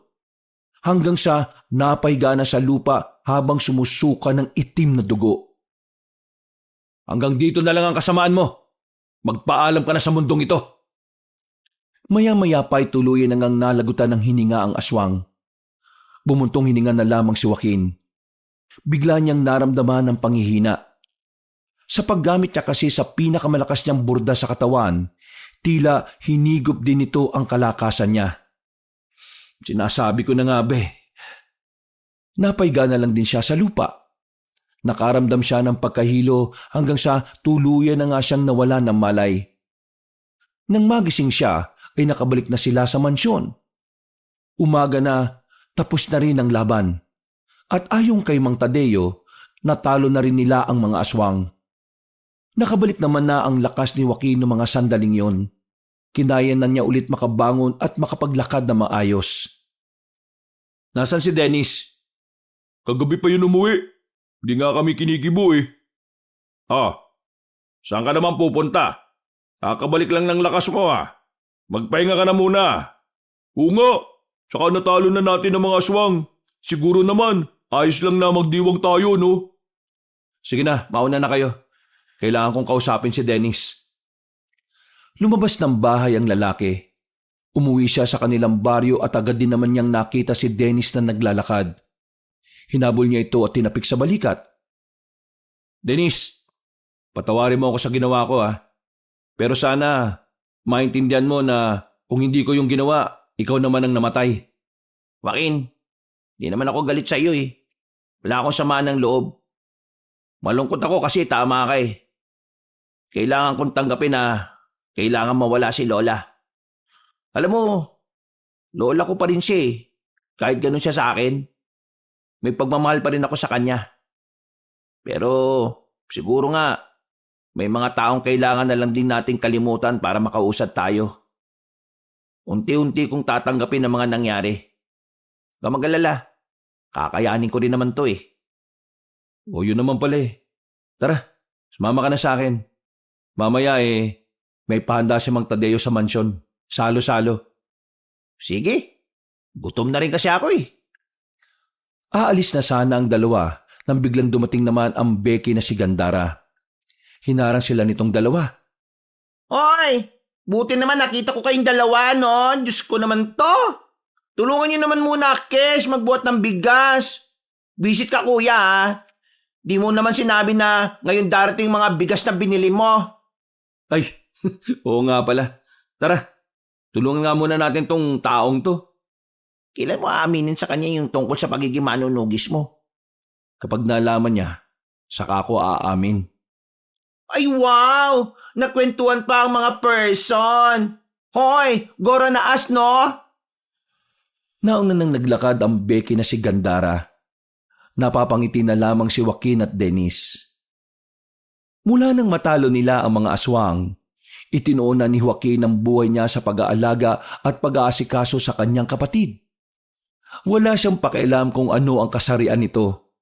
Hanggang sa napahiga na sa lupa habang sumusuka ng itim na dugo. Hanggang dito na lang ang kasamaan mo. Magpaalam ka na sa mundong ito. Maya-maya pa'y tuluyan nang nalagutan ng hininga ang aswang. Bumuntong hininga na lamang si Joaquin. Bigla niyang naramdaman ng panghihina. Sa paggamit niya kasi sa pinakamalakas niyang burda sa katawan, tila hinigop din ito ang kalakasan niya. Sinasabi ko na nga be. Napaiga na lang din siya sa lupa. Nakaramdam siya ng pagkahilo hanggang sa tuluyan na nga siyang nawala ng malay. Nang magising siya, ay nakabalik na sila sa mansyon. Umaga na, tapos na rin ang laban. At ayon kay Mang Tadeo, natalo na rin nila ang mga aswang. Nakabalik naman na ang lakas ni Joaquin ng mga sandaling yon. Kinaya na niya ulit makabangon at makapaglakad na maayos. Nasaan si Dennis? Kagabi pa yun umuwi. Hindi nga kami kinikibo eh. Saan ka naman pupunta? Kakabalik lang ng lakas mo Magpahinga ka na muna. Oo nga, tsaka natalo na natin ang mga aswang. Siguro naman, ayos lang na magdiwang tayo, no? Sige na, mauna na kayo. Kailangan kong kausapin si Dennis. Lumabas ng bahay ang lalaki. Umuwi siya sa kanilang baryo at agad din naman niyang nakita si Dennis na naglalakad. Hinabol niya ito at tinapik sa balikat. Dennis, patawarin mo ako sa ginawa ko Pero sana maintindihan mo na kung hindi ko yung ginawa, ikaw naman ang namatay. Joaquin, di naman ako galit sa iyo Wala akong samaan ng loob. Malungkot ako kasi tama ka Kailangan kong tanggapin na kailangan mawala si Lola. Alam mo, Lola ko pa rin siya Kahit ganun siya sa akin, may pagmamahal pa rin ako sa kanya. Pero siguro nga, may mga taong kailangan na lang din nating kalimutan para makausad tayo. Unti-unti kong tatanggapin ang mga nangyari. Huwag kang mag-alala. Kakayanin ko rin naman to O yun naman pala Tara, sumama ka na sa akin. Mamaya may pahanda si Mang Tadeo sa mansyon. Salo-salo. Sige, Gutom na rin kasi ako eh. Aalis na sana ang dalawa nang biglang dumating naman ang Becky na si Gandara. Hinarang sila nitong dalawa. Hoy! Buti naman nakita ko kayong dalawa, no? Diyos ko naman to. Tulungan niyo naman muna, Kes, magbuhat ng bigas. Visit ka, kuya, ha? Di mo naman sinabi na ngayon darating mga bigas na binili mo. Ay, oo nga pala. Tara, tulungan nga muna natin tong taong to. Kailan mo aaminin sa kanya yung tungkol sa pagiging manunugis mo? Kapag nalaman niya, saka ako aamin. Ay, wow! Nakwentuhan pa ang mga person. Hoy, gora na as, no? Nauna nang naglakad ang Becky na si Gandara. Napapangiti na lamang si Joaquin at Dennis. Mula nang matalo nila ang mga aswang, itinuon na ni Joaquin ang buhay niya sa pag-aalaga at pag-aasikaso sa kanyang kapatid. Wala siyang pakialam kung ano ang kasarian nito.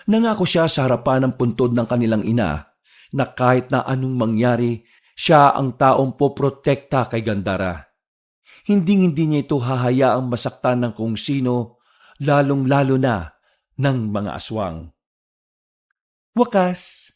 Nangako siya sa harapan ng puntod ng kanilang ina na kahit na anong mangyari, siya ang taong poprotekta kay Gandara. Hinding-hindi niya ito hahayaang masaktan ng kung sino, lalong-lalo na ng mga aswang. Wakas,